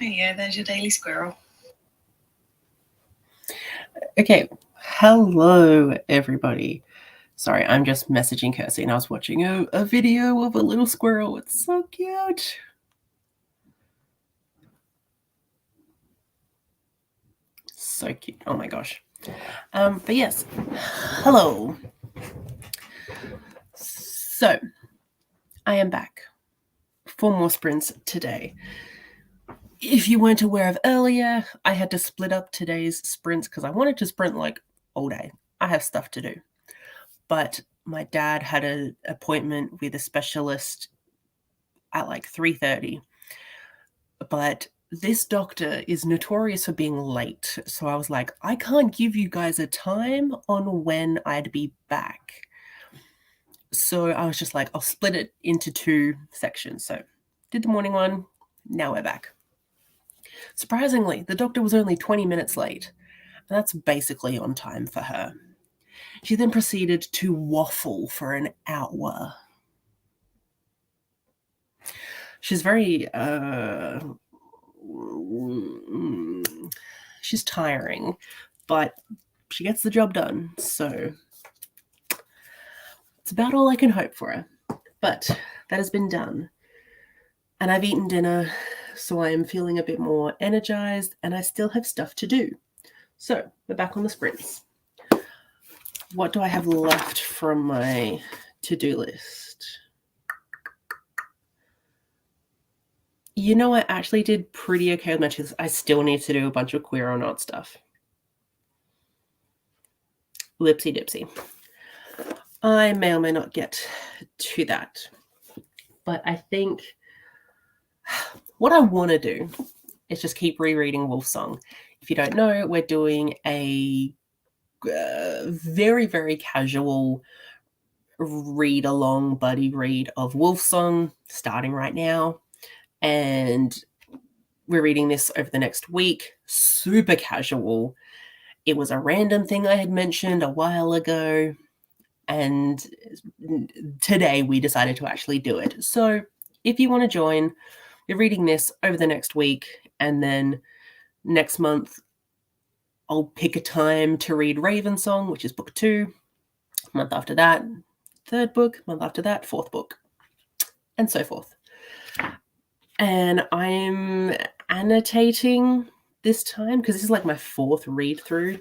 Yeah, there's your daily squirrel. Okay, hello everybody. Sorry, I'm just messaging Kirsty and I was watching a video of a little squirrel. It's so cute. So cute. Oh my gosh. But yes, hello. So, I am back for more sprints today. If you weren't aware of earlier, I had to split up today's sprints because I wanted to sprint like all day. I have stuff to do. But my dad had an appointment with a specialist at like 3:30. But this doctor is notorious for being late. So I was like, I can't give you guys a time on when I'd be back. So I was just like, I'll split it into 2 sections. So did the morning one, now we're back. Surprisingly, the doctor was only 20 minutes late. And that's basically on time for her. She then proceeded to waffle for an hour. She's very she's tiring, but she gets the job done. So it's about all I can hope for her. But that has been done. And I've eaten dinner, so I am feeling a bit more energized and I still have stuff to do. So we're back on the sprints. What do I have left from my to-do list? You know, I actually did pretty okay with my to-do list. I still need to do a bunch of Queer or Not stuff. Lipsy dipsy. I may or may not get to that. But I think what I want to do is just keep rereading Wolfsong. If you don't know, we're doing a very, very casual read along buddy read of Wolfsong starting right now. And we're reading this over the next week. Super casual. It was a random thing I had mentioned a while ago. And today we decided to actually do it. So if you want to join, we're reading this over the next week. And then next month, I'll pick a time to read Ravensong, which is book 2. Month after that, 3rd book. Month after that, 4th book. And so forth. And I'm annotating this time because this is like my 4th read through.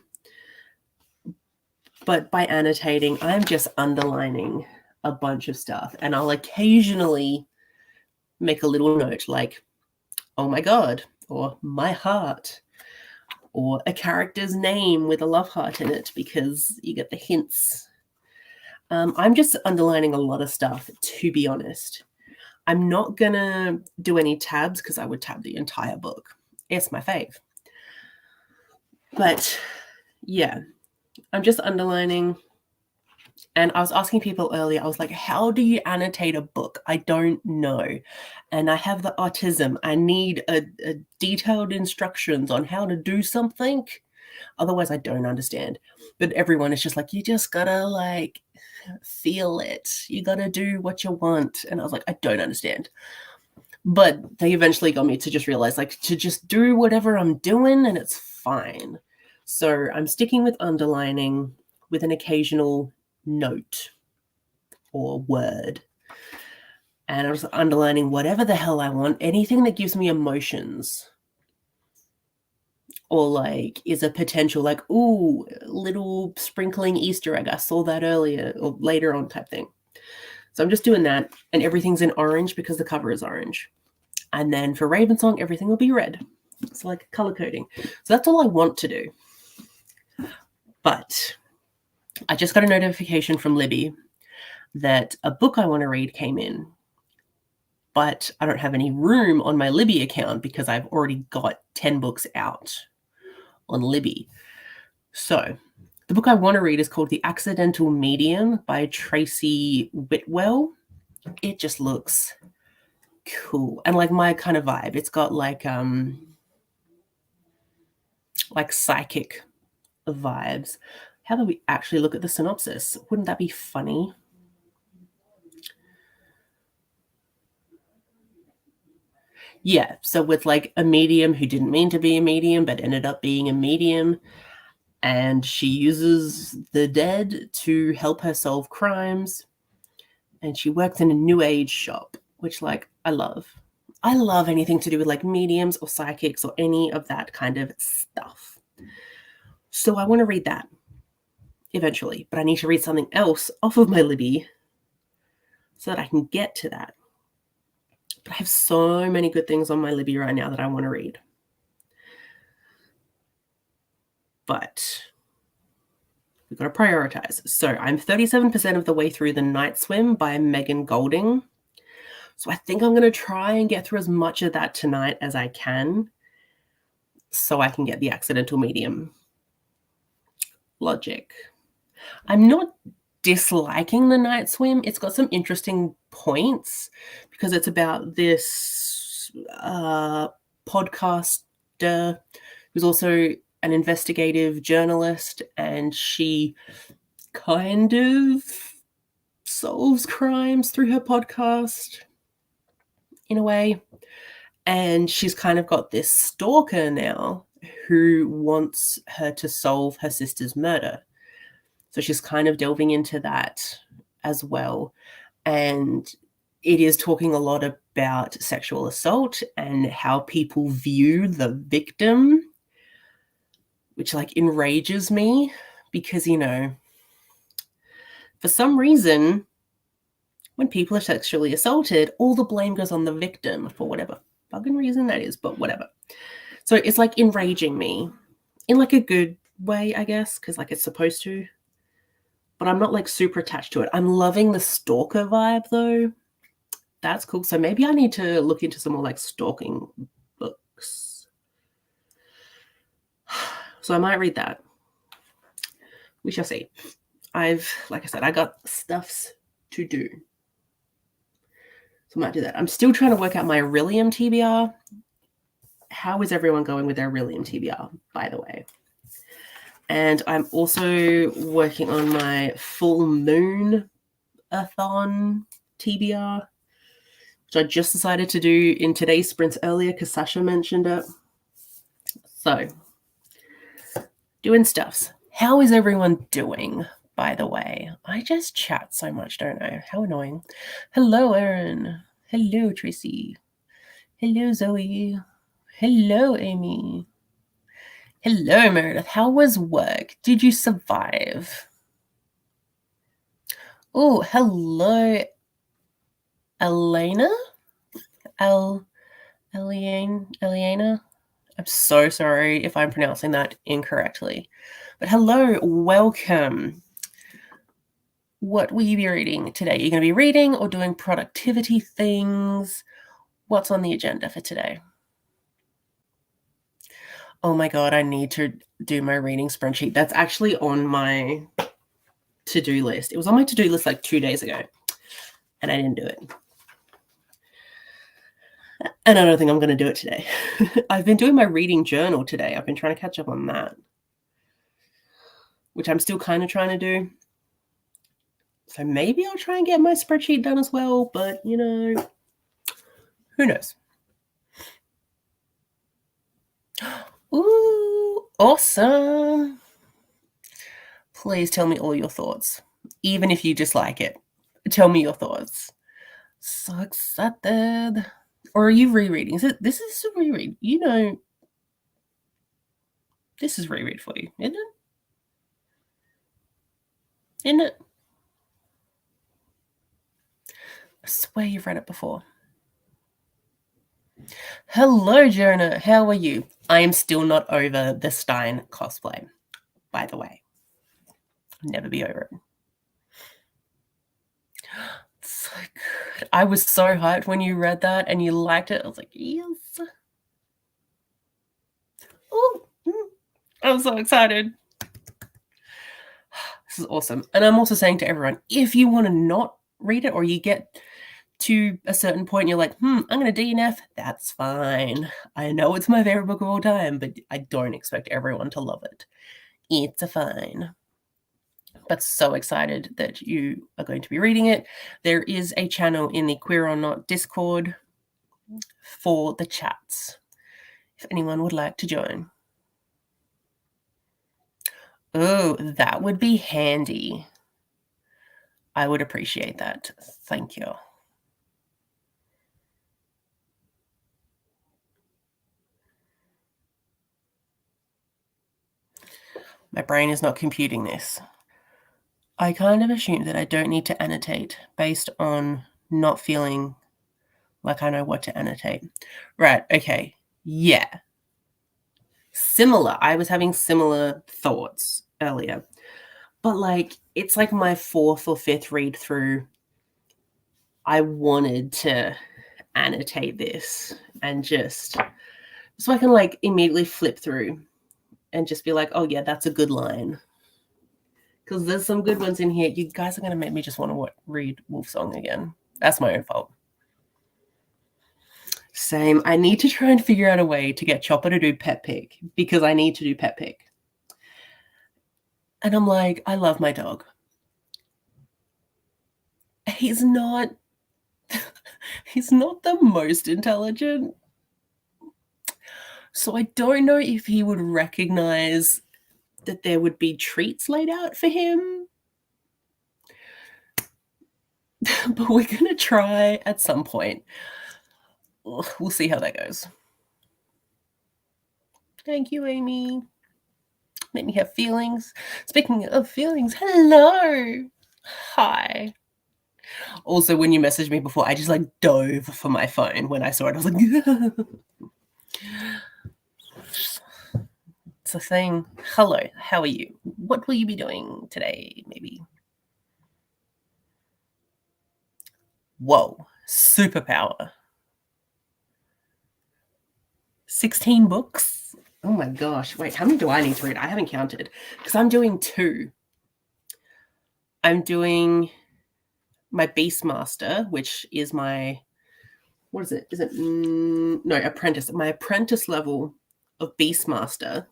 But by annotating, I'm just underlining a bunch of stuff. And I'll occasionally make a little note like, oh my God, or my heart, or a character's name with a love heart in it because you get the hints. I'm just underlining a lot of stuff, to be honest. I'm not gonna do any tabs because I would tab the entire book. It's my fave. But yeah, I'm just underlining. And I was asking people earlier, I was like, how do you annotate a book? I don't know. And I have the autism. I need a detailed instructions on how to do something. Otherwise, I don't understand. But everyone is just like, you just gotta like feel it. You gotta do what you want. And I was like, I don't understand. But they eventually got me to just realize like to just do whatever I'm doing and it's fine. So I'm sticking with underlining with an occasional note or word. And I was underlining whatever the hell I want, anything that gives me emotions. Or like is a potential like, ooh, little sprinkling Easter egg. I saw that earlier or later on type thing. So I'm just doing that. And everything's in orange because the cover is orange. And then for Ravensong, everything will be red. It's like color coding. So that's all I want to do. But I just got a notification from Libby that a book I want to read came in. But I don't have any room on my Libby account because I've already got 10 books out on Libby. So the book I want to read is called The Accidental Medium by Tracy Whitwell. It just looks cool and like my kind of vibe. It's got like psychic vibes. How about we actually look at the synopsis? Wouldn't that be funny? Yeah, so with like a medium who didn't mean to be a medium but ended up being a medium, and she uses the dead to help her solve crimes, and she works in a new age shop, which like I love. I love anything to do with like mediums or psychics or any of that kind of stuff. So I want to read that eventually, but I need to read something else off of my Libby so that I can get to that. But I have so many good things on my Libby right now that I want to read. But we've got to prioritize. So I'm 37% of the way through The Night Swim by Megan Golding. So I think I'm going to try and get through as much of that tonight as I can so I can get the accidental medium logic. I'm not disliking The Night Swim. It's got some interesting points because it's about this podcaster who's also an investigative journalist, and she kind of solves crimes through her podcast in a way. And she's kind of got this stalker now who wants her to solve her sister's murder. So she's kind of delving into that as well. And it is talking a lot about sexual assault and how people view the victim, which like enrages me because, you know, for some reason, when people are sexually assaulted, all the blame goes on the victim for whatever fucking reason that is, but whatever. So it's like enraging me in like a good way, I guess, because like it's supposed to. But I'm not like super attached to it. I'm loving the stalker vibe though. That's cool. So maybe I need to look into some more like stalking books. So I might read that. We shall see. Like I said, I got stuffs to do. So I might do that. I'm still trying to work out my Irelium TBR. How is everyone going with their Irelium TBR, by the way? And I'm also working on my full moon athon TBR, which I just decided to do in today's sprints earlier because Sasha mentioned it. So, doing stuffs. How is everyone doing, by the way? I just chat so much, don't I? How annoying. Hello, Erin. Hello, Tracy. Hello, Zoe. Hello, Amy. Hello, Meredith. How was work? Did you survive? Oh, hello, Elena? Eliana? I'm so sorry if I'm pronouncing that incorrectly. But hello, welcome. What will you be reading today? Are you going to be reading or doing productivity things? What's on the agenda for today? Oh my God, I need to do my reading spreadsheet. That's actually on my to-do list. It was on my to-do list like 2 days ago, and I didn't do it. And I don't think I'm going to do it today. I've been doing my reading journal today. I've been trying to catch up on that, which I'm still kind of trying to do. So maybe I'll try and get my spreadsheet done as well, but, you know, who knows? Ooh, awesome. Please tell me all your thoughts, even if you dislike it. Tell me your thoughts. So excited. Or are you rereading? This is a reread. You know, this is reread for you, isn't it? Isn't it? I swear you've read it before. Hello, Jonah. How are you? I am still not over the Stein cosplay, by the way. I'll never be over it. So good. I was so hyped when you read that and you liked it. I was like, yes. Oh, I'm so excited. This is awesome. And I'm also saying to everyone, if you want to not read it or you get to a certain point and you're like, I'm going to DNF, that's fine. I know it's my favorite book of all time, but I don't expect everyone to love it. It's a fine. But so excited that you are going to be reading it. There is a channel in the Queer or Not Discord for the chats, if anyone would like to join. Oh, that would be handy. I would appreciate that. Thank you. My brain is not computing this. I kind of assume that I don't need to annotate based on not feeling like I know what to annotate. Right, okay. Yeah. Similar. I was having similar thoughts earlier. But like, it's like my fourth or fifth read through. I wanted to annotate this and just so I can like immediately flip through and just be like, oh yeah, that's a good line. Because there's some good ones in here. You guys are going to make me just want to read Wolfsong again. That's my own fault. Same. I need to try and figure out a way to get Chopper to do Pet Pick because I need to do Pet Pick. And I'm like, I love my dog. He's not the most intelligent. So I don't know if he would recognize that there would be treats laid out for him. But we're going to try at some point. We'll see how that goes. Thank you, Amy. Make me have feelings. Speaking of feelings, hello. Hi. Also, when you messaged me before, I just like dove for my phone when I saw it. I was like, it's a thing. Hello, how are you? What will you be doing today, maybe? Whoa, superpower. 16 books? Oh my gosh. Wait, how many do I need to read? I haven't counted because I'm doing 2. I'm doing my Beastmaster, which is my, what is it? Is it, no, apprentice. My apprentice level of Beastmaster.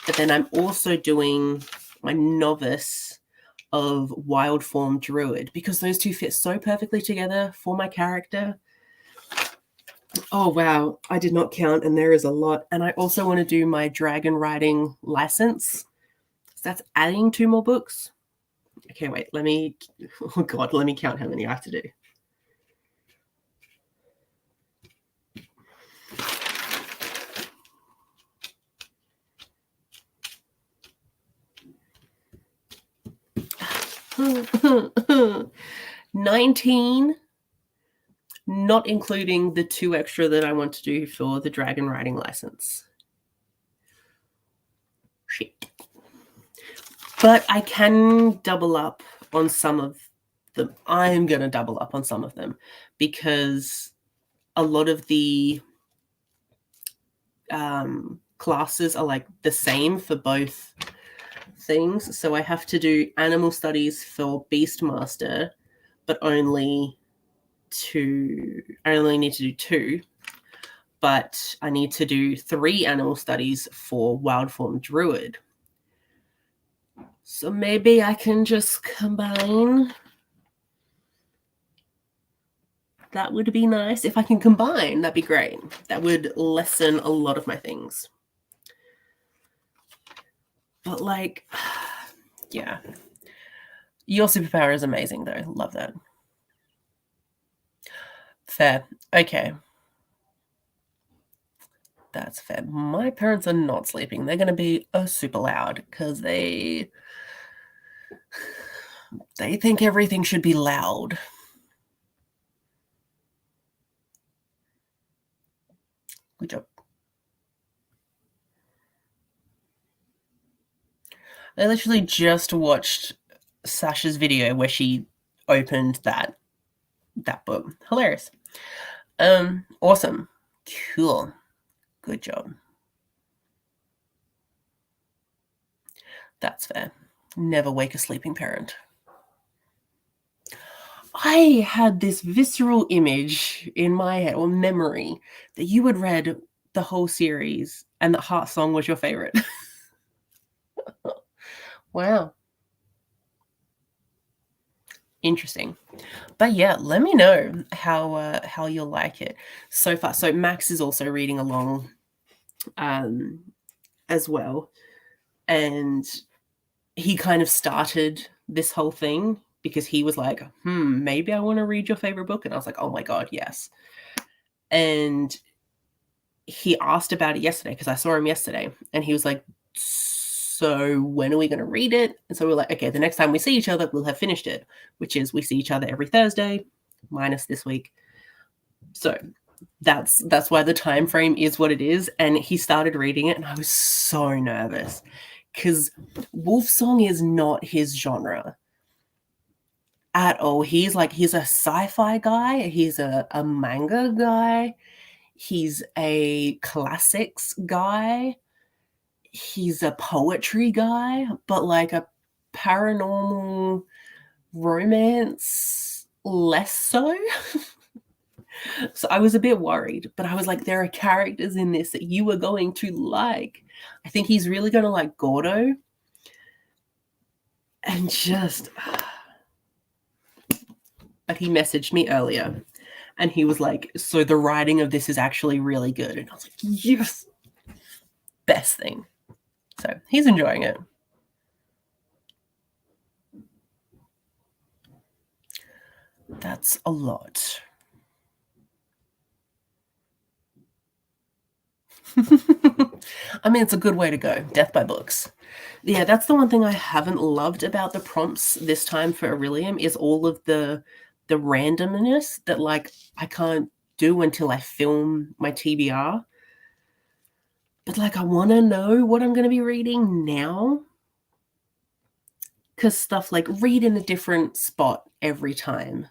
But then I'm also doing my novice of Wild Form Druid because those two fit so perfectly together for my character. Oh, wow. I did not count, and there is a lot. And I also want to do my dragon riding license. So that's adding 2 more books. Okay, wait. Let me count how many I have to do. $19, not including the 2 extra that I want to do for the dragon riding license. Shit. But I can double up on some of them. I'm going to double up on some of them because a lot of the classes are like the same for both things. So I have to do animal studies for Beastmaster, but I only need to do 2. But I need to do 3 animal studies for Wild Form Druid. So maybe I can just combine. That would be nice. If I can combine, that'd be great. That would lessen a lot of my things. But like, yeah. Your superpower is amazing though. Love that. Fair. Okay. That's fair. My parents are not sleeping. They're going to be super loud because they think everything should be loud. Good job. I literally just watched Sasha's video where she opened that book. Hilarious. Awesome. Cool. Good job. That's fair. Never wake a sleeping parent. I had this visceral image in my head, or memory, that you had read the whole series and that Heartsong was your favorite. Wow. Interesting. But yeah, let me know how you'll like it so far. So Max is also reading along as well. And he kind of started this whole thing because he was like, maybe I want to read your favorite book. And I was like, oh my God, yes. And he asked about it yesterday because I saw him yesterday. And he was like, so when are we going to read it? And so we're like, okay, the next time we see each other, we'll have finished it, which is we see each other every Thursday, minus this week. So that's why the time frame is what it is. And he started reading it and I was so nervous because Wolfsong is not his genre at all. He's a sci-fi guy, he's a manga guy, he's a classics guy, he's a poetry guy, but like a paranormal romance less so. So I was a bit worried, but I was like, there are characters in this that you are going to like. I think he's really going to like Gordo. And just, but he messaged me earlier and he was like, so the writing of this is actually really good. And I was like, yes, best thing. So he's enjoying it. That's a lot. I mean, it's a good way to go. Death by books. Yeah, that's the one thing I haven't loved about the prompts this time for Aurelium is all of the randomness that like I can't do until I film my TBR. But like I want to know what I'm going to be reading now. Because stuff like read in a different spot every time.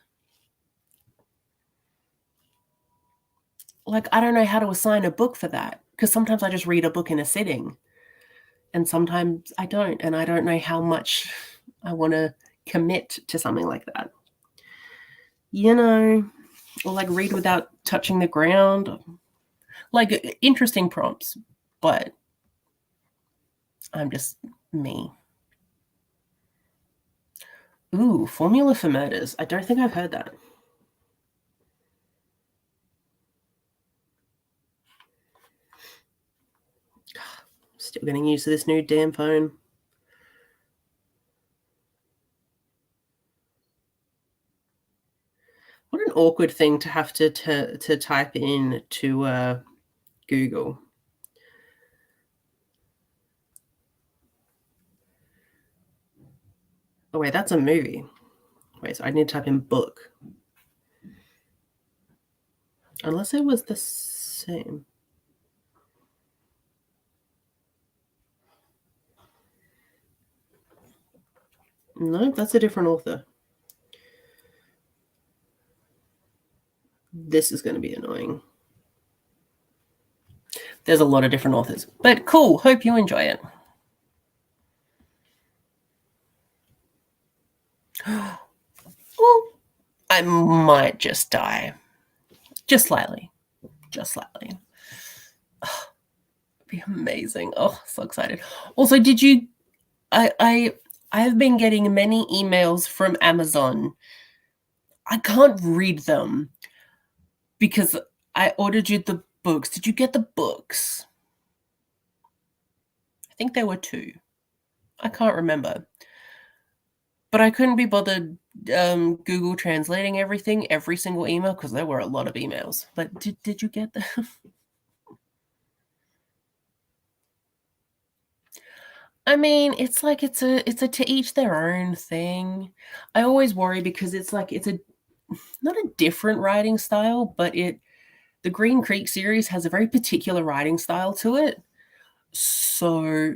Like I don't know how to assign a book for that. Because sometimes I just read a book in a sitting. And sometimes I don't. And I don't know how much I want to commit to something like that. You know, or like read without touching the ground. Like interesting prompts, but I'm just me. Ooh, Formula for Murders. I don't think I've heard that. Still getting used to this new damn phone. What an awkward thing to have to type in to Google. Oh wait, that's a movie. Wait, so I need to type in book. Unless it was the same. No, that's a different author. This is going to be annoying. There's a lot of different authors, but cool. Hope you enjoy it. Well, I might just die. Just slightly. Just slightly. Oh, it'd be amazing. Oh, so excited. Also, did you I've been getting many emails from Amazon. I can't read them because I ordered you the books. Did you get the books? I think there were 2. I can't remember. But I couldn't be bothered Google translating everything, every single email, because there were a lot of emails. But did you get them? I mean, it's like it's a to each their own thing. I always worry because it's like it's a not a different writing style, but the Green Creek series has a very particular writing style to it. So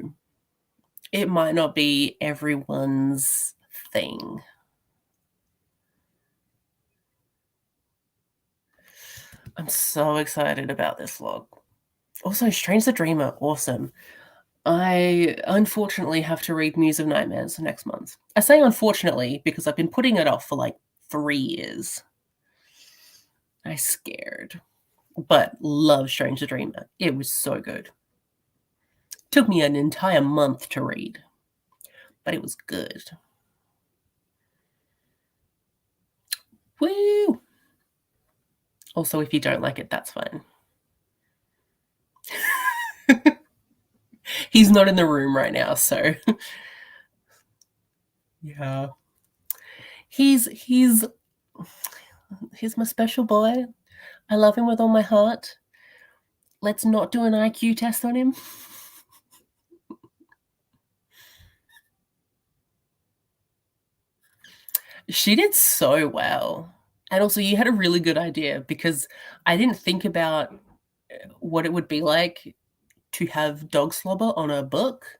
it might not be everyone's thing. I'm so excited about this vlog. Also, Strange the Dreamer, awesome. I unfortunately have to read Muse of Nightmares next month. I say unfortunately because I've been putting it off for like 3 years. I'm scared. But love Strange the Dreamer. It was so good. Took me an entire month to read. But it was good. Woo! Also, if you don't like it, that's fine. He's not in the room right now, so yeah. He's my special boy. I love him with all my heart. Let's not do an IQ test on him. She did so well. And also, you had a really good idea because I didn't think about what it would be like to have dog slobber on a book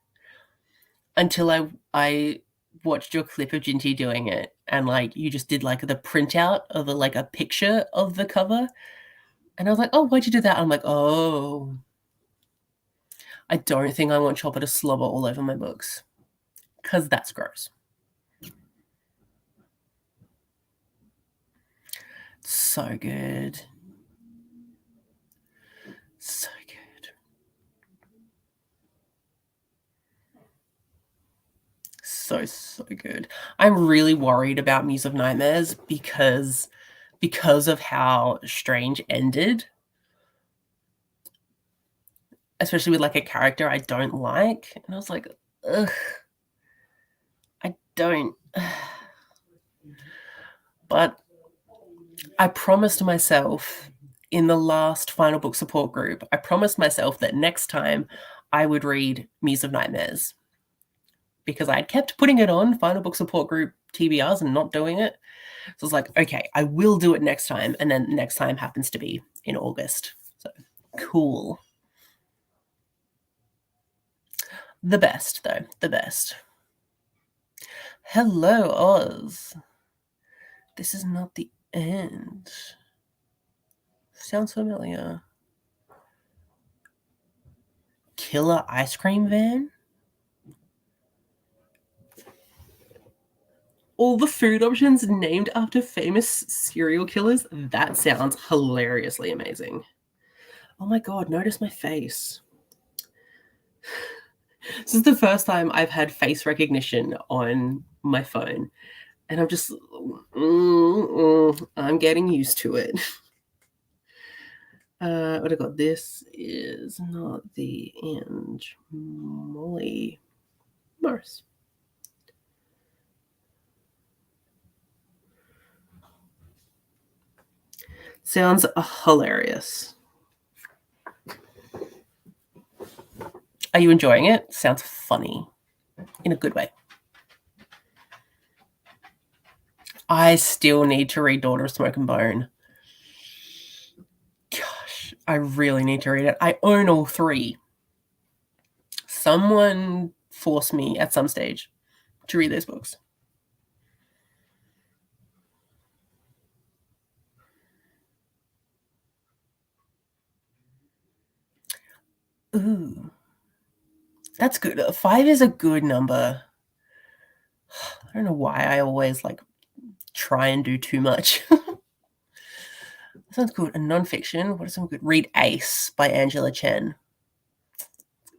until I watched your clip of Ginty doing it, and like you just did like the printout of a picture of the cover, and I was like, oh, why'd you do that? I'm like, oh, I don't think I want Chopper to slobber all over my books because that's gross. So good. So good. So good. I'm really worried about Muse of Nightmares because of how Strange ended. Especially with like a character I don't like. And I was like, ugh. I don't. But I promised myself in the last Final Book support group, I promised myself that next time I would read Muse of Nightmares. Because I had kept putting it on Final Book support group TBRs and not doing it. So I was like, okay, I will do it next time. And then next time happens to be in August. So cool. The best, though. The best. Hello, Oz. This is not the end. Sounds familiar. Killer ice cream van? All the food options named after famous serial killers? That sounds hilariously amazing. Oh my god, notice my face. This is the first time I've had face recognition on my phone. And I'm just, I'm getting used to it. What I got? This is not the end. Molly Morris. Sounds hilarious. Are you enjoying it? Sounds funny in a good way. I still need to read Daughter of Smoke and Bone. Gosh, I really need to read it. I own all three. Someone forced me at some stage to read those books. Ooh. That's good. 5 is a good number. I don't know why I always like try and do too much. That sounds good. A nonfiction. What is some good? Read Ace by Angela Chen.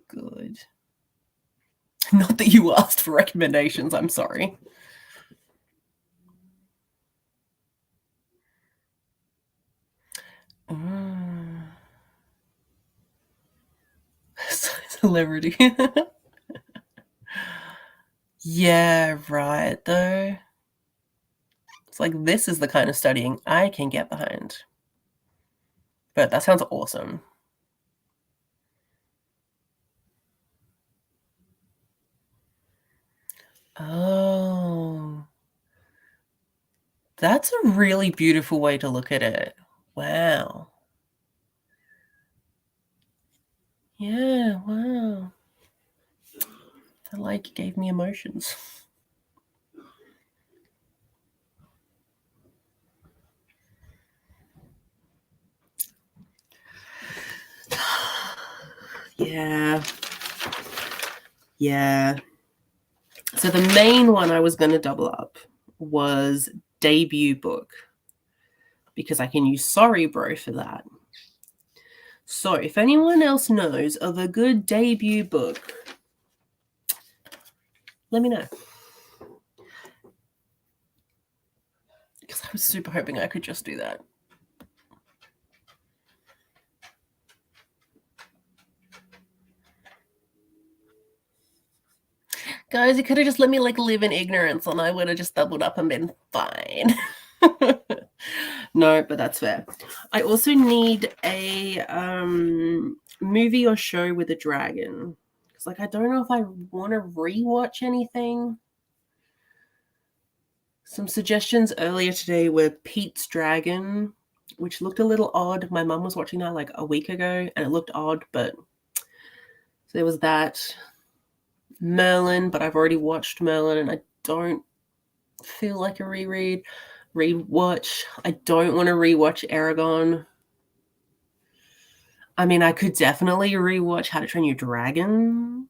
Good. Not that you asked for recommendations. I'm sorry. Celebrity. Yeah, right, though. It's like, this is the kind of studying I can get behind. But that sounds awesome. Oh. That's a really beautiful way to look at it. Wow. Yeah, wow. The like gave me emotions. Yeah. Yeah. So the main one I was going to double up was debut book because I can use Sorry Bro for that. So if anyone else knows of a good debut book, let me know. because I was super hoping I could just do that. Guys, you could have just let me like live in ignorance and I would have just doubled up and been fine. No, but that's fair. I also need a movie or show with a dragon. Because like I don't know if I want to rewatch anything. Some suggestions earlier today were Pete's Dragon, which looked a little odd. My mum was watching that like a week ago and it looked odd, but so there was that. Merlin, but I've already watched Merlin and I don't feel like a rewatch. I don't want to rewatch Aragon. I mean, I could definitely rewatch How to Train Your Dragon,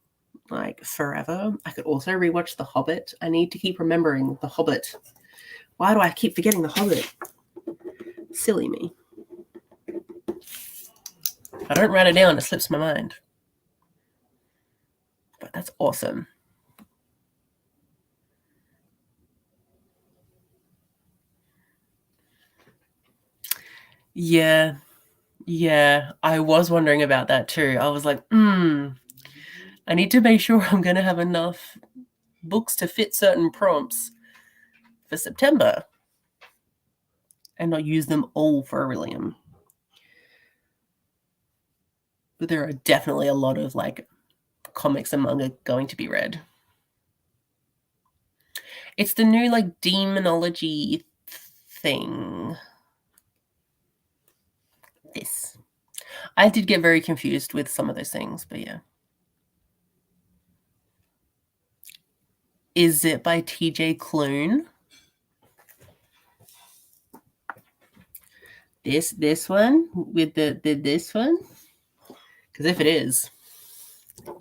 like forever. I could also rewatch The Hobbit. I need to keep remembering The Hobbit. Why do I keep forgetting The Hobbit? Silly me. If I don't write it down, it slips my mind. But that's awesome. Yeah, I was wondering about that too. I was like, I need to make sure I'm going to have enough books to fit certain prompts for September and not use them all for Aurelium. But there are definitely a lot of like comics and manga going to be read. It's the new like demonology thing. This. I did get very confused with some of those things, but yeah. Is it by TJ Klune? This one with the this one? Because if it is,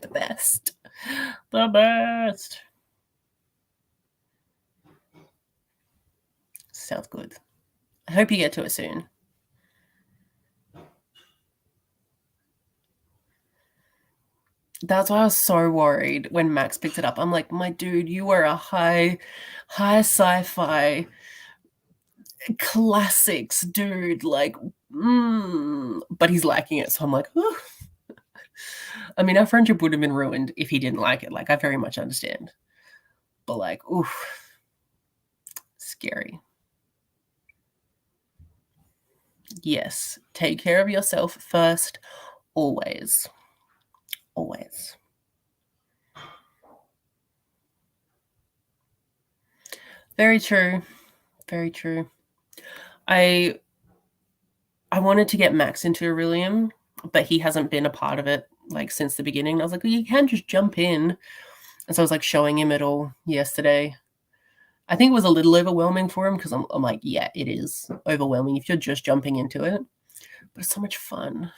the best. The best. Sounds good. I hope you get to it soon. That's why I was so worried when Max picked it up. I'm like, my dude, you are a high sci-fi classics dude. Like, but he's liking it. So I'm like, oh. I mean, our friendship would have been ruined if he didn't like it. Like, I very much understand. But like, oof, scary. Yes, take care of yourself first, always. Always. Very true. Very true. I wanted to get Max into Aurelium, but he hasn't been a part of it like since the beginning. I was like, well, you can just jump in. And so I was like showing him it all yesterday. I think it was a little overwhelming for him because I'm like, yeah, it is overwhelming if you're just jumping into it. But it's so much fun.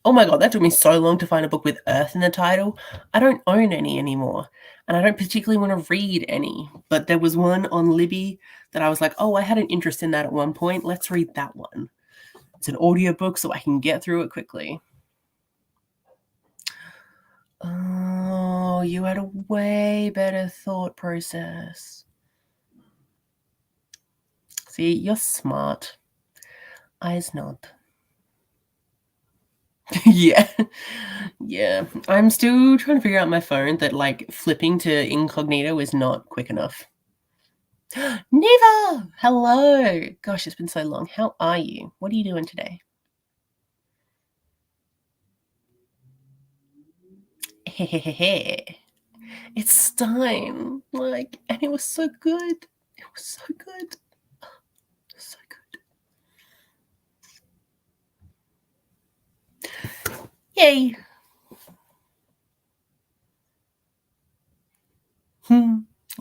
Oh my god, that took me so long to find a book with Earth in the title. I don't own any anymore. And I don't particularly want to read any. But there was one on Libby that I was like, oh, I had an interest in that at one point. Let's read that one. It's an audiobook so I can get through it quickly. Oh, you had a way better thought process. See, you're smart. I's not. Yeah. I'm still trying to figure out my phone that like flipping to incognito is not quick enough. Neva! Hello! Gosh, it's been so long. How are you? What are you doing today? It's Stein. Like, and it was so good. It was so good. So good. Yay!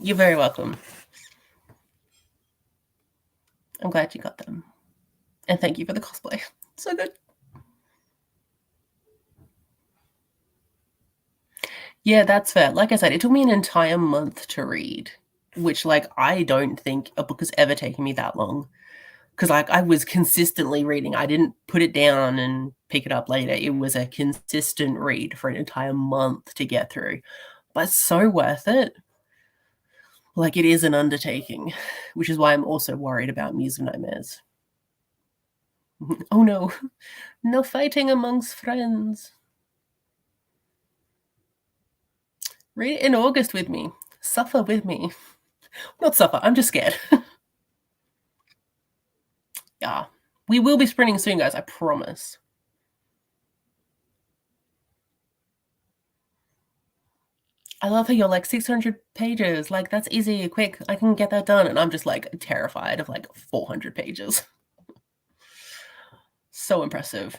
You're very welcome. I'm glad you got them. And thank you for the cosplay. So good. Yeah, that's fair. Like I said, it took me an entire month to read, which like I don't think a book has ever taken me that long. Because like I was consistently reading. I didn't put it down and pick it up later. It was a consistent read for an entire month to get through. But so worth it. Like, it is an undertaking, which is why I'm also worried about Muse of Nightmares. Oh no, no fighting amongst friends. Read it in August with me. Suffer with me. Not suffer, I'm just scared. Yeah. We will be sprinting soon, guys, I promise. I love how you're like 600 pages. Like, that's easy, quick. I can get that done. And I'm just like terrified of like 400 pages. So impressive.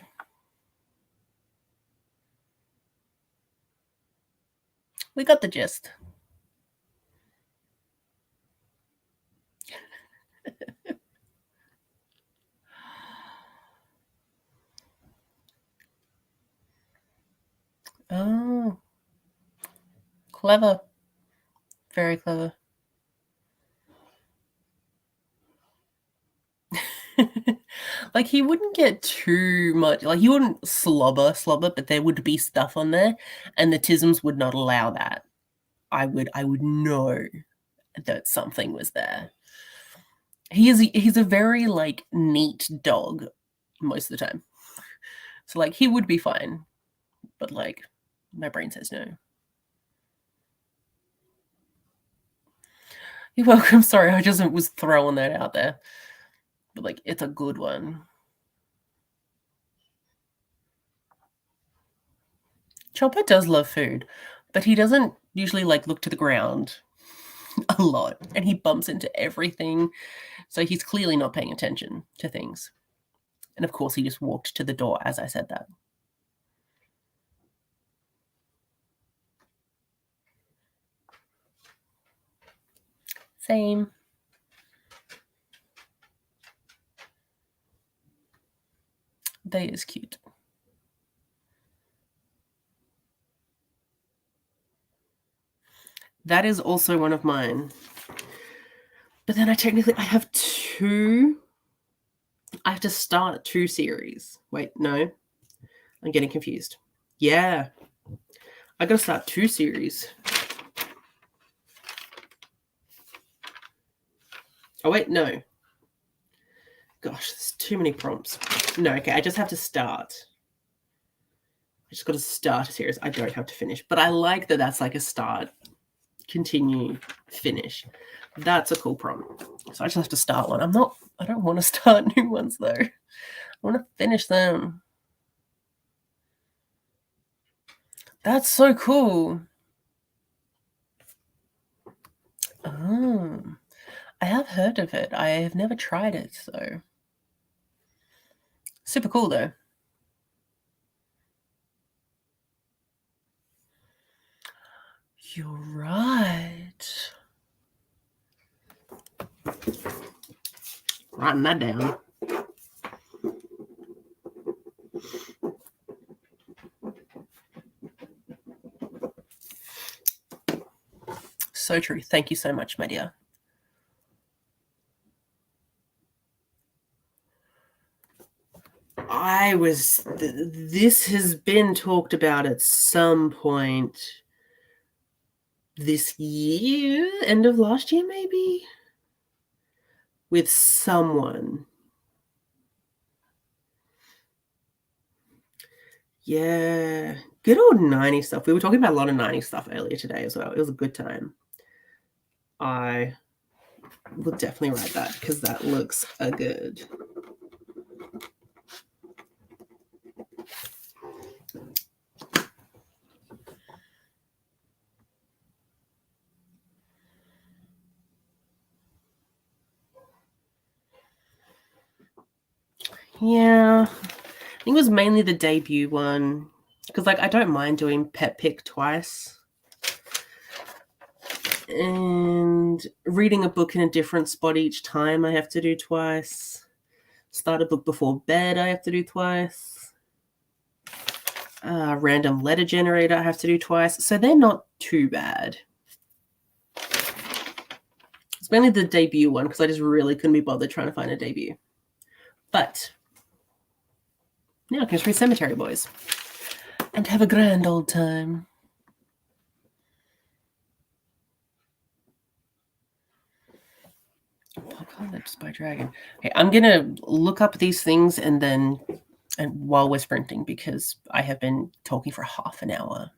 We got the gist. Oh, clever. Very clever. Like, he wouldn't get too much, like, he wouldn't slobber, but there would be stuff on there, and the Tisms would not allow that. I would know that something was there. He's a very, like, neat dog most of the time. So, like, he would be fine, but, like, my brain says no. You're welcome. Sorry, I just was throwing that out there. But, like, it's a good one. Chopper does love food, but he doesn't usually, like, look to the ground a lot, and he bumps into everything, so he's clearly not paying attention to things. And, of course, he just walked to the door as I said that. Same. They is cute. That is also one of mine. But then I have two. I have to start 2 series. Wait, no. I'm getting confused. Yeah. I gotta start 2 series. Oh, wait, no. Gosh, there's too many prompts. No, okay, I just have to start. I just got to start a series. I don't have to finish. But I like that that's like a start, continue, finish. That's a cool prompt. So I just have to start one. I don't want to start new ones though. I want to finish them. That's so cool. Oh, I have heard of it. I have never tried it though. Super cool though. You're right. Writing that down. So true. Thank you so much, my dear. This has been talked about at some point this year, end of last year maybe, with someone. Yeah, good old 90s stuff. We were talking about a lot of 90s stuff earlier today as well. It was a good time. I will definitely write that because that looks good. Yeah, I think it was mainly the debut one because, like, I don't mind doing pet pick twice. And reading a book in a different spot each time I have to do twice. Start a book before bed I have to do twice. Random letter generator I have to do twice. So they're not too bad. It's mainly the debut one because I just really couldn't be bothered trying to find a debut. But now I can just read Cemetery Boys and have a grand old time. lips by dragon. Okay, I'm gonna look up these things and while we're sprinting, because I have been talking for half an hour.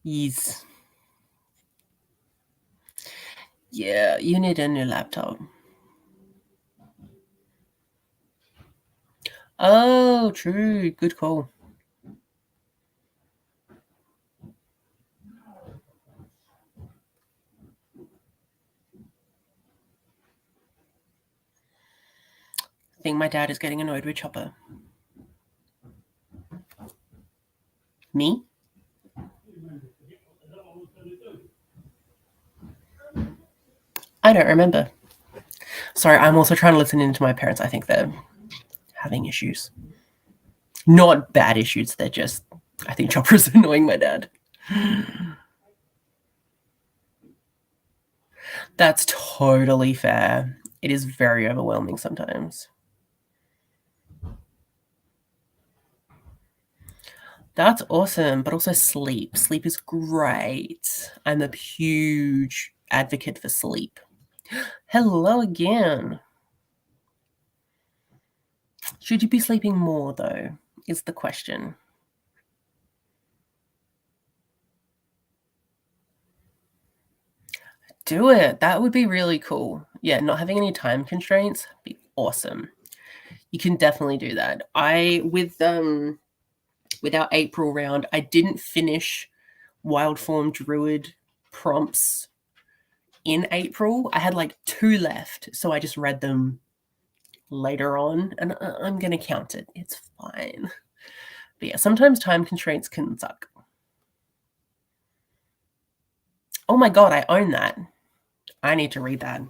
Yes. Yeah, you need a new laptop. Oh, true. Good call. I think my dad is getting annoyed with Chopper. Me? I don't remember. Sorry, I'm also trying to listen in to my parents. I think they're having issues. Not bad issues. They're just, I think Chopper's annoying my dad. That's totally fair. It is very overwhelming sometimes. That's awesome, but also sleep. Sleep is great. I'm a huge advocate for sleep. Hello again. Should you be sleeping more, though, is the question. Do it. That would be really cool. Yeah, not having any time constraints would be awesome. You can definitely do that. With our April round, I didn't finish Wild Form Druid prompts in April. I had like 2 left, so I just read them later on, and I'm gonna count it. It's fine. But yeah, sometimes time constraints can suck. Oh my god, I own that. I need to read that.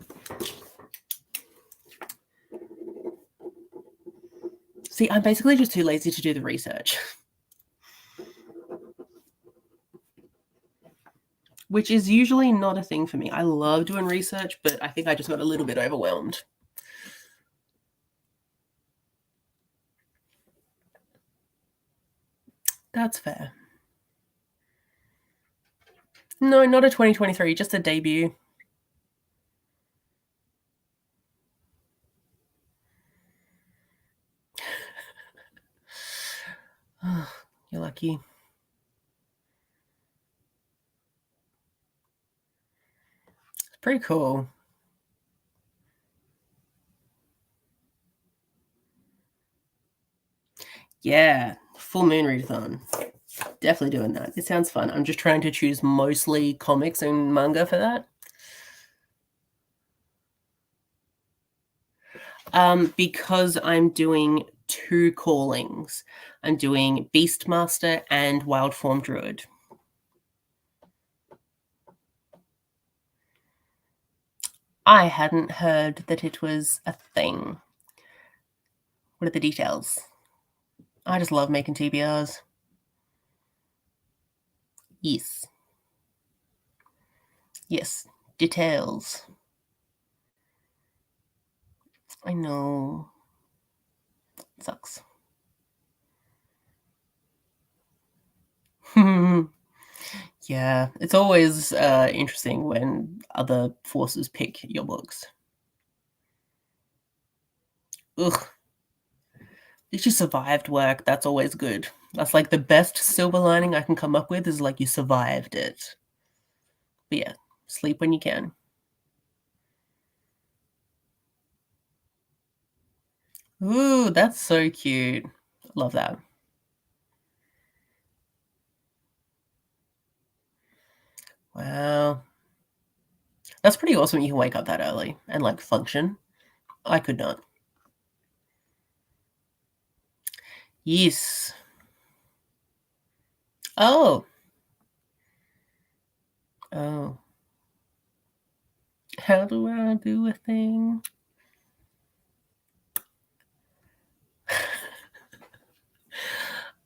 See, I'm basically just too lazy to do the research. Which is usually not a thing for me. I love doing research, but I think I just got a little bit overwhelmed. That's fair. No, not a 2023, just a debut. You're lucky. It's pretty cool. Yeah, full moon readathon. Definitely doing that. It sounds fun. I'm just trying to choose mostly comics and manga for that. Because I'm doing 2 callings. I'm doing Beastmaster and Wild Form Druid. I hadn't heard that it was a thing. What are the details? I just love making TBRs. Yes. Yes. Details. I know. It sucks. Yeah, it's always interesting when other forces pick your books. Ugh. At least you survived work. That's always good. That's like the best silver lining I can come up with is like you survived it. But yeah, sleep when you can. Ooh, that's so cute. Love that. Wow. That's pretty awesome you can wake up that early and like function. I could not. Yes. Oh. Oh. How do I do a thing?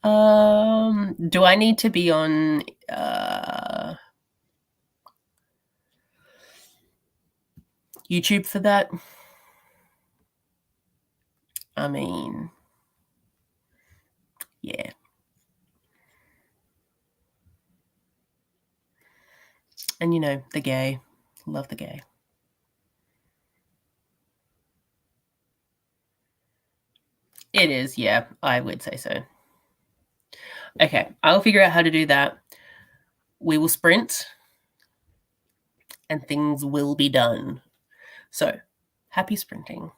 Do I need to be on YouTube for that? I mean, yeah. And you know, the gay. Love the gay. It is, yeah, I would say so. Okay, I'll figure out how to do that. We will sprint and things will be done. So, happy sprinting.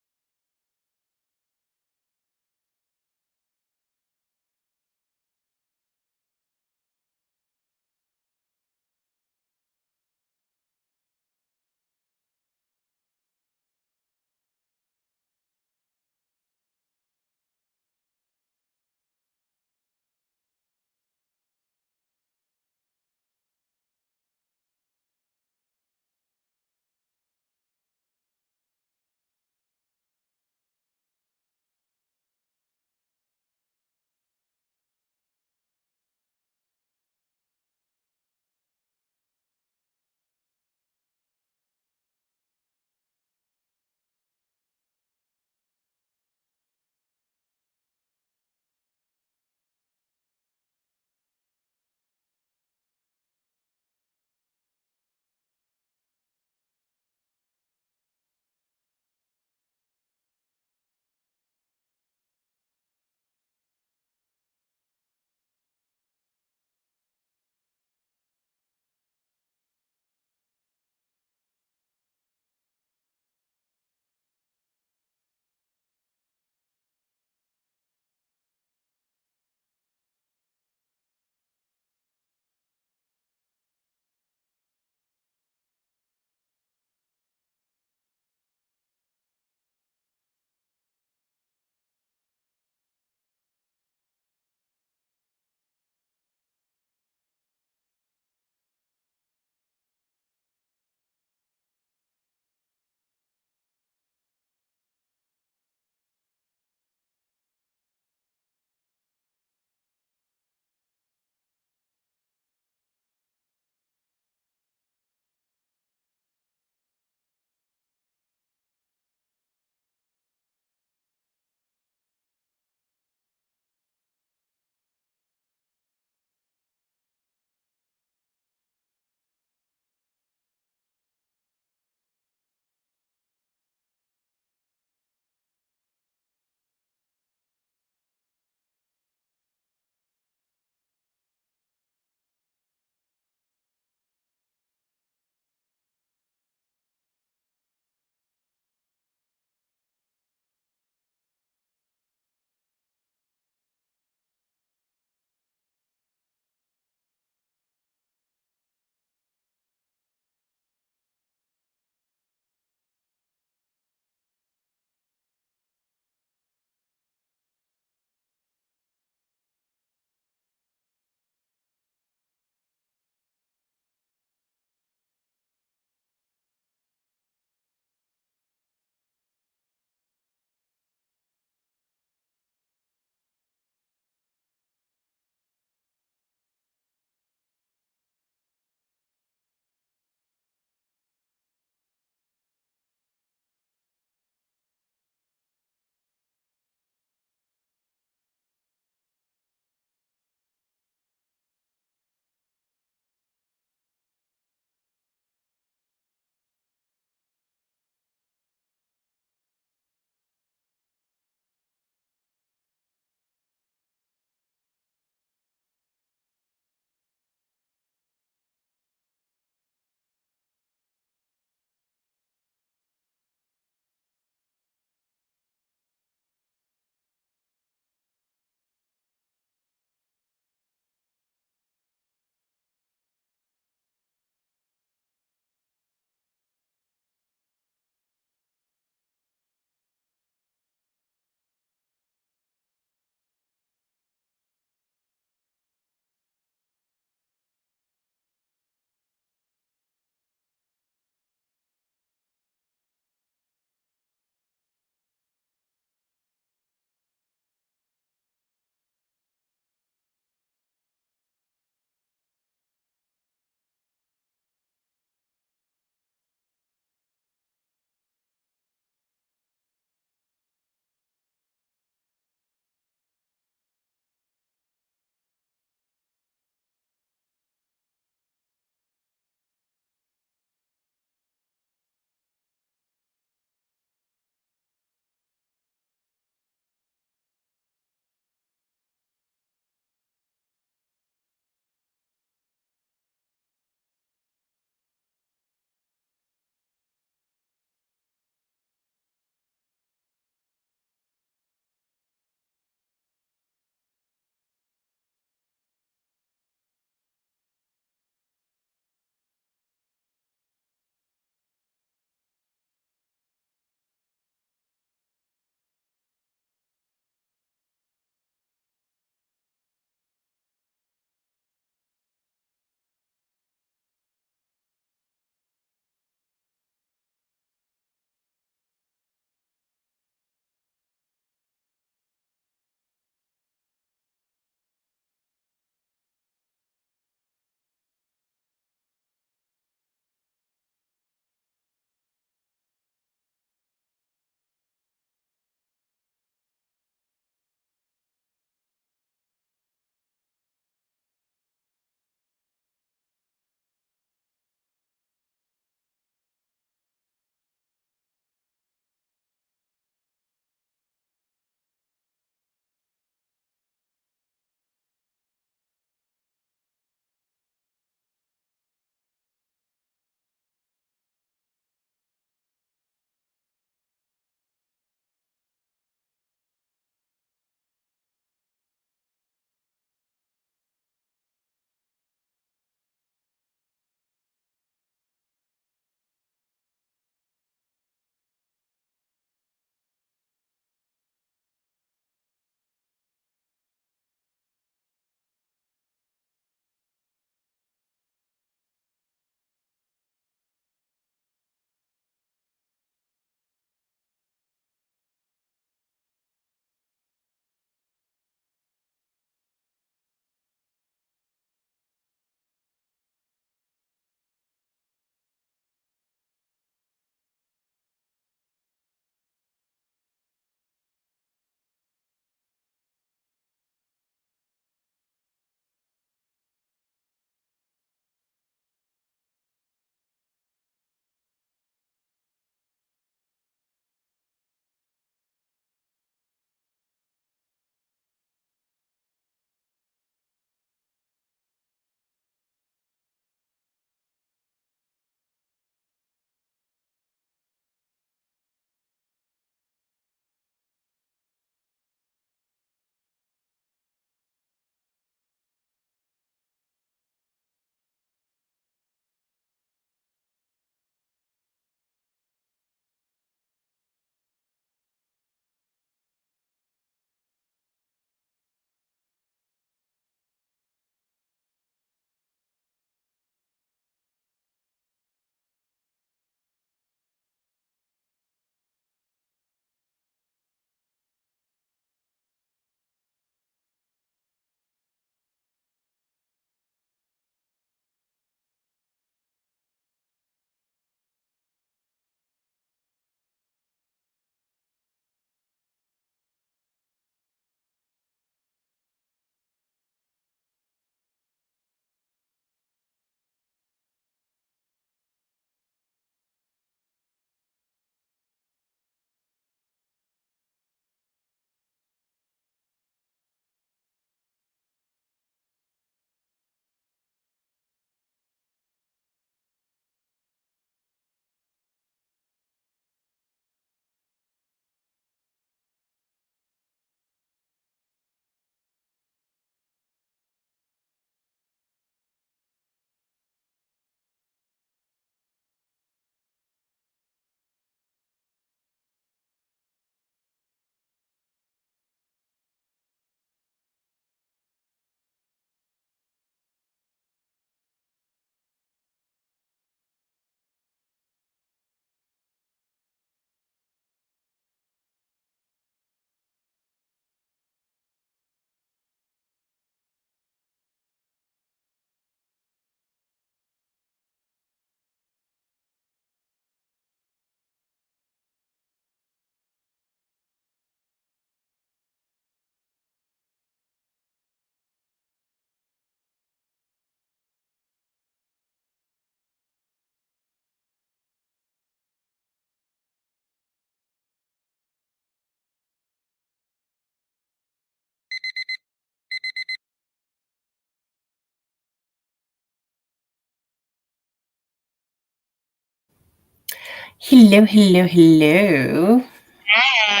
Hello, hello, hello. Hey,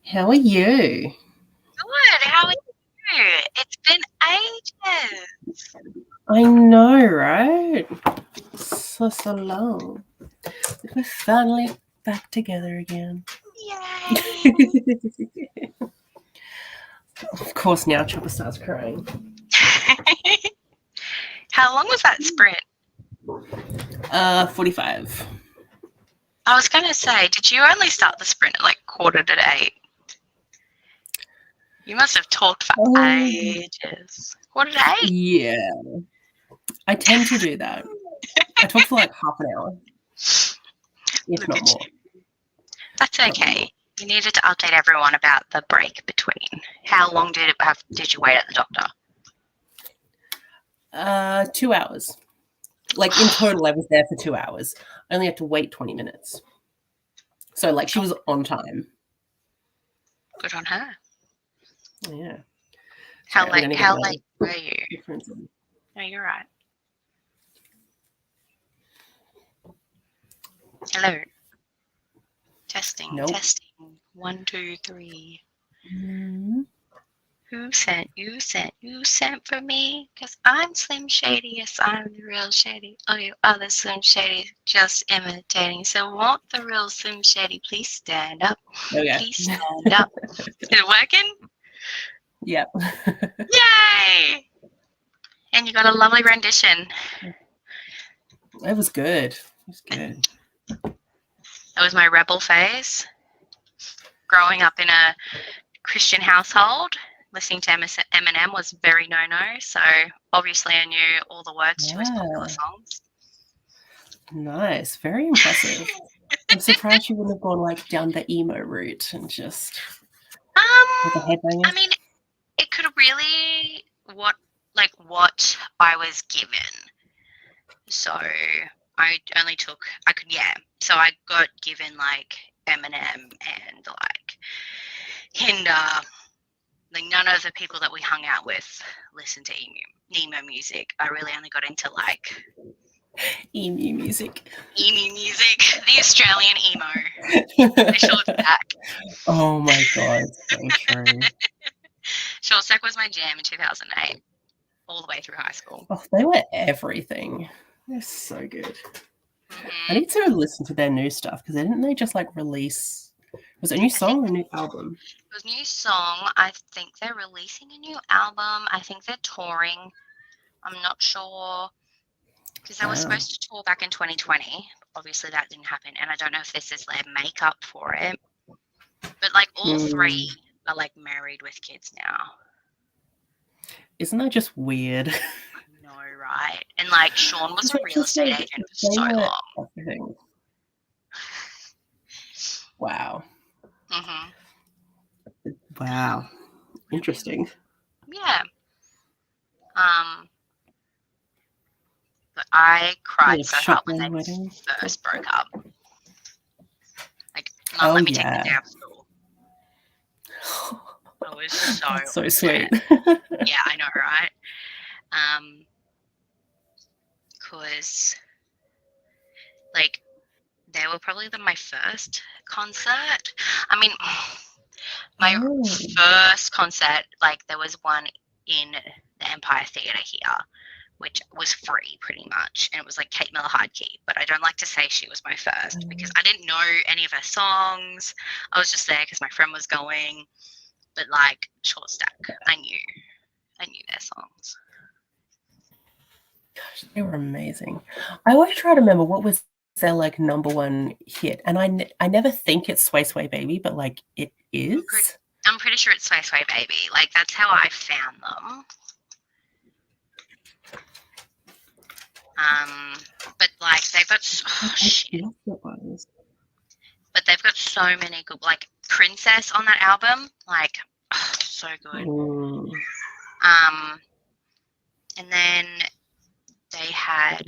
How are you? good. How are you? It's been ages. I know, right? So long. We're finally back together again. Yay. Of course, now Chopper starts crying. How long was that sprint? 45. I was going to say, did you only start the sprint at like 8:15? You must have talked for ages. 8:15? Yeah. I tend to do that. I talk for like half an hour, if Look not at more. you. That's okay. You needed to update everyone about the break between. How long did you wait at the doctor? 2 hours. Like in total, I was there for 2 hours. I only had to wait 20 minutes. So like she was on time. Good on her. Yeah. How Sorry, late were you? difference in- No, you're right. Hello. Testing, Nope. testing. 1, 2, 3. Mm-hmm. Who sent? You sent for me? Because I'm Slim Shady. Yes, I'm the real Shady. Oh, you other Slim Shady just imitating. So won't the real Slim Shady please stand up? Okay. Please stand up. Is it working? Yep. Yay! And you got a lovely rendition. It was good. It was good. That was my rebel phase. Growing up in a Christian household, listening to Eminem was very no-no. So obviously I knew all the words to his popular songs. Nice. Very impressive. I'm surprised you wouldn't have gone like down the emo route and just with the headbangers. I mean, it could really what I was given. So I got given like Eminem and like Hinder. Like none of the people that we hung out with listened to emo music. I really only got into like emu music. emu music, the Australian emo. The Short Stack. Oh my god, so true. Short Stack was my jam in 2008, all the way through high school. Oh, they were everything. They're so good. Mm-hmm. I need to listen to their new stuff because didn't they just like release? Was it a new song or a new album? It was a new song. I think they're releasing a new album. I think they're touring. I'm not sure because they were supposed to tour back in 2020. Obviously, that didn't happen, and I don't know if this is their makeup for it. But like all three are like married with kids now. Isn't that just weird? No, right? And like Sean was a real estate agent for so long. Everything. Wow. Mm-hmm. Wow. Interesting. Yeah. But I cried so hard when they first broke up. Like, Mum, let me take the day off school. I was so sweet. Yeah, I know, right? Because like they were probably my first concert. I mean, my first concert, like there was one in the Empire Theatre here, which was free pretty much, and it was like Kate Miller-Heidke, but I don't like to say she was my first because I didn't know any of her songs. I was just there because my friend was going, but like Short Stack, I knew their songs. Gosh, they were amazing. I always try to remember what was their like number one hit, and I never think it's Sway Sway Baby, but like it is. I'm pretty sure it's Sway Sway Baby. Like that's how I found them. But like they've got but they've got so many good, like Princess on that album, like so good. And then they had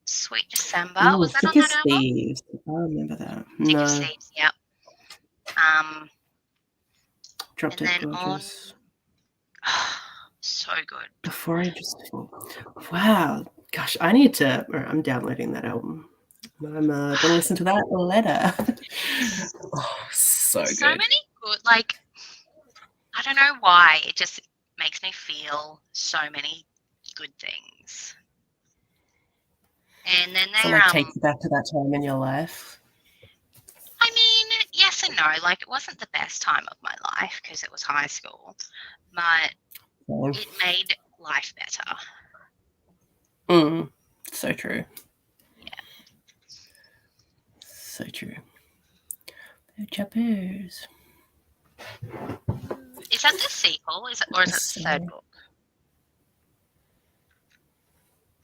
Sweet December. Was that on that album? Thieves. I remember that. Thick as Thieves, yep. Drop Dead Gorgeous. So good. Before I just wow, gosh, I'm downloading that album. I'm gonna listen to that letter. Oh, so So good. many good, like, I don't know why, it just makes me feel so many good things. And then So there, like take you back to that time in your life. I mean, yes and no. Like, it wasn't the best time of my life because it was high school, but Yeah. it made life better. So true. Yeah. So true. The Chappers. Is that the sequel? Or is it the third book?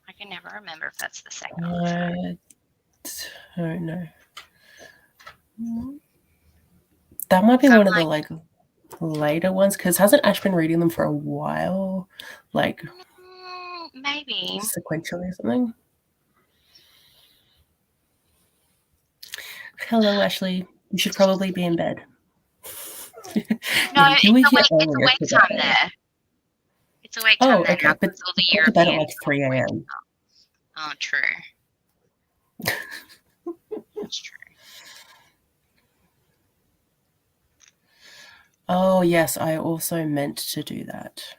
I can never remember if that's the second or the third. I don't know. That might be one of the like later ones, because hasn't Ash been reading them for a while? Like maybe sequentially or something? Hello, Ashley. You should probably be in bed. No, Yeah, you were here it's earlier awake today. time there. It's awake time Oh, there okay. now But because all the you went to bed at Europeans like 3 a.m. Oh, true. That's true. Oh, yes. I also meant to do that.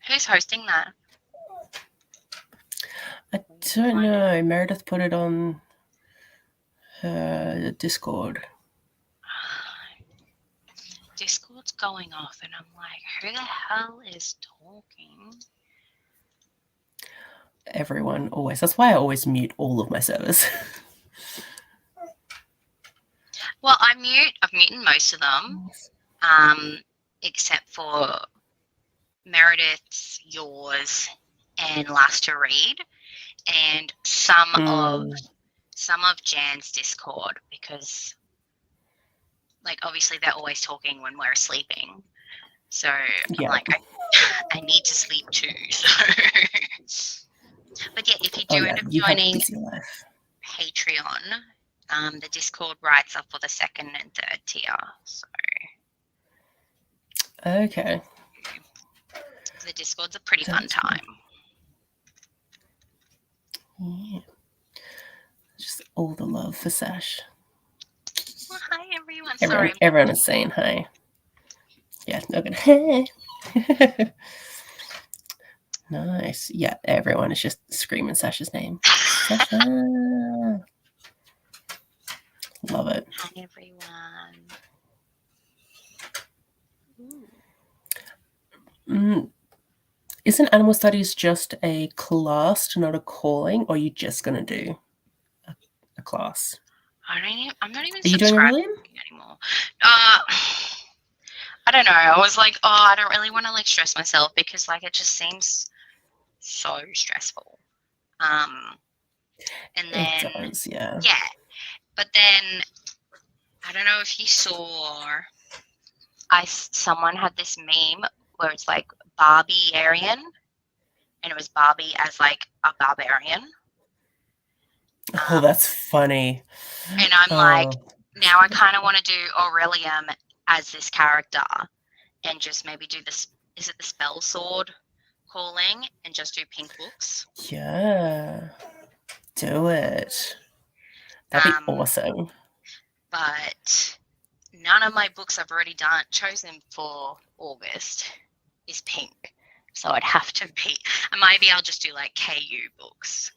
Who's hosting that? I don't know. Meredith put it on her Discord. Discord's going off, and I'm like, who the hell is talking? Everyone always. That's why I always mute all of my servers. Well, I've muted most of them, except for Meredith's, yours, and Last to Read, and some of Jan's Discord, because, like, obviously they're always talking when we're sleeping. So Yeah. I'm like, I need to sleep too. So, but yeah, if you do end up joining Patreon, the Discord writes up for the second and third tier. So okay. The Discord's a pretty fun time. Yeah. Just all the love for Sash. Well, hi everyone. Everyone is saying hi. Yeah, no good. Hey. Nice. Yeah, everyone is just screaming Sash's name. Sasha. Love it. Hi everyone. Isn't animal studies just a class, not a calling, or are you just going to do a class? I'm not even Are you doing subscribing anymore. I don't know. I was like, I don't really want to like stress myself because like it just seems so stressful. And then it does, yeah. Yeah. But then I don't know if you saw someone had this meme where it's like Barbie Aryan, and it was Barbie as like a barbarian. Oh, that's funny. And I'm like, now I kind of want to do Aurelium as this character and just maybe do this. Is it the spell sword calling and just do pink books? Yeah. Do it. That'd be awesome. But none of my books I've already chosen for August is pink. So I'd have to be, and maybe I'll just do like KU books.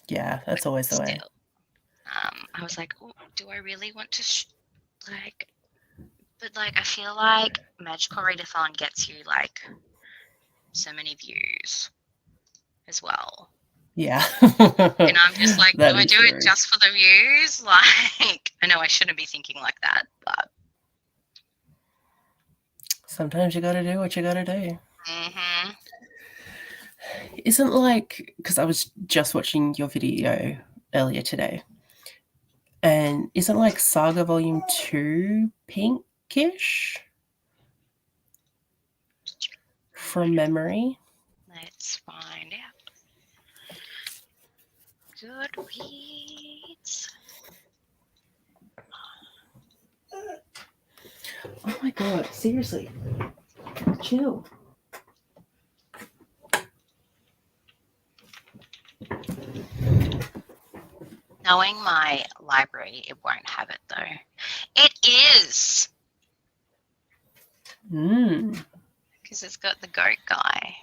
Yeah, that's always the way. I was like, oh, do I really want to, but like, I feel like Magical Readathon gets you like so many views as well. Yeah. And I'm just like, do I do it just for the views? Like, I know I shouldn't be thinking like that, but sometimes you gotta do what you gotta do. Mm-hmm. Isn't like, because I was just watching your video earlier today, and isn't like Saga Volume 2 pinkish? From memory? Let's find out. Goodreads. Oh my god, seriously. Chill. Knowing my library, it won't have it though. It is Mm. because it's got the goat guy.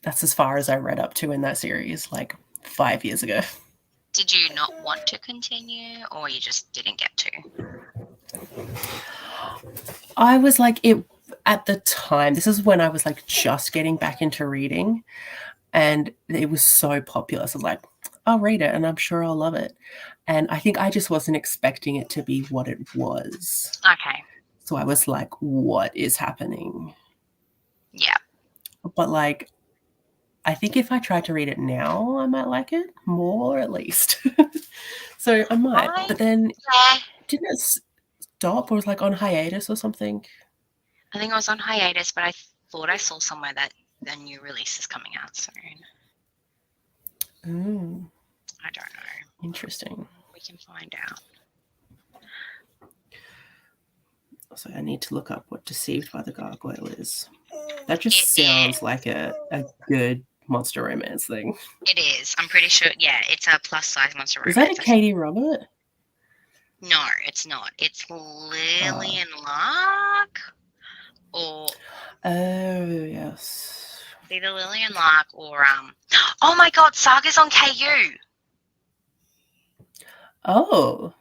That's as far as I read up to in that series, like 5 years ago. Did you not want to continue, or you just didn't get to? I was like, it at the time, this is when I was like just getting back into reading, and it was so popular. So I was like, I'll read it and I'm sure I'll love it. And I think I just wasn't expecting it to be what it was. Okay. So I was like, what is happening? Yeah. But like, I think if I tried to read it now, I might like it more at least. So I might. But then Yeah. didn't it stop or was like on hiatus or something? I think I was on hiatus, but I thought I saw somewhere that the new release is coming out soon. Mm, I don't know. interesting. We can find out. So I need to look up what Deceived by the Gargoyle is. That just It sounds like a good monster romance thing. It is. I'm pretty sure. Yeah, it's a plus-size monster Is romance. that a Katie Robert? No, it's not. It's Lillian Lark, or Oh, yes. either Lillian Lark or Oh my God, Saga's on KU. Oh.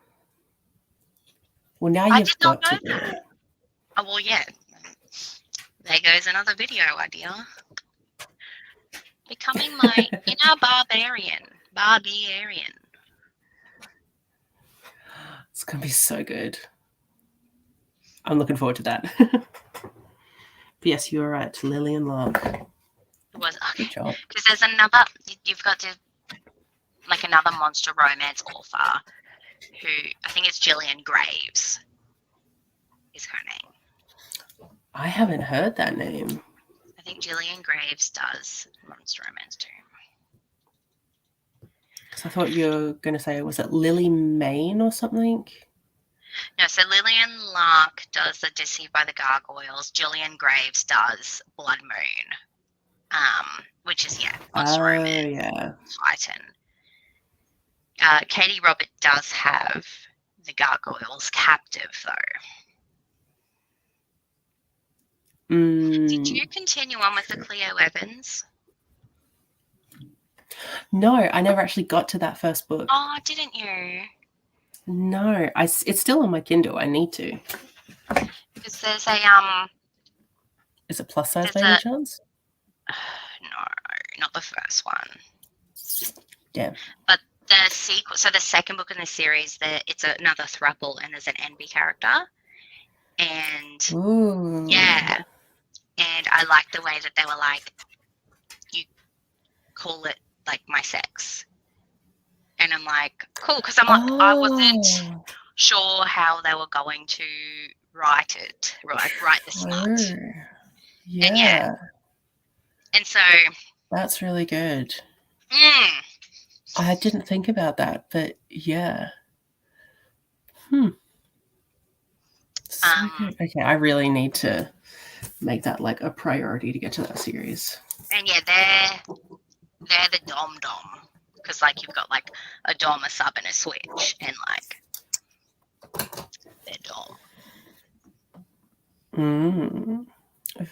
Well, now I you've did not got know to do that. it. Oh well, yeah. There goes another video idea. Becoming my inner barbarian. It's going to be so good. I'm looking forward to that. But yes, you were right. Lillian Lark. It was okay. Good job. Because there's another. You've got to like another monster romance author who I think it's Gillian Graves is her name. I haven't heard that name. I think Gillian Graves does monster romance too. So I thought you were going to say, was it Lily Mayne or something? No, so Lillian Lark does the Deceived by the Gargoyles. Gillian Graves does Blood Moon, which is monster romance. Yeah. Titan. Katie Robert does have the Gargoyles captive though. Did you continue on with the Cleo Evans? No, I never actually got to that first book. Oh, didn't you? No, it's still on my Kindle. I need to. Because there's a Is it plus size There's by any a- chance? no, not the first one. Damn. But the sequel, so the second book in the series, it's another throuple, and there's an NB character, and Ooh. yeah, and I like the way that they were like, you call it like my sex, and I'm like, cool, because I'm like, I wasn't sure how they were going to write this smut. Yeah. And so That's really good. mm, I didn't think about that, but yeah. So good. Okay, I really need to make that like a priority to get to that series. and yeah, they're the dom, because like you've got like a dom, a sub, and a switch, and like they're dom.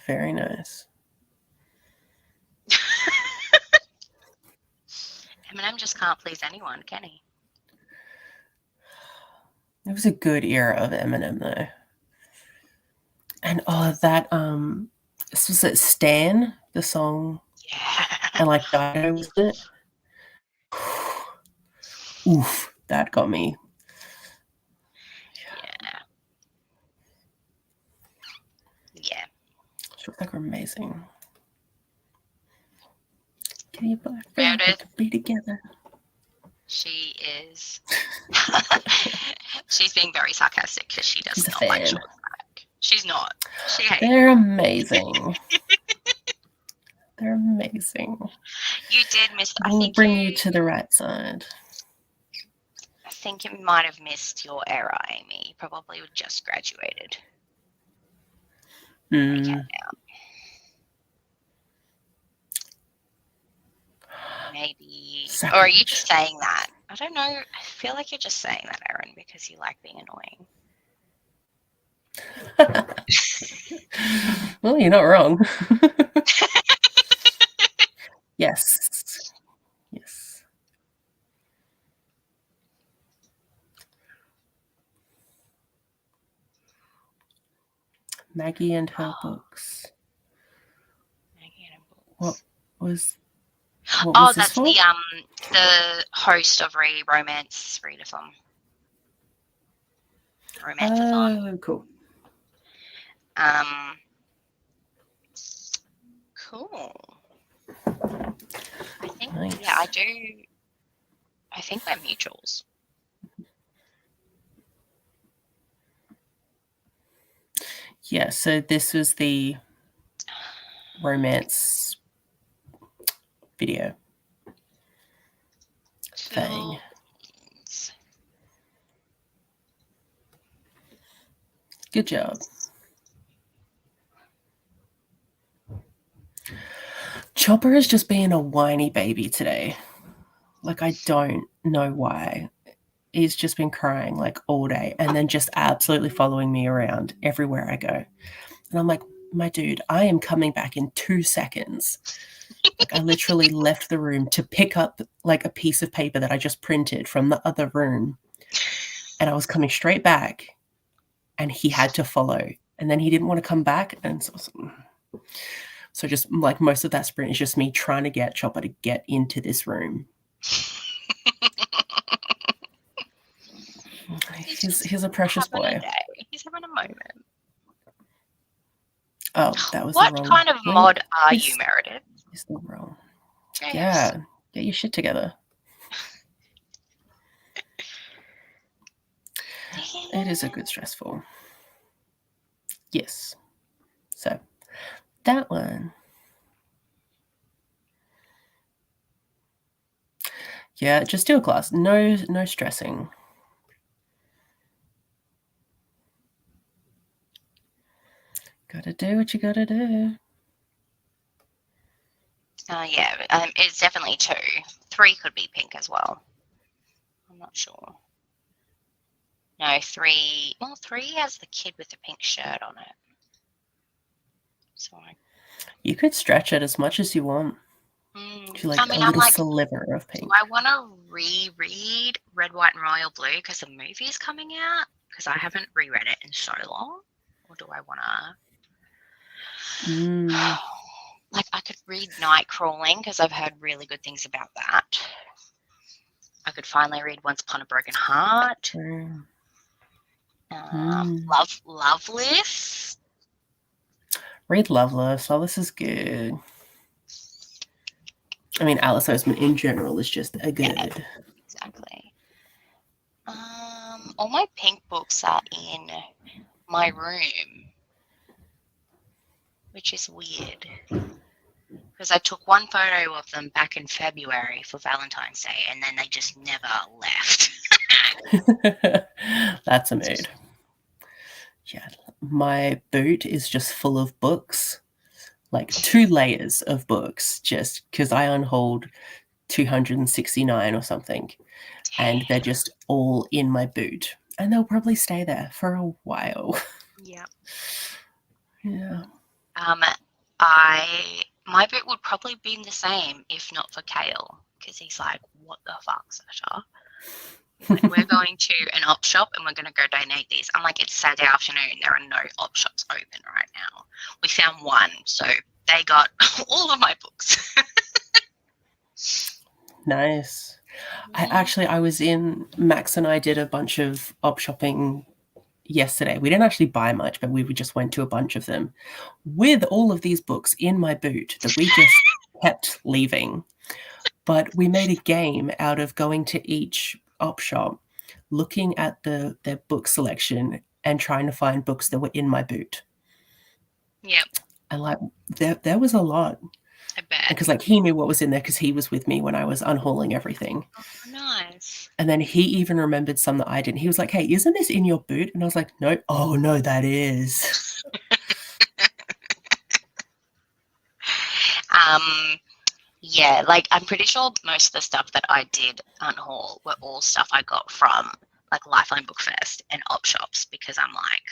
Very nice. Eminem just can't please anyone, can he? It was a good era of Eminem though. And that was it Stan, the song, Yeah. and like Dido was it? Oof, that got me. Yeah. She looked like we're amazing. Can you both be together? She is. She's being very sarcastic because she does She's a not like fan. Short Stack. She's not. She hates. They're amazing. They're amazing. You did miss. I We'll think bring you to the right side. I think you might have missed your era, Amy. You probably just graduated. maybe. Or are you Sacrilege. just saying that? I don't know. I feel like you're just saying that, Erin, because you like being annoying. Well, you're not wrong. Yes. Yes. Maggie and her books. Maggie and her What books. was Oh, this that's for? the host of Romance Readathon. Romanceathon. Oh, cool. Cool. I think Nice. yeah, I do. I think we're mutuals. Yeah, so this was the romance video thing. Good job. Chopper is just being a whiny baby today. Like, I don't know why. He's just been crying like all day and then just absolutely following me around everywhere I go. And I'm like, my dude, I am coming back in 2 seconds. Like, I literally left the room to pick up like a piece of paper that I just printed from the other room. And I was coming straight back and he had to follow. And then he didn't want to come back. And so just like most of that sprint is just me trying to get Chopper to get into this room. He's a precious boy. He's having a moment. Oh, that was what the wrong kind of link. mod are you, Meredith? He's still wrong. Yes. Yeah, get your shit together. It is a good stressful. Yes. So that one. Yeah, just do a class. No stressing. Gotta do what you gotta do. Yeah, it's definitely 2. 3 could be pink as well. I'm not sure. No, 3. Well, 3 has the kid with the pink shirt on it. So you could stretch it as much as you want. To like a little sliver of pink. Do I want to reread Red, White, and Royal Blue because the movie is coming out? Because I haven't reread it in so long. Or do I want to? Like, I could read Night Crawling because I've heard really good things about that. I could finally read Once Upon a Broken Heart. Loveless. Read Loveless. Loveless is good. I mean, Alice Oseman in general is just a good. Yeah, exactly. All my pink books are in my room, which is weird. Because I took one photo of them back in February for Valentine's Day, and then they just never left. That's a mood. Yeah, my boot is just full of books, like 2 layers of books, just because I unhauled 269 or something, and they're just all in my boot, and they'll probably stay there for a while. Yeah. Yeah. My boot would probably be the same if not for Kale, because he's like, what the fuck, Sasha? Like, we're going to an op shop and we're going to go donate these. I'm like, it's Saturday afternoon. There are no op shops open right now. We found one, so they got all of my books. Nice. I was in, Max and I did a bunch of op shopping yesterday. We didn't actually buy much, but we just went to a bunch of them with all of these books in my boot that we just kept leaving. But we made a game out of going to each op shop, looking at their book selection and trying to find books that were in my boot. Yep. And like there was a lot. I bet. Because like he knew what was in there because he was with me when I was unhauling everything. Oh, nice. And then he even remembered some that I didn't. He was like, hey, isn't this in your boot? And I was like, no. Oh, no, that is. Yeah, like I'm pretty sure most of the stuff that I did unhaul were all stuff I got from like Lifeline Book Fest and op shops, because I'm like,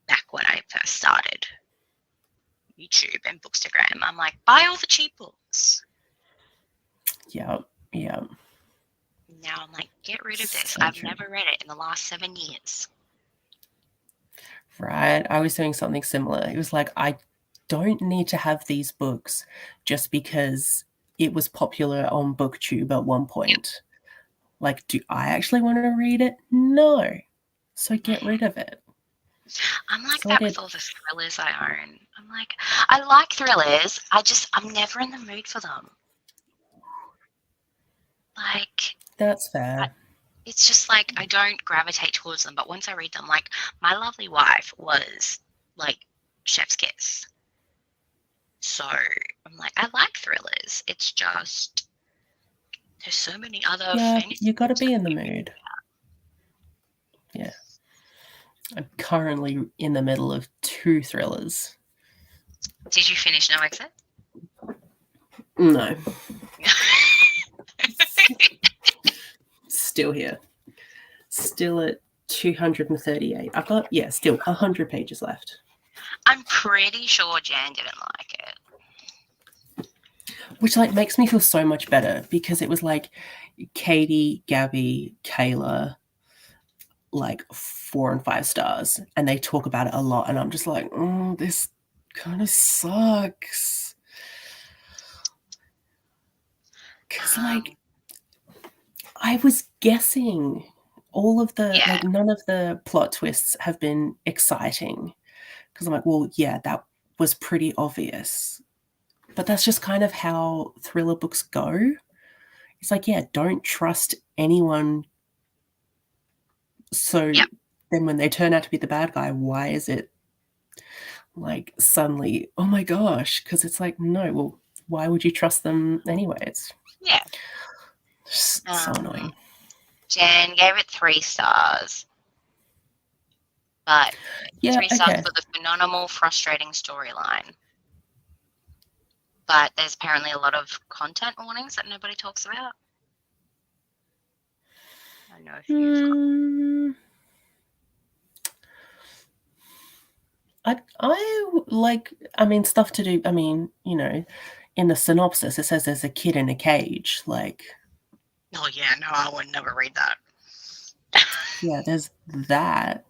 back when I first started YouTube and Bookstagram, I'm like, buy all the cheap books. Yeah. Now I'm like, get rid of this. So I've true. never read it in the last 7 years. Right. I was doing something similar. It was like, I don't need to have these books just because it was popular on BookTube at one point. Like, do I actually want to read it? No. So get rid of it. I'm like So I that did. with all the thrillers I own. I'm like, I like thrillers. I'm never in the mood for them. Like, That's fair. it's just like I don't gravitate towards them. But once I read them, like My Lovely Wife was like chef's kiss. So I'm like, I like thrillers. It's just there's so many other Yeah, fantasy you got to books be that in the you read. mood. Yeah. I'm currently in the middle of 2 thrillers. Did you finish No Exit? No. Still here. Still at 238. I've got, still 100 pages left. I'm pretty sure Jan didn't like it. Which like makes me feel so much better, because it was like Katie, Gabby, Kayla, like 4 and 5 stars, and they talk about it a lot, and I'm just like, this kind of sucks. Because like I was guessing all of the like none of the plot twists have been exciting, because I'm like, well, yeah, that was pretty obvious. But that's just kind of how thriller books go. It's like, yeah, don't trust anyone. So then when they turn out to be the bad guy, why is it like suddenly, oh my gosh? Because it's like, no, well, why would you trust them anyway? It's just so annoying. Jan gave it 3 stars. But 3 stars for the phenomenal, frustrating storyline. But there's apparently a lot of content warnings that nobody talks about. I don't know if you've I like, I mean, stuff to do. I mean, you know, in the synopsis, it says there's a kid in a cage. Like, oh yeah, no, I would never read that. Yeah, there's that.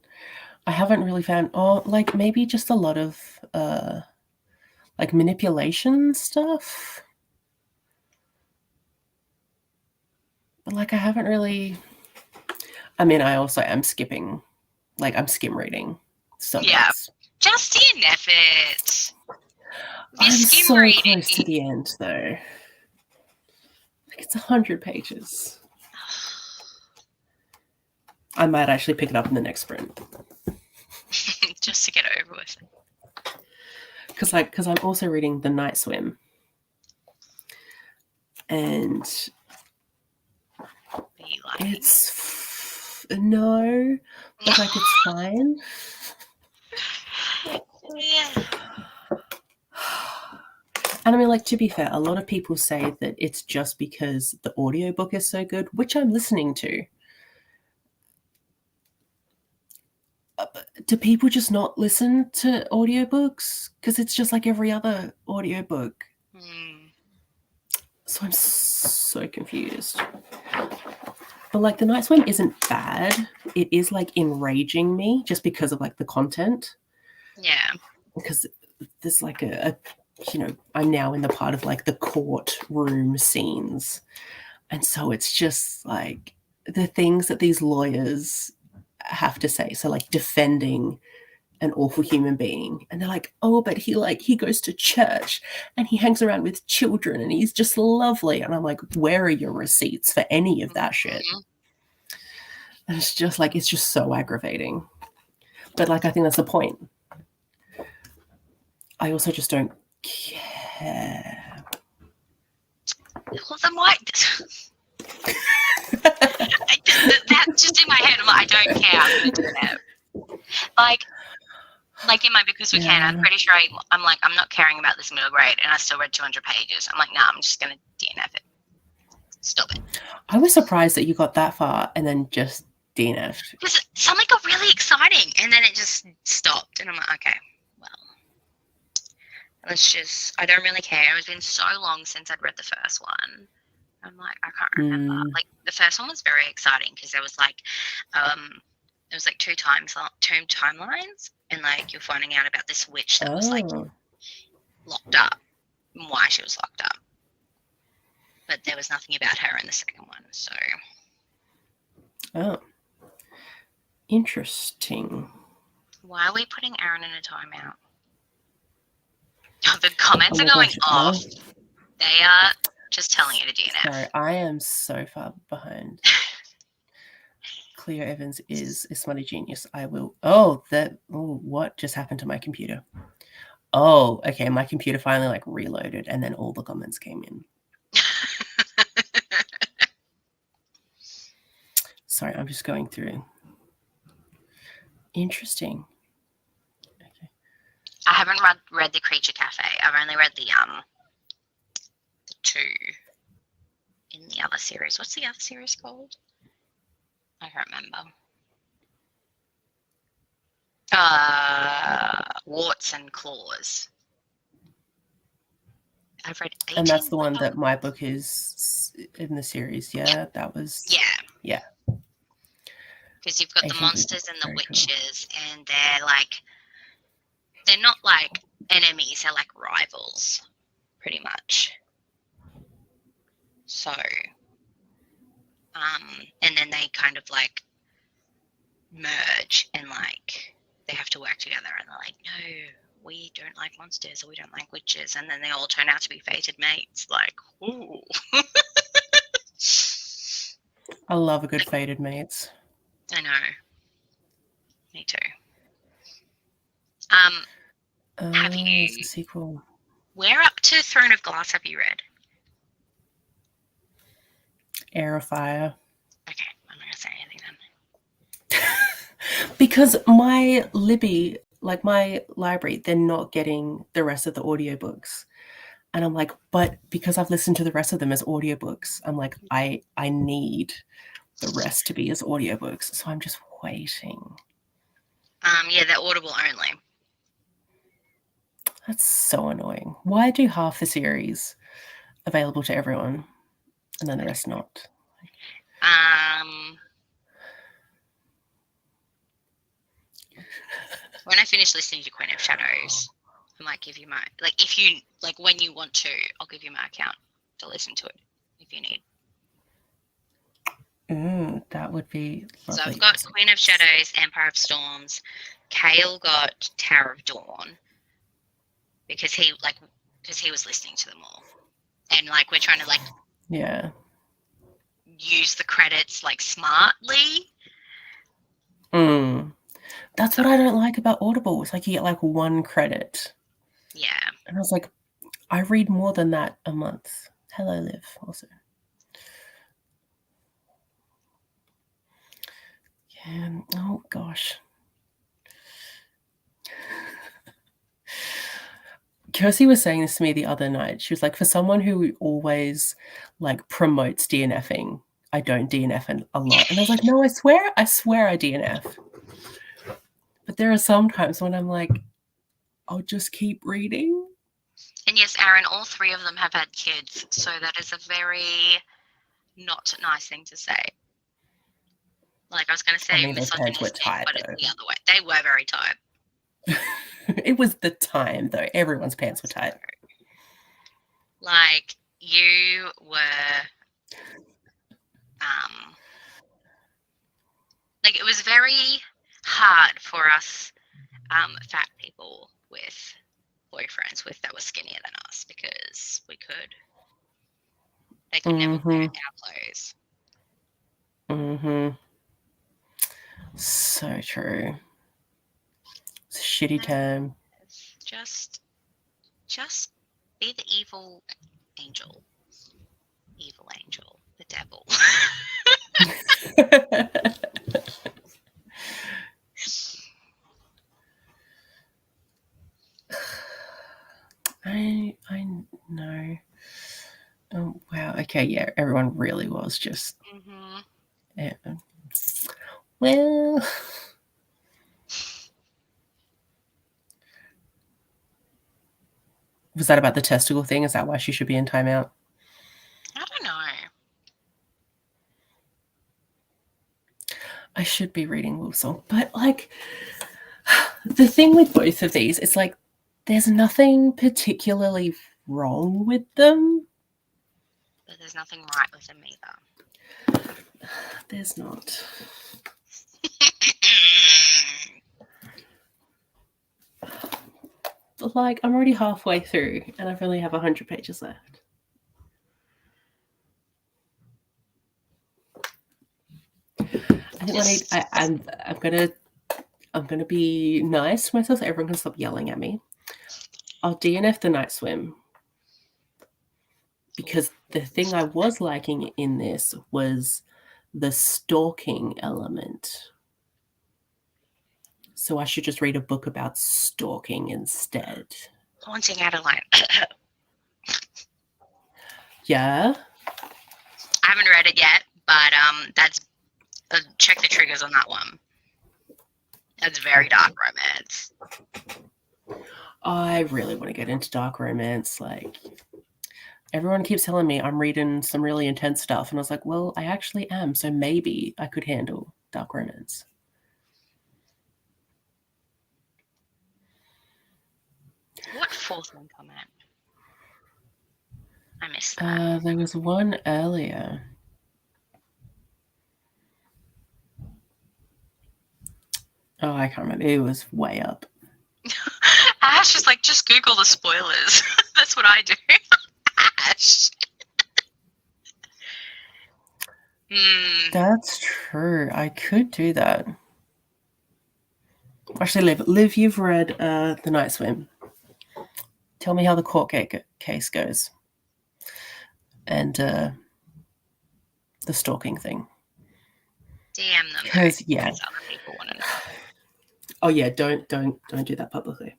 I haven't really found, like maybe just a lot of like manipulation stuff. But like I haven't really, I mean, I also am skipping, like I'm skim reading. So yeah, just in effort. I'm so close to the end though. Like it's 100 pages. I might actually pick it up in the next sprint. Just to get it over with. Because I'm also reading The Night Swim. And it's no, but like it's fine. Yeah. And I mean, like, to be fair, a lot of people say that it's just because the audiobook is so good, which I'm listening to. Do people just not listen to audiobooks? Because it's just like every other audiobook. So I'm so confused. But like The Night Swim isn't bad. It is like enraging me just because of like the content. Yeah. Because there's like a you know, I'm now in the part of like the courtroom scenes. And so it's just like the things that these lawyers have to say. So like defending an awful human being, and they're like, oh, but he goes to church and he hangs around with children and he's just lovely. And I'm like, where are your receipts for any of that shit? And it's just like, it's just so aggravating. But like, I think that's the point. I also just don't care. Well, then why? That's just in my head. I'm like, I don't care. I'm gonna do it. Like, Like in my Because We Can, I'm pretty sure I'm like, I'm not caring about this middle grade, and I still read 200 pages. I'm like, nah, I'm just going to DNF it. Stop it. I was surprised that you got that far and then just DNF'd. Because something got really exciting, and then it just stopped, and I'm like, okay, well, let's just, I don't really care. It's been so long since I'd read the first one. I'm like, I can't remember. Like, the first one was very exciting because there was like, it was like two timelines, and like you're finding out about this witch that was like locked up and why she was locked up. But there was nothing about her in the second one, so. Oh. Interesting. Why are we putting Aaron in a timeout? Oh, the comments are going off. They are just telling you to DNF. Sorry, I am so far behind. Cleo Evans is a smutty genius. I will. What just happened to my computer? Oh, okay. My computer finally like reloaded, and then all the comments came in. Sorry, I'm just going through. Interesting. Okay. I haven't read The Creature Cafe. I've only read the two in the other series. What's the other series called? I can't remember. Warts and Claws. I've read 18. And that's the one that my book is in the series. Yeah, that was. Yeah. Because you've got the monsters and the witches, and they're not like enemies, they're like rivals, pretty much. So, and then they kind of like merge, and like they have to work together, and they're like, no, we don't like monsters, or we don't like witches, and then they all turn out to be fated mates. Like, ooh. I love a good fated mates. I know. Me too. Have you? It's a sequel. Where up to Throne of Glass have you read? Heir of Fire. Okay, I'm not gonna say anything then. Because my Libby, like my library, they're not getting the rest of the audiobooks. And I'm like, but because I've listened to the rest of them as audiobooks, I'm like, I need the rest to be as audiobooks. So I'm just waiting. Yeah, they're Audible only. That's so annoying. Why do half the series available to everyone and then the rest not? When I finish listening to Queen of Shadows, I might give you my, like, if you, like, when you want to, I'll give you my account to listen to it if you need. That would be lovely. So I've got Queen of Shadows, Empire of Storms. Kale got Tower of Dawn because he was listening to them all, and like we're trying to like use the credits like smartly. That's what I don't like about Audible. It's like you get like one credit. Yeah. And I was like, I read more than that a month. Hello, Liv, also. Yeah. Oh gosh. Kirsty was saying this to me the other night. She was like, for someone who always like promotes DNFing, I don't DNF a lot. And I was like, no, I swear I DNF. But there are some times when I'm like, I'll just keep reading. And yes, Aaron, all three of them have had kids, so that is a very not nice thing to say. Like I was going to say, those pants were tight, but it's the other way. They were very tight. It was the time, though. Everyone's pants were tight. Like you were, like it was very hard for us, fat people with boyfriends that were skinnier than us because they could never wear our clothes. So true. It's a shitty time. Just be the evil angel, the devil. okay, yeah, everyone really was just. Mm-hmm. Yeah. Well, was that about the testicle thing? Is that why she should be in timeout? I don't know. I should be reading Wolfsong, but like the thing with both of these, it's like there's nothing particularly wrong with them. But there's nothing right with them either. There's not. Like, I'm already halfway through and I've only have 100 pages left. I think I'm gonna be nice to myself so everyone can stop yelling at me. I'll DNF the night swim. Because the thing I was liking in this was the stalking element. So I should just read a book about stalking instead. Haunting Adeline. Yeah. I haven't read it yet, but that's check the triggers on that one. That's very dark romance. I really want to get into dark romance. Like, everyone keeps telling me I'm reading some really intense stuff, and I was like, well, I actually am, so maybe I could handle dark romance. What fourth one come out? I missed that. There was one earlier. Oh, I can't remember. It was way up. Ash is like, just Google the spoilers. That's what I do. Ash. That's true. I could do that. Actually, Liv, you've read The Night Swim. Tell me how the court case goes. And the stalking thing. DM them. Because, yeah. Other people want to know. Oh, yeah, don't do that publicly.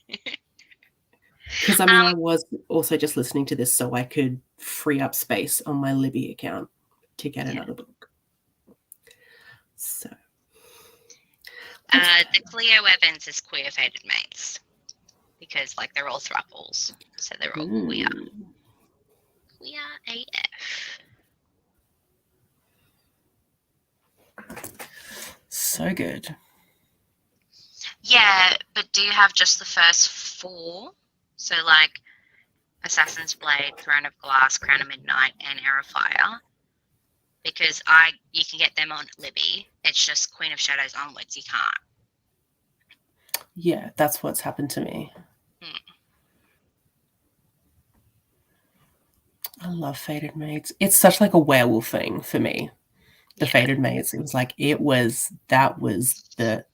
Because, I mean, I was also just listening to this so I could free up space on my Libby account to get another book. So. The Cleo Evans is queer fated mates. Because, like, they're all throuples. So they're all queer. Queer AF. So good. Yeah, but do you have just the first 4? So, like, Assassin's Blade, Throne of Glass, Crown of Midnight, and Air of Fire. Because you can get them on Libby. It's just Queen of Shadows onwards. You can't. Yeah, that's what's happened to me. I love Fated Mates. It's such like a werewolf thing for me. The Fated Mates. It was like that was the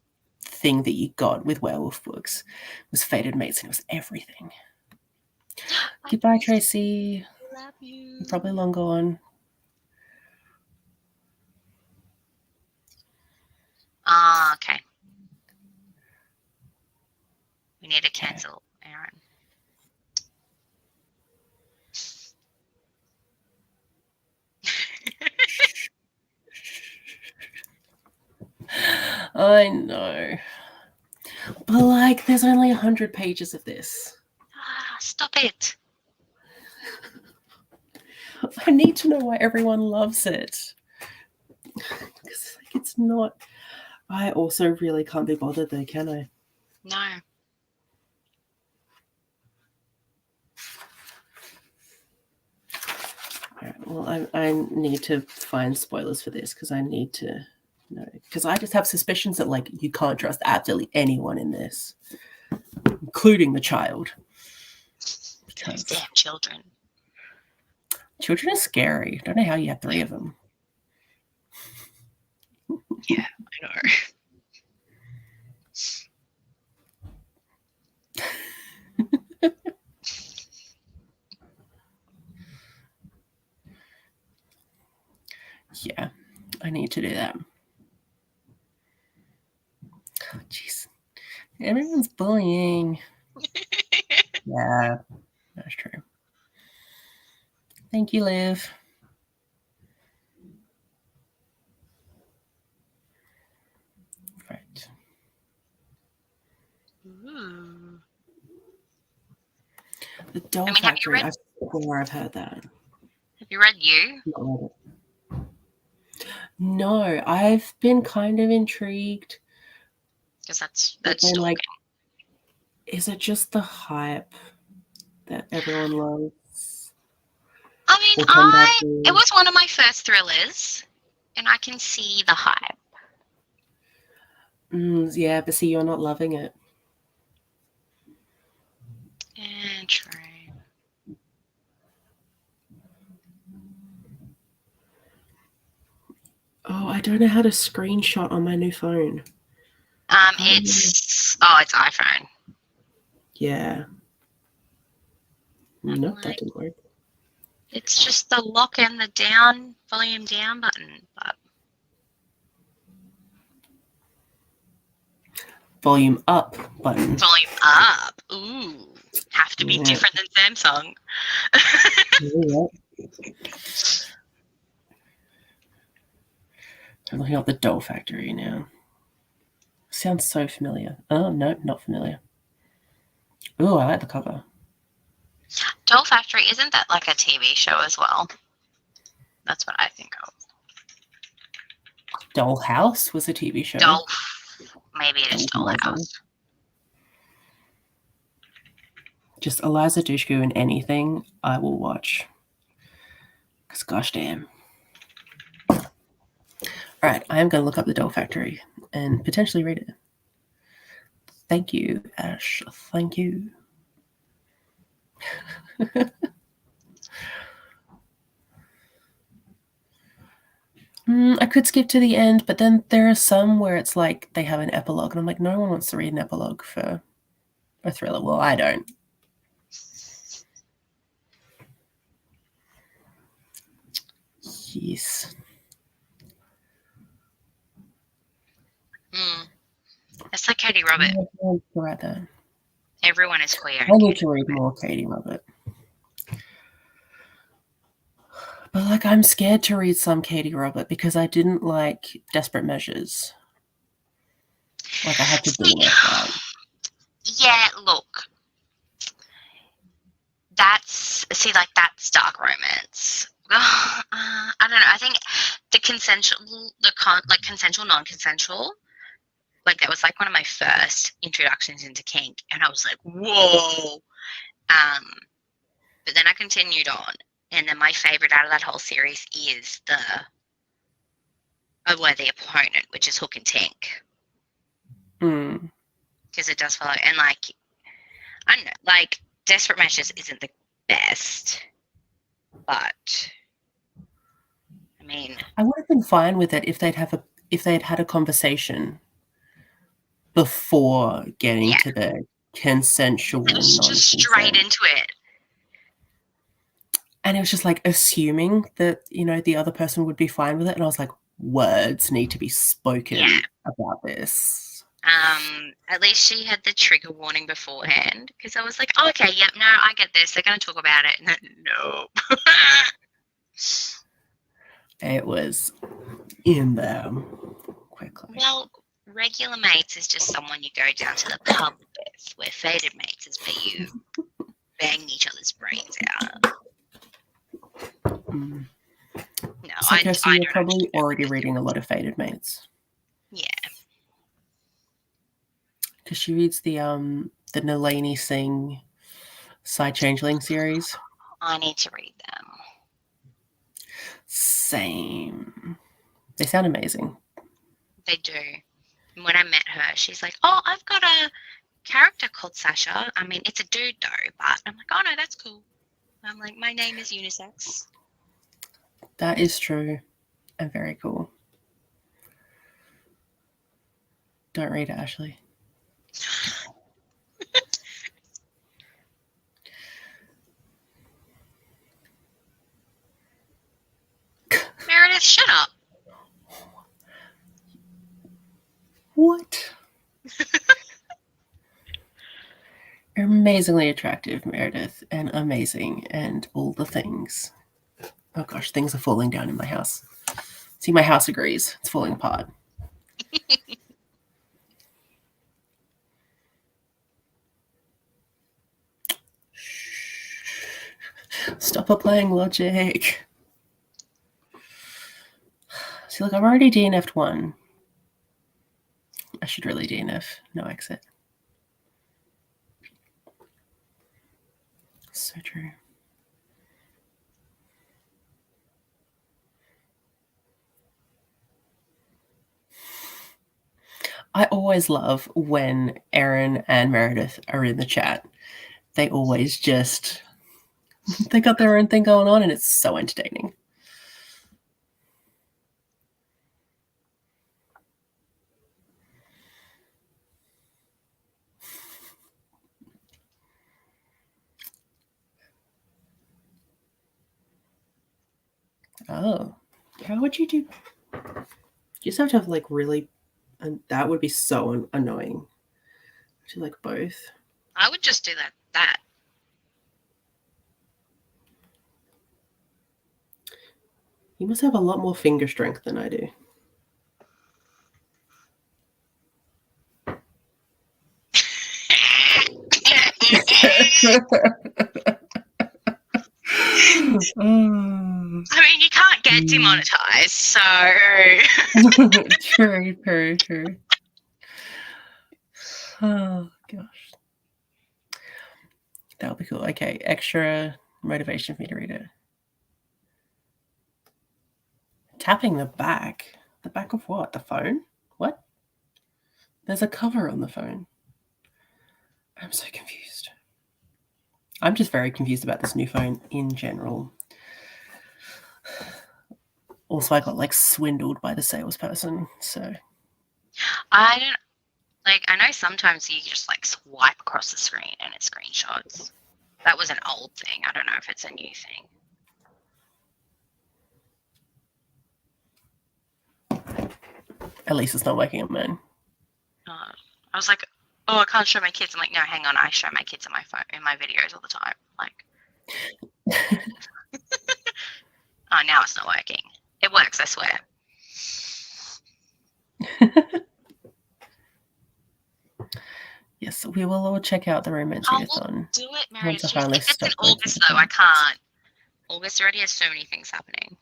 thing that you got with werewolf books. It was Fated Mates and it was everything. Goodbye, Tracy. Love you. You're probably long gone. Okay. We need to cancel Aaron. I know. But like, there's only 100 pages of this. Stop it. I need to know why everyone loves it. Because like, it's not. I also really can't be bothered though, can I? No. Alright, well, I need to find spoilers for this because I need to know. Because I just have suspicions that like you can't trust absolutely anyone in this, including the child. Those damn children. Children are scary. I don't know how you have 3 of them. Yeah, I know. Yeah, I need to do that. Oh, jeez. Everyone's bullying. Yeah, that's true. Thank you, Liv. Right. Ooh. The Doll I mean, have you Factory. read- I swear I've heard that. Have you read You? Not read it. No, I've been kind of intrigued. Because that's But then, stalking. like, is it just the hype that everyone loves? I mean, Or can that it be? was one of my first thrillers, and I can see the hype. Yeah, but see, you're not loving it. Yeah, true. Oh, I don't know how to screenshot on my new phone. It's iPhone. Yeah. Nope, that Like, didn't work. it's just the lock and the volume down button. But Volume up button. volume up. Ooh, have to be Yeah. different than Samsung. Yeah. I'm looking up the Doll Factory now. Sounds so familiar. Oh, no, not familiar. Oh, I like the cover. Doll Factory, isn't that like a TV show as well? That's what I think of. Doll House was a TV show. Maybe it is Dollhouse. Just Eliza Dushku in anything I will watch. Because gosh damn. Alright, I am going to look up the Doll Factory and potentially read it. Thank you, Ash. Thank you. I could skip to the end, but then there are some where it's like they have an epilogue, and I'm like, no one wants to read an epilogue for a thriller. Well, I don't. Yes. It's like Katie Robert. Right there. Everyone is queer. I need to read more Katie Robert. But like, I'm scared to read some Katie Robert because I didn't like Desperate Measures. Like, I had to do that. Yeah, look. That's dark romance. I don't know. I think the consensual, non-consensual, like that was like one of my first introductions into kink, and I was like, whoa. But then I continued on, and then my favorite out of that whole series is A Worthy Opponent, which is Hook and Tink. Because it does follow, and like, I don't know, like Desperate Measures isn't the best, but I mean, I would have been fine with it if they'd had a conversation before getting to the consensual. It was just straight into it. And it was just like assuming that, the other person would be fine with it. And I was like, words need to be spoken about this. At least she had the trigger warning beforehand, because I was like, oh, okay, yep, no, I get this. They're going to talk about it. And then, no. It was in there quickly. Well, regular mates is just someone you go down to the pub with, where faded mates is where you bang each other's brains out. No, so you're probably already reading a lot of Faded Mates. Yeah. Because she reads the Nalini Singh Side Changeling series. I need to read them. Same. They sound amazing. They do. And when I met her, she's like, oh, I've got a character called Sasha. I mean, it's a dude though, but I'm like, oh no, that's cool. I'm like, my name is unisex. That is true and very cool. Don't read it, Ashley. Meredith, shut up. What? You're amazingly attractive, Meredith, and amazing, and all the things. Oh gosh, things are falling down in my house. See, my house agrees. It's falling apart. Stop applying logic. See, look, I've already DNF'd one. I should really DNF. No exit. So true. I always love when Erin and Meredith are in the chat. They always just, they got their own thing going on and it's so entertaining. Oh, how would you do? You just have to have like really, and that would be so annoying. Would you like both? I would just do that. You must have a lot more finger strength than I do. I mean, you can't get demonetized, so. True, true, true. Oh, gosh. That'll be cool. Okay, extra motivation for me to read it. Tapping the back. The back of what? The phone? What? There's a cover on the phone. I'm so confused. I'm just very confused about this new phone in general. Also, I got like swindled by the salesperson, so. I don't, like, I know sometimes you just like swipe across the screen and it screenshots. That was an old thing. I don't know if it's a new thing. At least it's not working on mine. I was like, oh, I can't show my kids. I'm like, no, hang on. I show my kids on my phone, in my videos all the time. Like, oh, now it's not working. It works, I swear. Yes, we will all check out the Romance Readathon. Do it, Mary. Once I finally If it's in stop going August, through the though, I comments. can't. August already has so many things happening.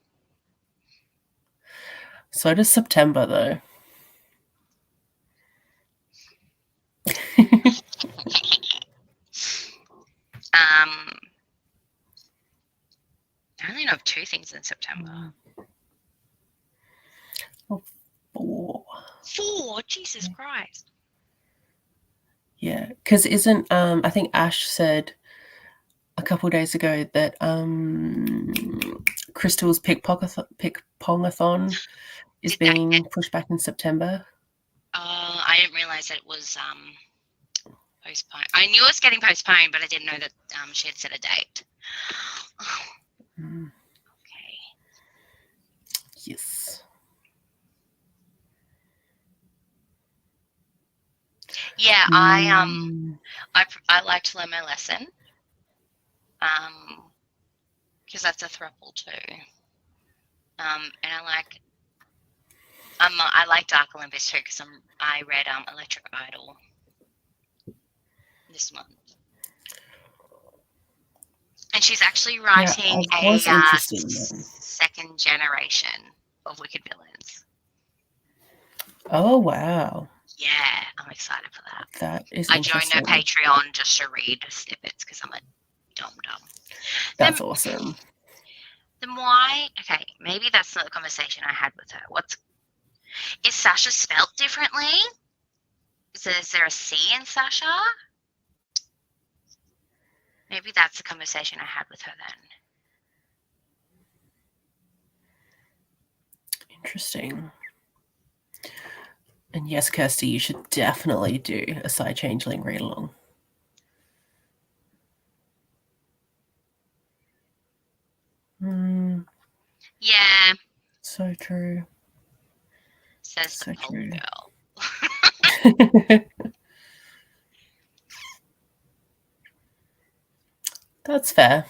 So does September, though. I only know of 2 things in September. Oh, 4. 4? Jesus Christ. Yeah, because isn't I think Ash said a couple of days ago that Crystal's Pick-Pongathon is being pushed back in September. I didn't realize that it was postponed. I knew it was getting postponed, but I didn't know that she had set a date. Okay. Yes. Yeah, I like to learn my lesson. Because that's a throuple too. And I like Dark Olympus too because I read Electric Idol this month. And she's actually writing a second generation of Wicked Villains. Oh, wow. Yeah, I'm excited for that. That is I joined her Patreon just to read snippets because I'm a dumb. That's awesome. Then why? Okay, maybe that's not the conversation I had with her. Is Sasha spelt differently? Is there a C in Sasha? Maybe that's the conversation I had with her then. Interesting. And yes, Kirsty, you should definitely do a Side Changeling read along. Yeah. So true. Says so the true. girl. That's fair.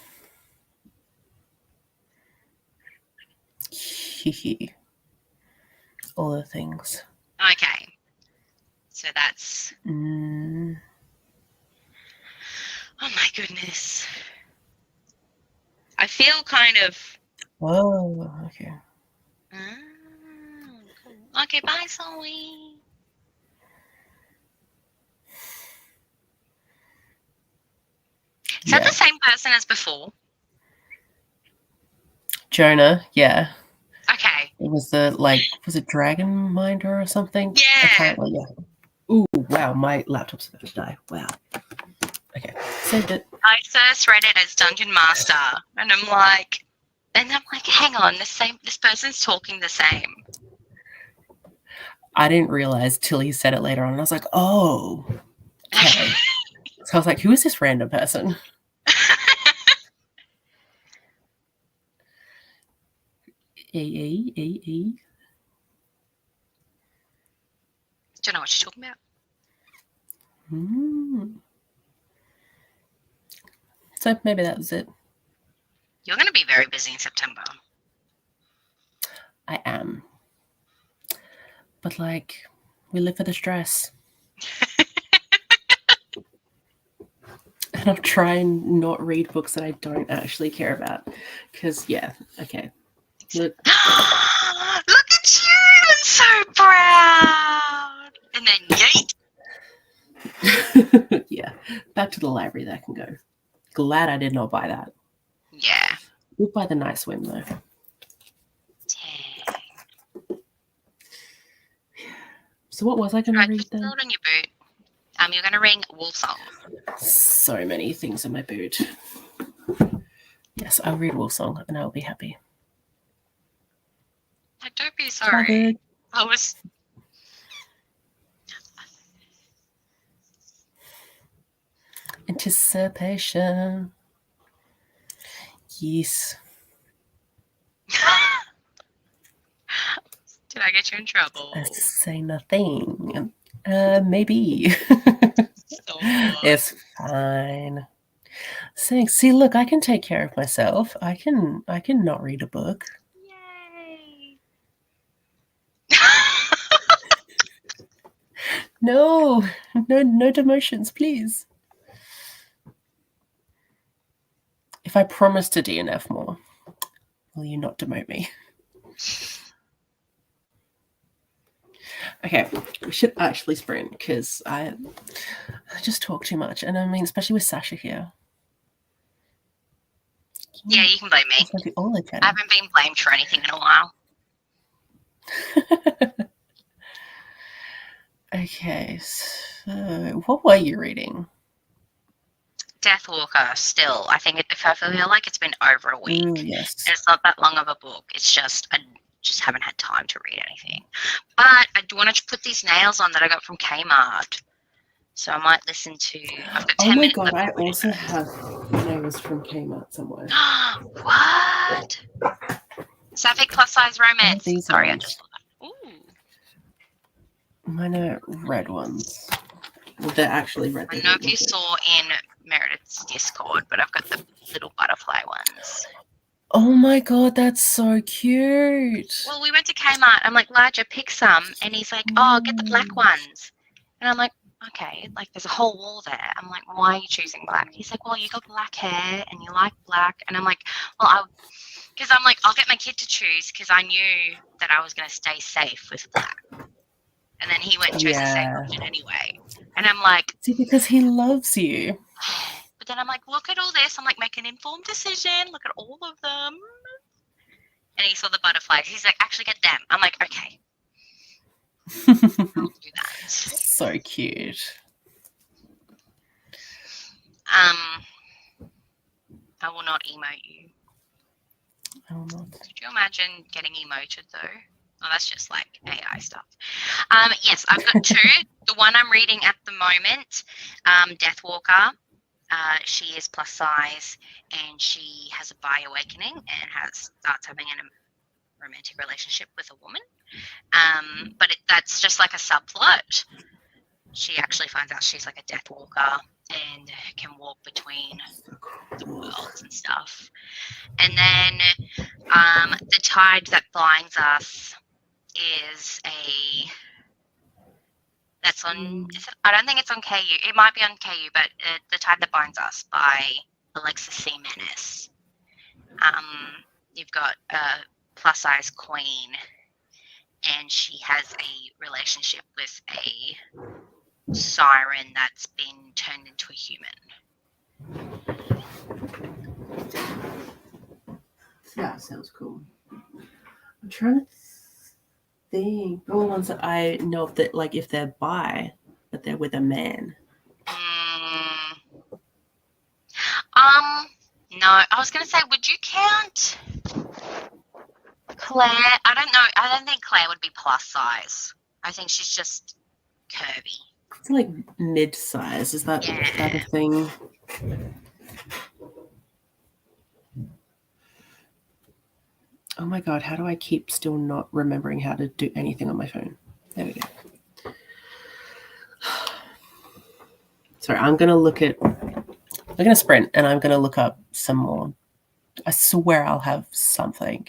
All the things. Okay. So that's... Mm. Oh, my goodness. I feel kind of... Oh, okay. Cool. Okay, bye, Zoe. Is that the same person as before? Jonah, yeah. Okay. It was was it Dragon Minder or something? Yeah. Apparently, yeah. Ooh, wow, my laptop's about to die. Wow. Okay, saved it. I first read it as Dungeon Master, and I'm like, hang on, this person's talking the same. I didn't realize till he said it later on, and I was like, oh, okay. So I was like, who is this random person? E. Don't know what you're talking about. So maybe that was it. You're going to be very busy in September. I am. But we live for the stress. And I'll try and not read books that I don't actually care about. Because, yeah, okay. Look at you! I'm so proud! And then yeet! Yeah, back to the library that can go. Glad I did not buy that. Yeah. We'll buy the Night Swim, though. Dang. So what was I going to read then? On your boot. You're going to read Wolfsong. So many things in my boot. Yes, I'll read Wolfsong and I'll be happy. Don't be sorry. I was... Anticipation. Yes. Did I get you in trouble? I say nothing. Maybe. It's fine. Saying, see, look, I can take care of myself. I can not read a book. Yay! No demotions, please. If I promise to DNF more, will you not demote me? Okay, we should actually sprint because I just talk too much, and I mean, especially with Sasha here. Yeah, you can blame me. That's maybe all I can. I haven't been blamed for anything in a while. Okay, so what were you reading? Deathwalker, still. I think if I feel like it's been over a week. Ooh, yes. And it's not that long of a book. It's just, I just haven't had time to read anything. But I do want to put these nails on that I got from Kmart. So I might listen to... I've got 10 minutes. Oh my god, I also have nails from Kmart somewhere. What? Sapphic plus size romance. These Sorry, ones. I just saw that. Ooh. Mine are red ones. Well, they're actually red. I don't know if you saw in Meredith's Discord, but I've got the little butterfly ones. Oh my god, that's so cute. Well, we went to Kmart. I'm like, Elijah, pick some. And he's like, oh, get the black ones. And I'm like, okay, there's a whole wall there. I'm like, why are you choosing black? He's like, well, you got black hair and you like black. And I'm like, well, because I'm like, I'll get my kid to choose because I knew that I was going to stay safe with black. And then he went and chose the same option anyway. And I'm like... See, because he loves you. But then I'm like, look at all this. I'm like, make an informed decision. Look at all of them. And he saw the butterflies. He's like, actually get them. I'm like, okay. I'll do that. So cute. I will not emote you. I will not. Could you imagine getting emoted though? Oh, that's just like AI stuff. Yes, I've got two. The one I'm reading at the moment, Deathwalker. She is plus size and she has a bi-awakening and starts having a romantic relationship with a woman. But that's just like a subplot. She actually finds out she's like a Deathwalker. and can walk between So the cool. worlds and stuff. And then the tide that binds us is that's on. I don't think it's on KU. It might be on KU, but the tide that binds us by Alexa C. Menace. You've got a plus size queen, and she has a relationship with a siren that's been turned into a human. That sounds cool. I'm trying to think. All the ones that I know of that, like, if they're bi, but they're with a man. No, I was going to say, would you count Claire? I don't know. I don't think Claire would be plus size. I think she's just curvy. It's like mid-size. Is that Yeah. a thing? Oh my god, how do I keep still not remembering how to do anything on my phone? There we go. Sorry, I'm going to sprint and I'm going to look up some more. I swear I'll have something.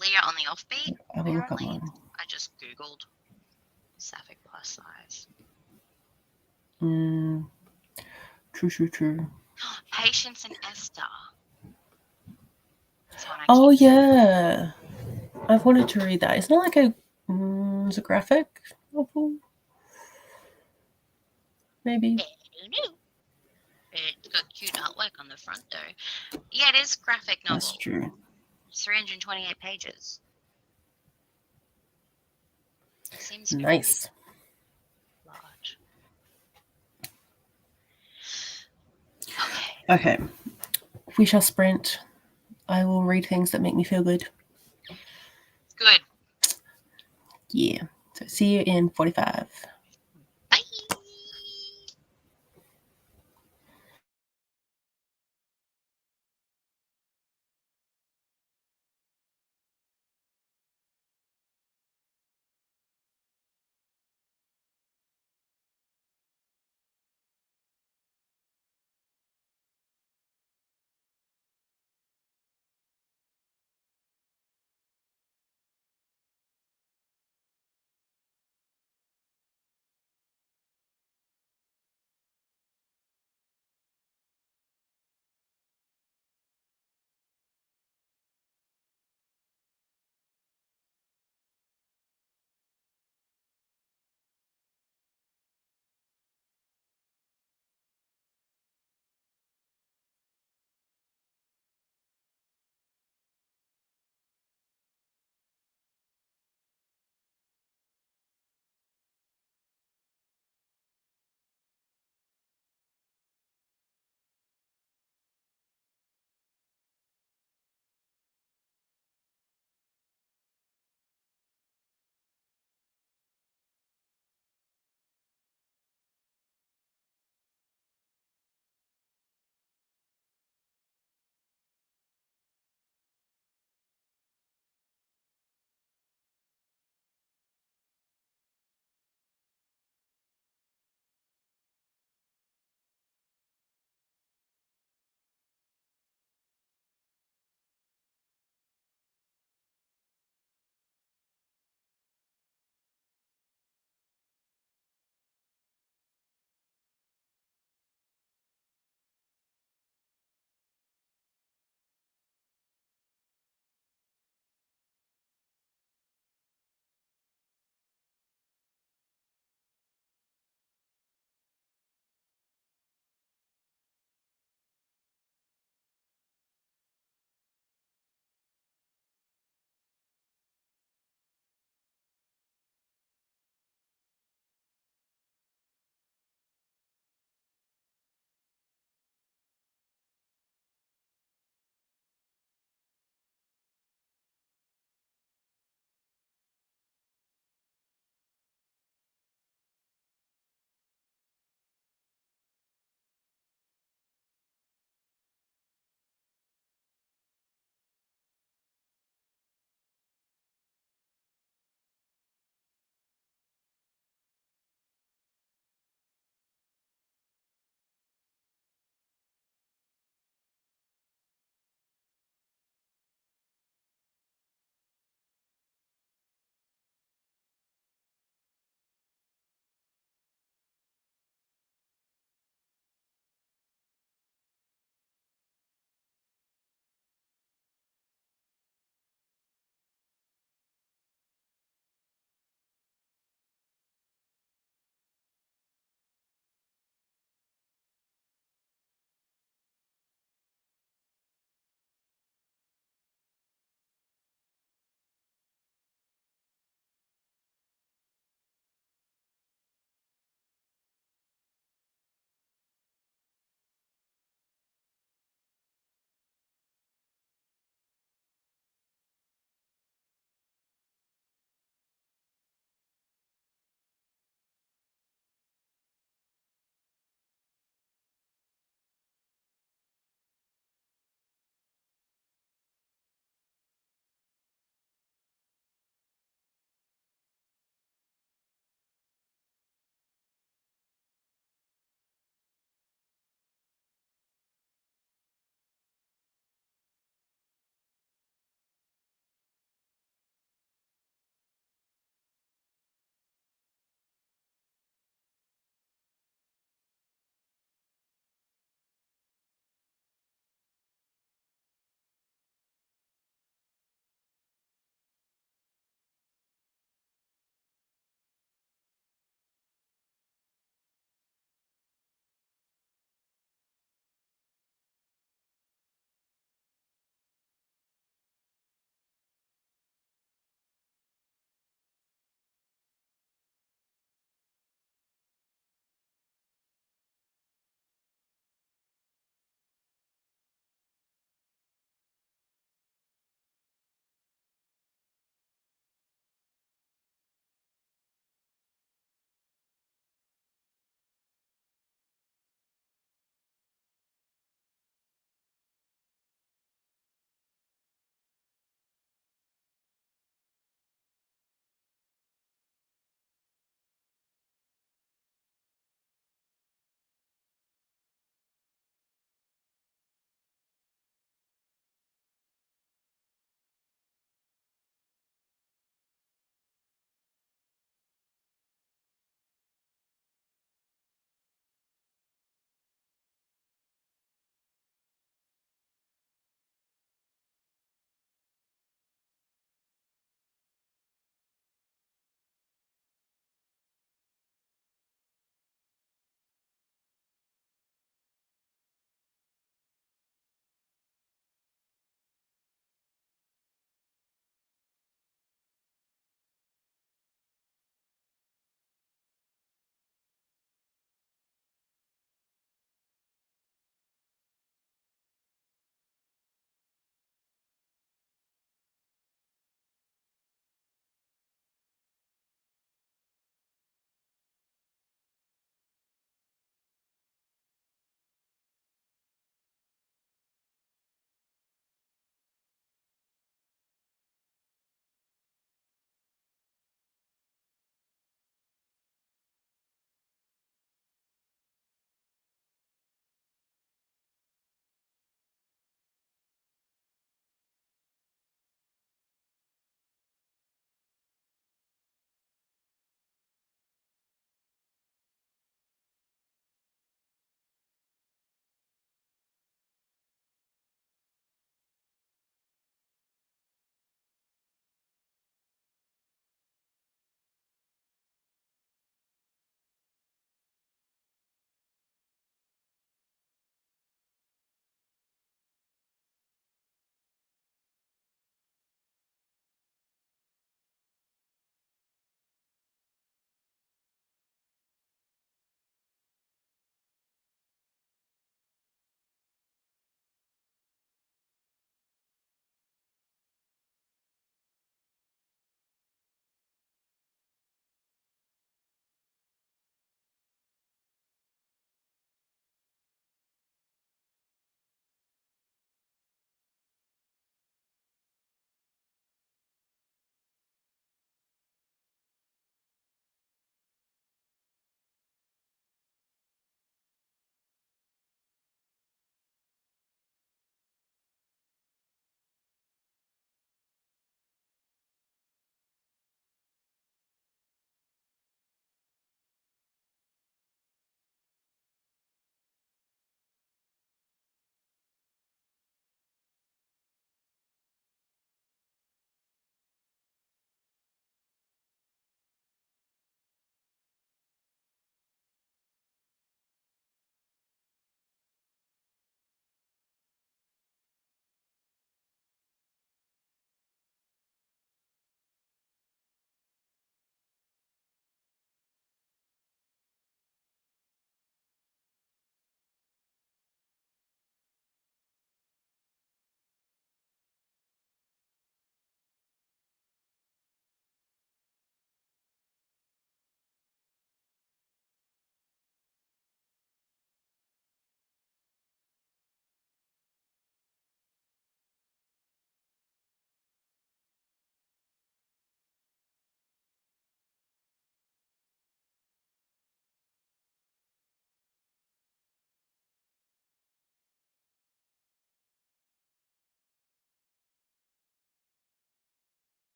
Leah on the offbeat. I will look up Apparently, one. I just googled Sapphic plus size. True. Patience and Esther. That's one I Oh keep- yeah, I've wanted to read that. Isn't it like it's a graphic novel? Maybe. I don't know. It's got cute artwork on the front though. Yeah, it is graphic novel. That's true. 328 pages. Seems very Nice. large. Okay. We shall sprint. I will read things that make me feel good. Good. Yeah. So see you in 45.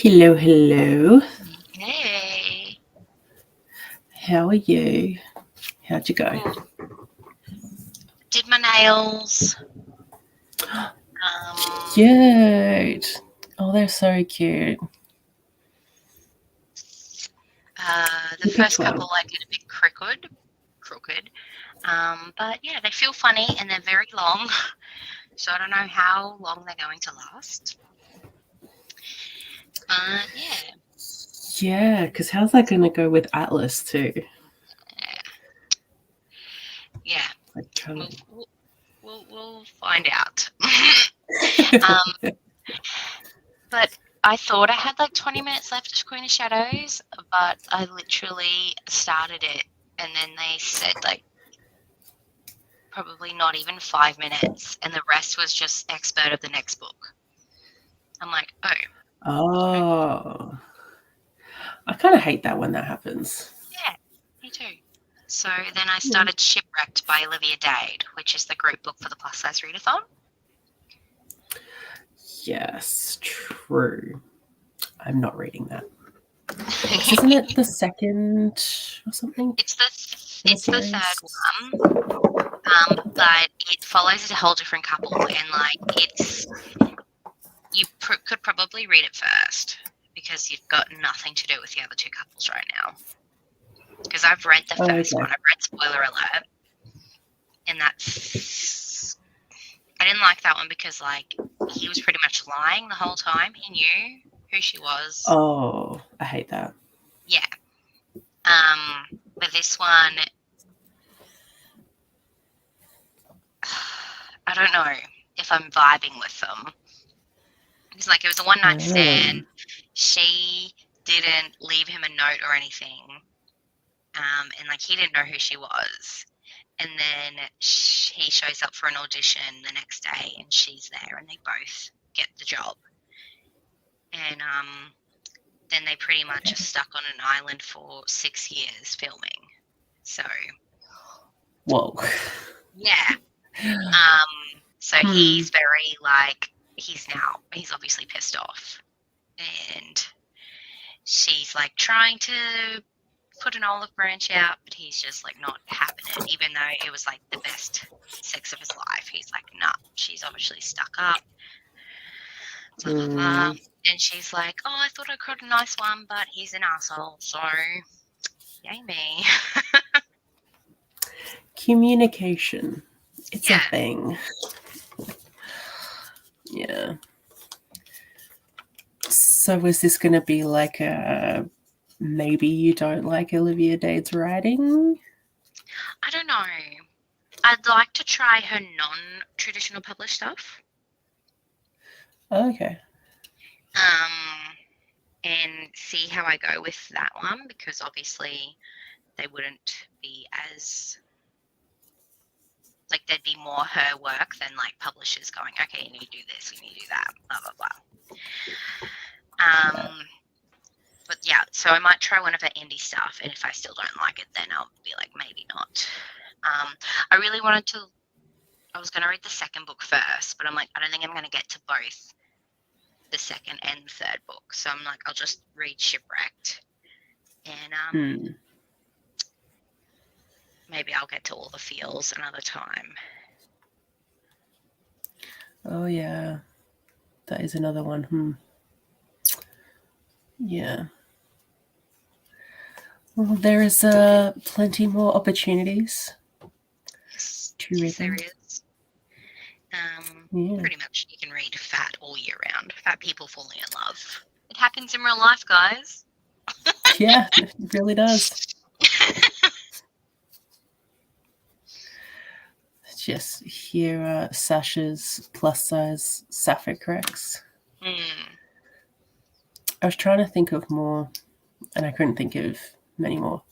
Hello, hello. Hey. How are you? How'd you go? Did my nails. Cute. Oh, they're so cute. The Which first one? couple I did a bit crooked. But yeah, they feel funny and they're very long. So I don't know how long they're going to last. But yeah. Yeah, because how's that going to go with Atlas too? Yeah. I can't. We'll find out. But I thought I had like 20 minutes left of Queen of Shadows, but I literally started it and then they said like probably not even 5 minutes and the rest was just expert of the next book. I'm like, oh. Oh. I kind of hate that when that happens. Yeah, me too. So then I started Shipwrecked by Olivia Dade, which is the group book for the Plus Size Readathon. Yes, true. I'm not reading that. Isn't it the second or something? It's the third one, but it follows a whole different couple, and like you could probably read it first because you've got nothing to do with the other two couples right now. Because I've read the first one, I've read Spoiler Alert, and I didn't like that one because like he was pretty much lying the whole time. He knew who she was. Oh, I hate that. Yeah. But this one, I don't know if I'm vibing with them. Because like it was a one night stand. She didn't leave him a note or anything. And like he didn't know who she was. And then he shows up for an audition the next day and she's there and they both get the job. And then they pretty much are stuck on an island for 6 years filming. So. Whoa. Yeah. So he's very like, he's obviously pissed off. And she's like trying to put an olive branch out, but he's just like not having it, even though it was like the best sex of his life. He's like, nah, she's obviously stuck up. Blah, blah, blah. And she's like, oh, I thought I caught a nice one, but he's an asshole, so yay me. Communication. It's a thing. Yeah. So is this going to be like a maybe you don't like Olivia Dade's writing? I don't know. I'd like to try her non-traditional published stuff. Okay. And see how I go with that one, because obviously they wouldn't be as like there'd be more her work than like publishers going, okay, you need to do this, you need to do that, blah blah blah. But yeah, so I might try one of her indie stuff, and if I still don't like it, then I'll be like, maybe not. I really wanted to. I was going to read the second book first, but I'm like, I don't think I'm going to get to both the second and the third book. So I'm like, I'll just read Shipwrecked, and maybe I'll get to all the feels another time. Oh yeah, that is another one. Yeah. Well, there is plenty more opportunities to read. Yes, there is. Pretty much you can read fat all year round. Fat people falling in love. It happens in real life, guys. Yeah, it really does. Just here, Sasha's plus size Sapphic Rex. I was trying to think of more, and I couldn't think of many more.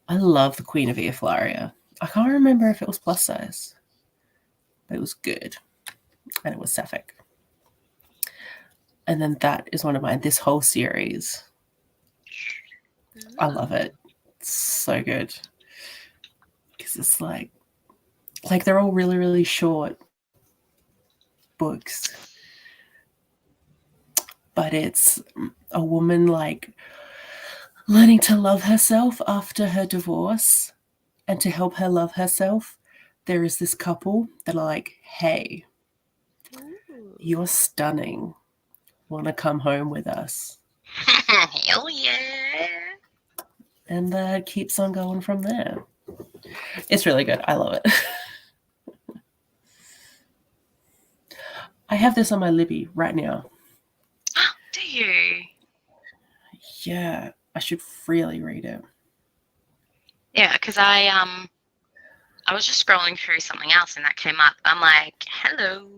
I love the Queen of Eoflaria. I can't remember if it was plus size, but it was good, and it was Sapphic. And then that is one of mine. This whole series, I love it. It's so good because it's like they're all really, really short books. but it's a woman like learning to love herself after her divorce, and to help her love herself, there is this couple that are like, hey, you're stunning. Want to come home with us? Hell yeah. And that keeps on going from there. It's really good. I love it. I have this on my Libby right now. Do you? Yeah, I should really read it. Yeah, because I was just scrolling through something else and that came up. I'm like, hello.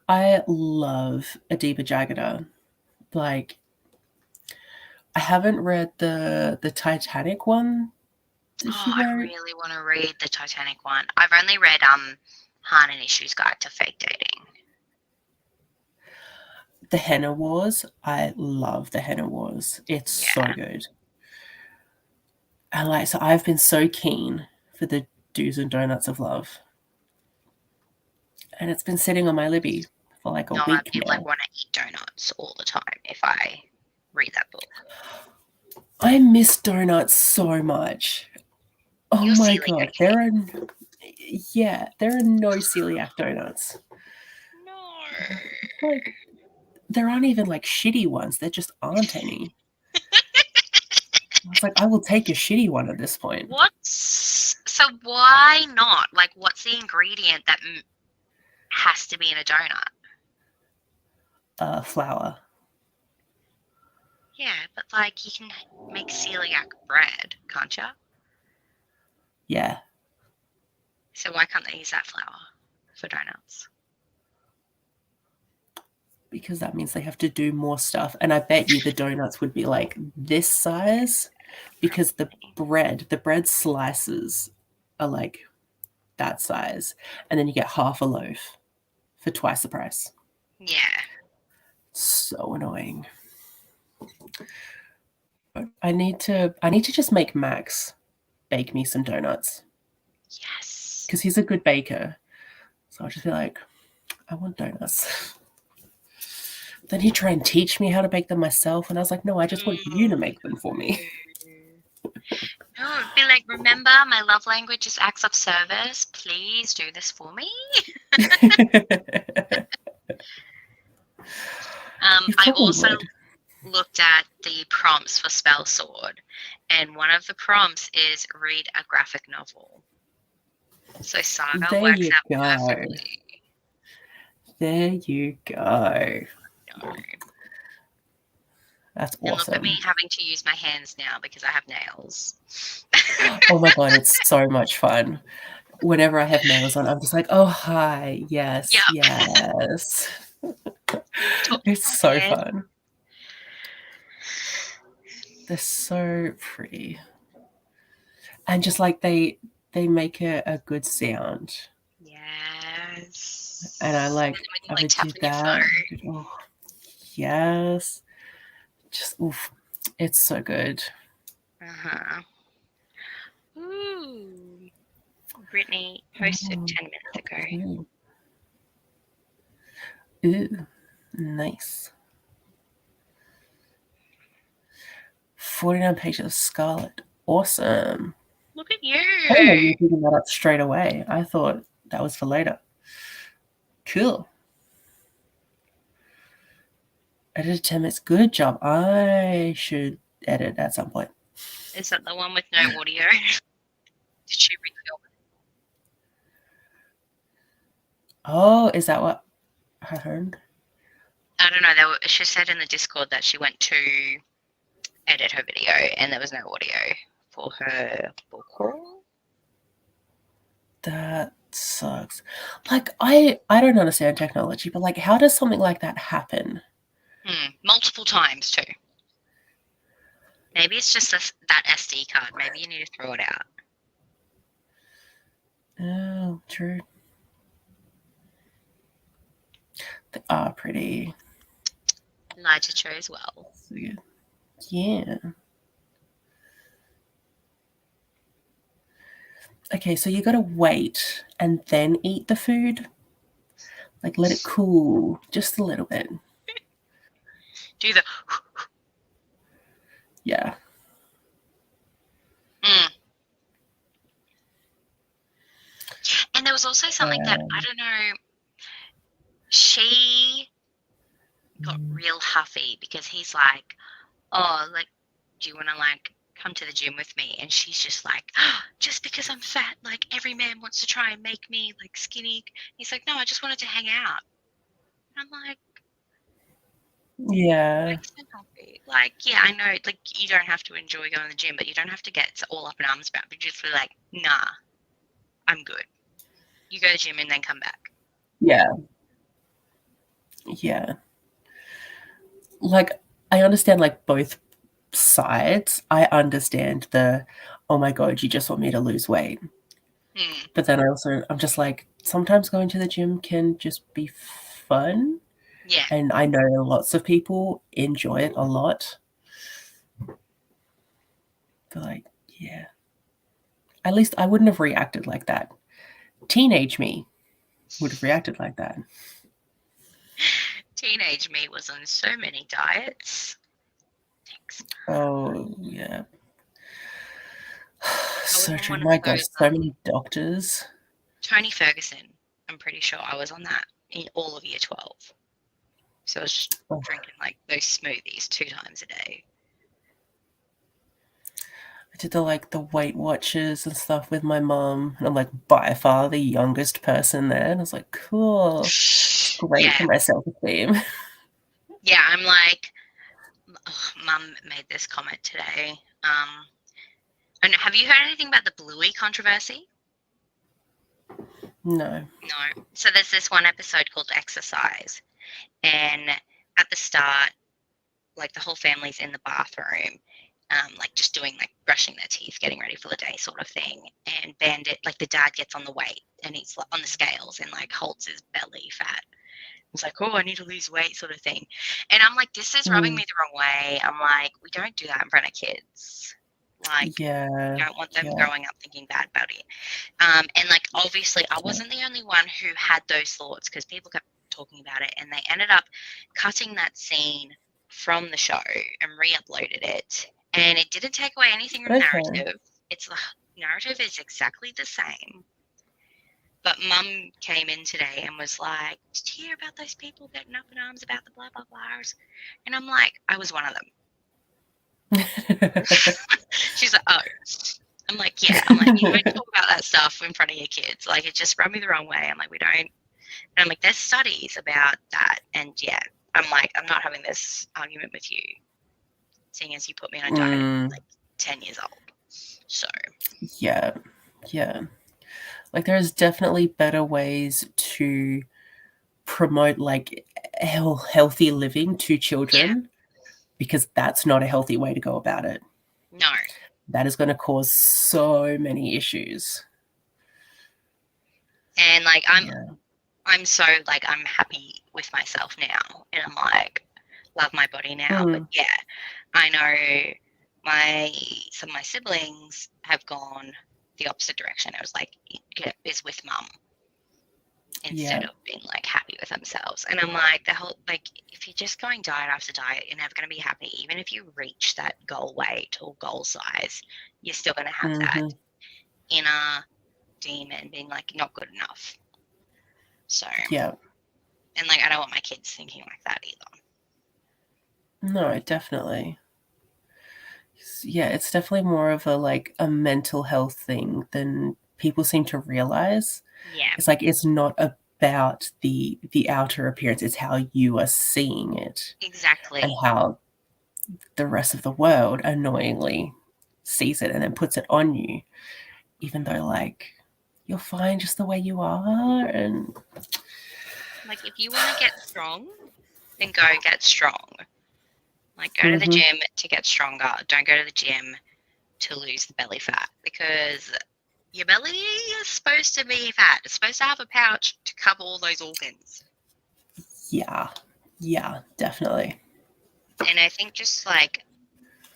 I love Adiba Jagada. Like, I haven't read the Titanic one that she Oh, I wrote. really want to read the Titanic one. I've only read Han and Issue's Guide to Fake Dating. The Henna Wars. I love the Henna Wars. It's so good. And like, so I've been so keen for the Do's and Donuts of Love. And it's been sitting on my Libby for like a No, week I'd now. like want to eat donuts all the time if I read that book. I miss donuts so much. Oh You're my celiac, god, okay? there are no celiac donuts. No. Like, there aren't even like shitty ones. There just aren't any. I was like, I will take a shitty one at this point. So why not? Like, what's the ingredient that has to be in a donut? Flour. Yeah, but like you can make celiac bread, can't you? Yeah. So why can't they use that flour for donuts? Because that means they have to do more stuff. And I bet you the donuts would be like this size, because the bread slices are like that size. And then you get half a loaf for twice the price. Yeah. So annoying. But I need to just make Max bake me some donuts. Yes. Because he's a good baker. So I'll just be like, I want donuts. Then he'd try and teach me how to bake them myself. And I was like, no, I just want you to make them for me. No, it'd be like, remember, my love language is acts of service. Please do this for me. I also looked at the prompts for Spell Sword, and one of the prompts is read a graphic novel. So Saga works out perfectly. There you go. No. That's awesome. And look at me having to use my hands now because I have nails. Oh my god, it's so much fun. Whenever I have nails on, I'm just like, oh, hi, yes, yes. It's so fun. They're so pretty. And just like they make a good sound. Yes. And I like, I would do that. Oh, yes. Just, oof. It's so good. Uh-huh. Ooh. Brittany posted 10 minutes ago. Ooh, nice. 49 pages of Scarlet. Awesome. Look at you. I didn't know you were picking that up straight away. I thought that was for later. Cool. Edited 10 minutes. Good job. I should edit at some point. Is that the one with no audio? Did she refilm it? Oh, is that what I heard? I don't know. She said in the Discord that she went to edit her video and there was no audio for her book haul. That sucks. Like, I don't understand technology, but like, how does something like that happen? Multiple times too. Maybe it's just that SD card. Maybe you need to throw it out. Oh, true. They are pretty. Elijah Cho as well. So good. Yeah. Okay, so you got to wait and then eat the food. Like, let it cool just a little bit. Do the. Yeah. Mm. And there was also something that I don't know. She got real huffy because he's like, "Oh, like, do you want to like come to the gym with me?" And she's just like, oh, "Just because I'm fat, like every man wants to try and make me like skinny." He's like, "No, I just wanted to hang out." And I'm like, Yeah. "Makes me happy." Like, yeah, I know, like you don't have to enjoy going to the gym, but you don't have to get all up in arms about it. But just be like, "Nah, I'm good. You go to the gym and then come back." Yeah. Yeah. Like, I understand like both sides. I understand the, oh my God, you just want me to lose weight. But then I'm just like, sometimes going to the gym can just be fun. Yeah. And I know lots of people enjoy it a lot. But like, yeah. At least I wouldn't have reacted like that. Teenage me would have reacted like that. Teenage me was on so many diets. Thanks. Oh, yeah. So true. One My of God, those, so many doctors. Tony Ferguson, I'm pretty sure I was on that in all of year 12. So I was just drinking like those smoothies 2 times a day. I did the Weight Watchers and stuff with my mom, and I'm like by far the youngest person there, and I was like, cool, it's great for my self-esteem. Yeah, I'm like, Mum made this comment today. And have you heard anything about the Bluey controversy? No. No. So there's this one episode called Exercise, and at the start, like the whole family's in the bathroom, like just doing like brushing their teeth, getting ready for the day sort of thing. And Bandit, like the dad gets on the weight and he's on the scales and like holds his belly fat. It's like, oh, I need to lose weight sort of thing. And I'm like, this is rubbing me the wrong way. I'm like, we don't do that in front of kids. Like, Yeah. we don't want them growing up thinking bad about it. And like, obviously, I wasn't the only one who had those thoughts because people kept talking about it and they ended up cutting that scene from the show and re-uploaded it. And it didn't take away anything from the narrative. It's the narrative is exactly the same. But Mum came in today and was like, did you hear about those people getting up in arms about the blah, blah, blahs? And I'm like, I was one of them. She's like, oh. I'm like, yeah. I'm like, you don't talk about that stuff in front of your kids. Like, it just rubbed me the wrong way. I'm like, we don't. And I'm like, there's studies about that. And yeah, I'm like, I'm not having this argument with you, seeing as you put me on a diet like 10 years old. So. Yeah. Yeah. Like, there's definitely better ways to promote like healthy living to children because that's not a healthy way to go about it. No. That is going to cause so many issues. And like, I'm so like, I'm happy with myself now. And I'm like, love my body now. But yeah, I know some of my siblings have gone the opposite direction. I was like, is with Mum instead of being like happy with themselves. And I'm like, the whole like, if you're just going diet after diet, you're never going to be happy. Even if you reach that goal weight or goal size, you're still going to have that inner demon being like not good enough. So and like, I don't want my kids thinking like that either. No, definitely. Yeah, it's definitely more of a mental health thing than people seem to realize. Yeah. It's like, it's not about the outer appearance, it's how you are seeing it. Exactly. And how the rest of the world annoyingly sees it and then puts it on you, even though like you're fine just the way you are. And like, if you want to get strong, then go get strong. Like, go to the gym to get stronger. Don't go to the gym to lose the belly fat, because your belly is supposed to be fat. It's supposed to have a pouch to cover all those organs. Yeah, definitely. And I think just like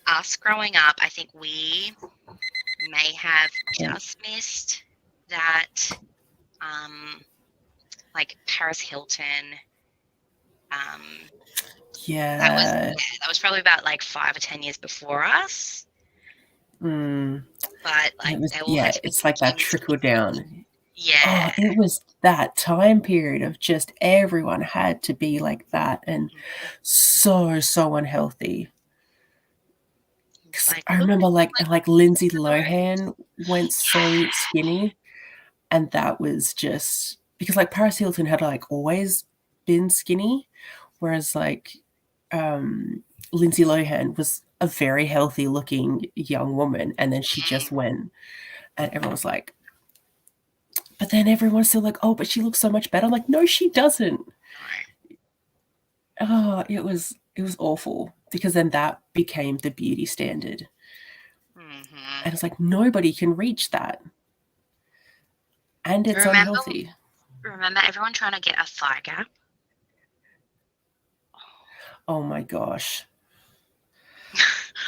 us growing up, I think we may have just missed that like Paris Hilton. Yeah. That was probably about like 5 or 10 years before us. Mm. But like they all had to be it's like that trickle down. Yeah. Oh, it was that time period of just everyone had to be like that and so unhealthy. Like, I remember like Lindsay Lohan went so skinny, and that was just because like Paris Hilton had like always been skinny, whereas like Lindsay Lohan was a very healthy looking young woman, and then she just went, and everyone was like, but then everyone's still like, oh, but she looks so much better. I'm like, no, she doesn't. Oh, it was awful because then that became the beauty standard. And it's like nobody can reach that. And it's unhealthy. Remember everyone trying to get a thigh gap? Oh my gosh.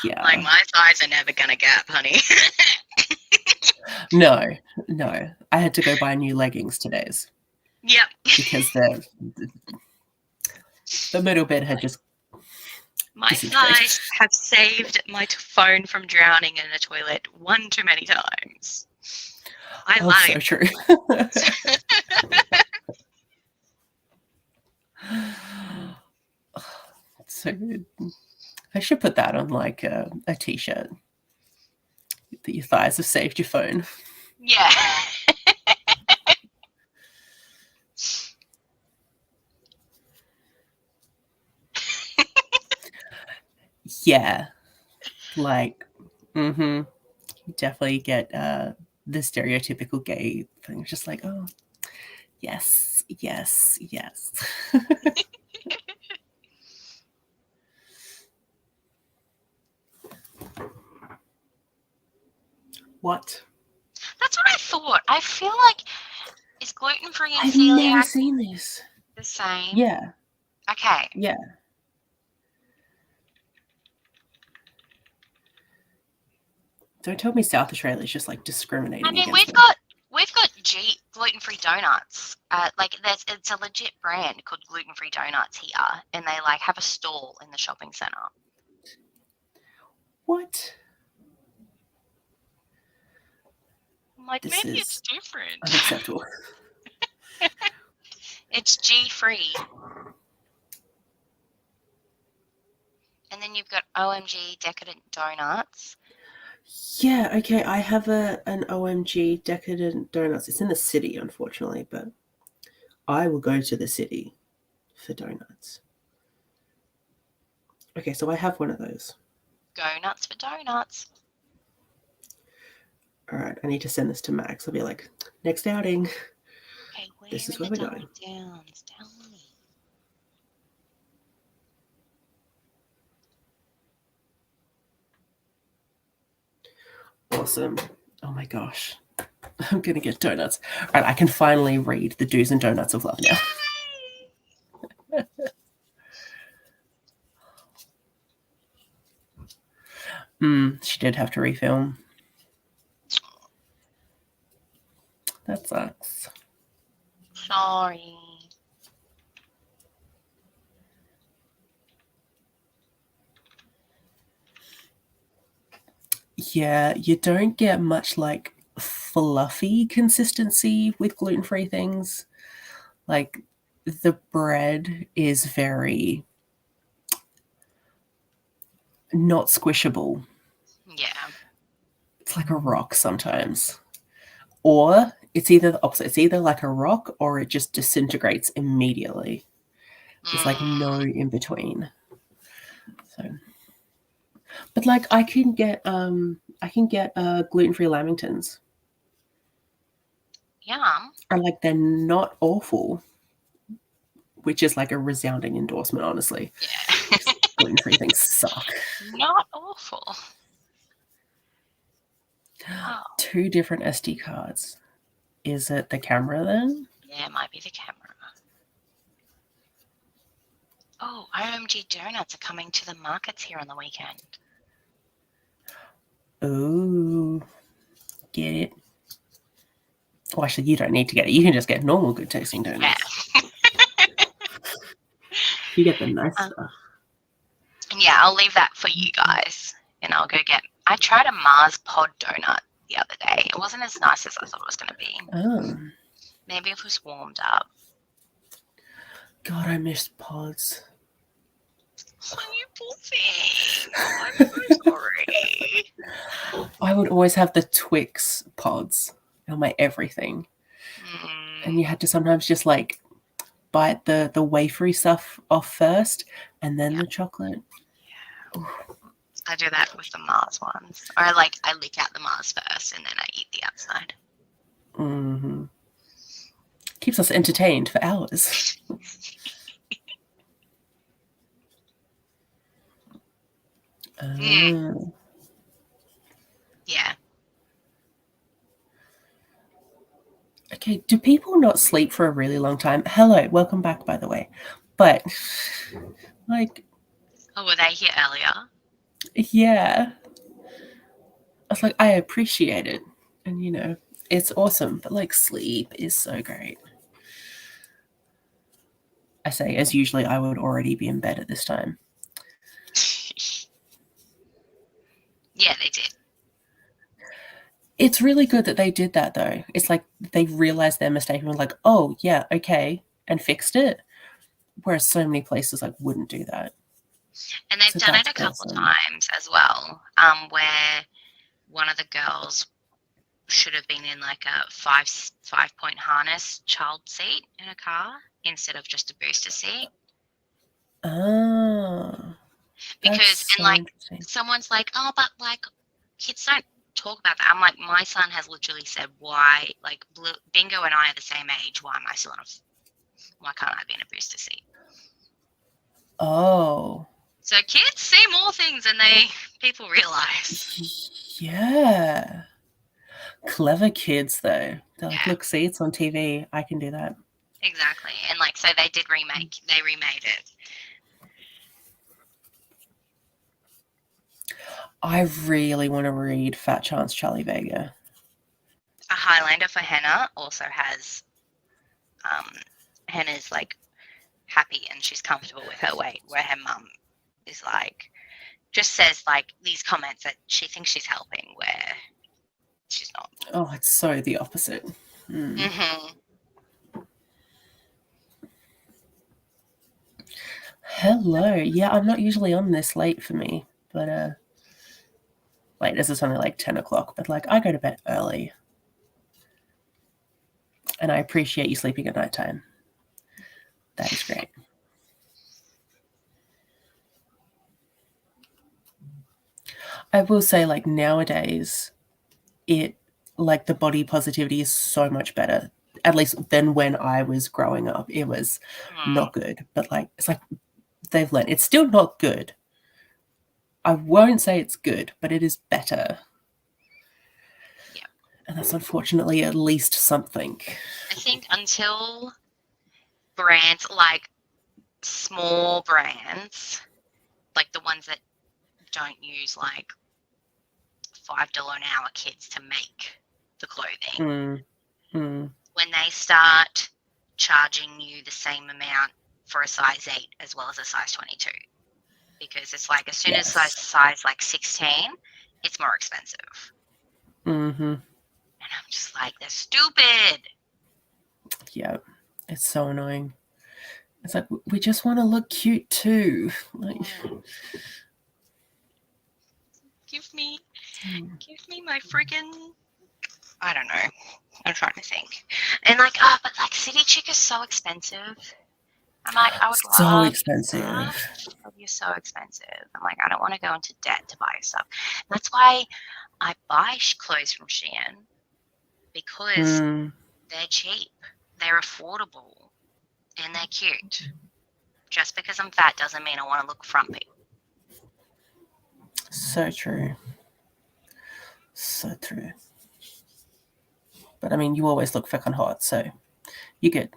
Yeah. Like my thighs are never gonna gap, honey. No. I had to go buy new leggings today. Yep. Because the middle bit had just my thighs have saved my phone from drowning in a toilet one too many times. I lied. So true. So good. I should put that on like a t-shirt. That your thighs have saved your phone. Yeah. Yeah. Like, you definitely get the stereotypical gay thing. Just like, oh, yes. What? That's what I thought. I feel like is gluten-free and I've celiac never seen this. the same? Yeah. Okay. Yeah. Don't tell me South Australia is just like discriminating. I mean, against we've got gluten-free donuts. Like it's a legit brand called Gluten-Free Donuts here, and they like have a stall in the shopping centre. What? I'm like, This maybe is it's different. Unacceptable. It's G-free. And then you've got OMG Decadent Donuts. Yeah, okay. I have an OMG Decadent Donuts. It's in the city, unfortunately, but I will go to the city for donuts. Okay, so I have one of those. Go nuts for donuts. All right, I need to send this to Max. I'll be like, next outing. Okay, this is where we're going. Downs? Tell me. Awesome. Oh my gosh. I'm going to get donuts. All right, I can finally read the Do's and Donuts of Love now. She did have to refilm. That sucks. Sorry. Yeah, you don't get much like fluffy consistency with gluten-free things. Like the bread is very not squishable. Yeah. It's like a rock sometimes. Or it's either the opposite. It's either like a rock or it just disintegrates immediately. There's like no in between. So, but like I can get gluten-free lamingtons. Yum. And like they're not awful, which is like a resounding endorsement, honestly. Yeah. Gluten-free things suck. Not awful. Oh. 2 different SD cards. Is it the camera then? Yeah, it might be the camera. Oh, OMG Donuts are coming to the markets here on the weekend. Ooh, get it. Well, actually, you don't need to get it. You can just get normal good tasting donuts. You get the nice Um, stuff. And yeah, I'll leave that for you guys, and I'll go get. I tried a Mars pod donut the other day. It wasn't as nice as I thought it was going to be. Oh, Maybe it was warmed up. God, I miss pods. Oh, you poor thing. I'm so sorry. I would always have the Twix pods on my everything. And you had to sometimes just like bite the wafery stuff off first and then the chocolate. Yeah. I do that with the Mars ones. Or I lick out the Mars first and then I eat the outside. Mm-hmm. Keeps us entertained for hours. Yeah. Okay, do people not sleep for a really long time? Hello, welcome back, by the way. But, like... Oh, were they here earlier? Yeah. I was like, I appreciate it. And, you know, it's awesome. But, like, sleep is so great. I say, as usually I would already be in bed at this time. Yeah, they did. It's really good that they did that, though. It's like they realized their mistake and were like, oh, yeah, okay, and fixed it. Whereas so many places like wouldn't do that. And they've done it a couple times as well, where one of the girls should have been in like a five-point harness child seat in a car instead of just a booster seat. Oh. Because and like someone's like, oh, but like kids don't talk about that. I'm like, my son has literally said, why, like Bingo and I are the same age. Why am I still why can't I be in a booster seat? Oh. So kids see more things than people realize. Yeah. Clever kids, though. They're like, look, see, it's on TV. I can do that. Exactly. And like, so they remade it. I really want to read Fat Chance Charlie Vega. A Highlander for Hannah also has Hannah's like happy and she's comfortable with her weight, where her mum is like just says like these comments that she thinks she's helping where she's not. Oh, it's so the opposite. Hello. Yeah, I'm not usually on this late for me, but like this is only like 10 o'clock, but like I go to bed early. And I appreciate you sleeping at nighttime. That is great. I will say, like, nowadays, the body positivity is so much better, at least than when I was growing up. It was not good, but like, it's like they've learned. It's still not good. I won't say it's good, but it is better. Yeah. And that's unfortunately at least something. I think until brands like small brands, like the ones that don't use like $5 an hour kits to make the clothing, when they start charging you the same amount for a size 8 as well as a size 22, because it's like as soon as size like 16, it's more expensive. And I'm just like, they're stupid. Yeah, it's so annoying. It's like, we just want to look cute too. Like, give me my friggin', I don't know. I'm trying to think. And like, but like City Chic is so expensive. I'm like, I would so love expensive. But you're so expensive. I'm like, I don't want to go into debt to buy stuff. That's why I buy clothes from Shein, because they're cheap, they're affordable, and they're cute. Just because I'm fat doesn't mean I want to look frumpy. So true. So true. But I mean, you always look fucking hot, so you're good.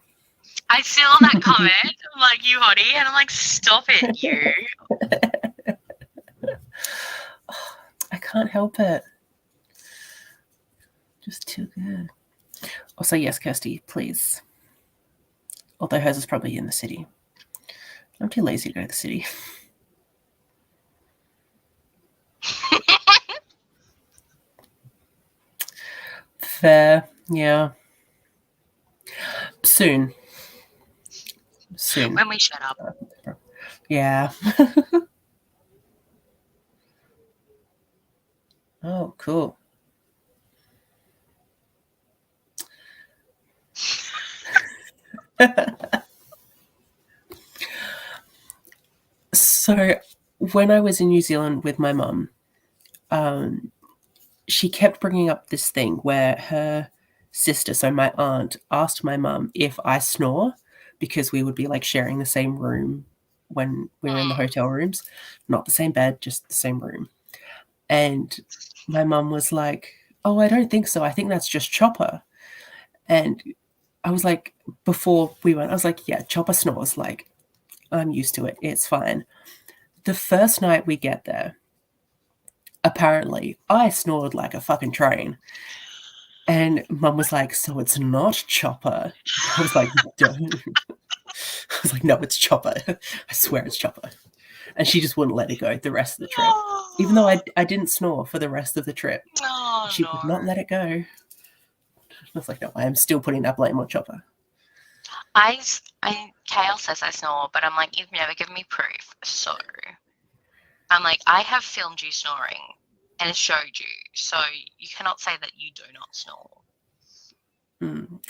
I saw that comment. I'm like, you hottie, and I'm like, stop it, you. I can't help it. Just too good. Also, yes, Kirsty, please. Although hers is probably in the city. I'm too lazy to go to the city. Fair, yeah. Soon. When we shut up. Yeah. Oh, cool. So when I was in New Zealand with my mum, she kept bringing up this thing where her sister, so my aunt, asked my mum if I snore because we would be like sharing the same room when we were in the hotel rooms. Not the same bed, just the same room. And my mum was like, oh, I don't think so. I think that's just Chopper. And I was like, before we went, I was like, yeah, Chopper snores. Like, I'm used to it. It's fine. The first night we get there, apparently, I snored like a fucking train. And Mum was like, so it's not Chopper. I was like, don't. I was like, no, it's Chopper. I swear it's Chopper. And she just wouldn't let it go the rest of the trip. Even though I didn't snore for the rest of the trip. She would not let it go. I was like, no, I am still putting that blame on Chopper. Kale says I snore, but I'm like, you've never given me proof. So I'm like, I have filmed you snoring and it showed you. So you cannot say that you do not snore.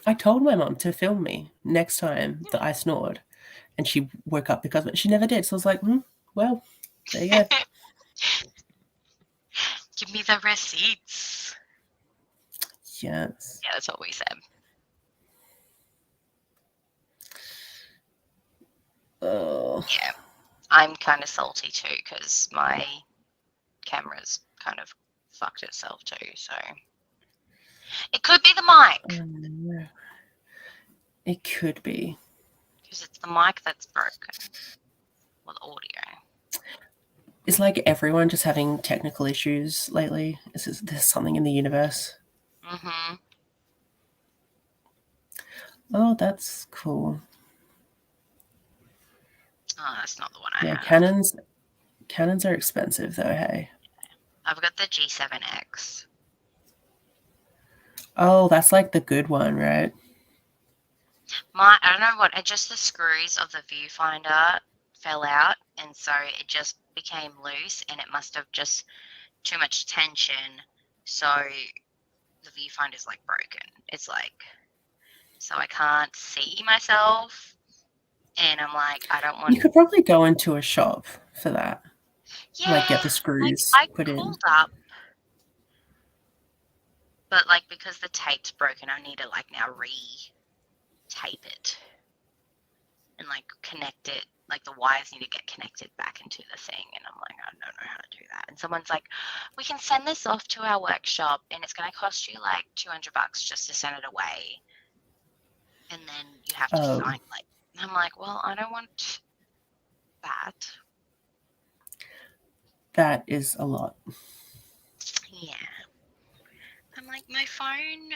I told my mum to film me next time that I snored. And she woke up because of it. She never did. So I was like, well, there you go. Give me the receipts. Yes. Yeah, that's what we said. Oh. Yeah. I'm kind of salty too because my camera's kind of fucked itself too. So it could be the mic. It could be. Because it's the mic that's broken. Or the audio. Is like everyone just having technical issues lately? Is there something in the universe? Mm-hmm. Oh, that's cool. Oh, that's not the one I Yeah, have. Canons are expensive though, hey. I've got the G7X. Oh, that's like the good one, right? I don't know what, just the screws of the viewfinder fell out, and so it just became loose, and it must have just too much tension, so the viewfinder's like broken. It's like, so I can't see myself, and I'm like, I don't want. You could probably go into a shop for that. Yeah, like get the screws I put in. called up, but like because the tape's broken, I need to like now re-tape it and like connect it. Like the wires need to get connected back into the thing, and I'm like, I don't know how to do that. And someone's like, we can send this off to our workshop, and it's going to cost you like $200 just to send it away, and then you have to sign like. And I'm like, well, I don't want that. That is a lot. Yeah. I'm like, my phone,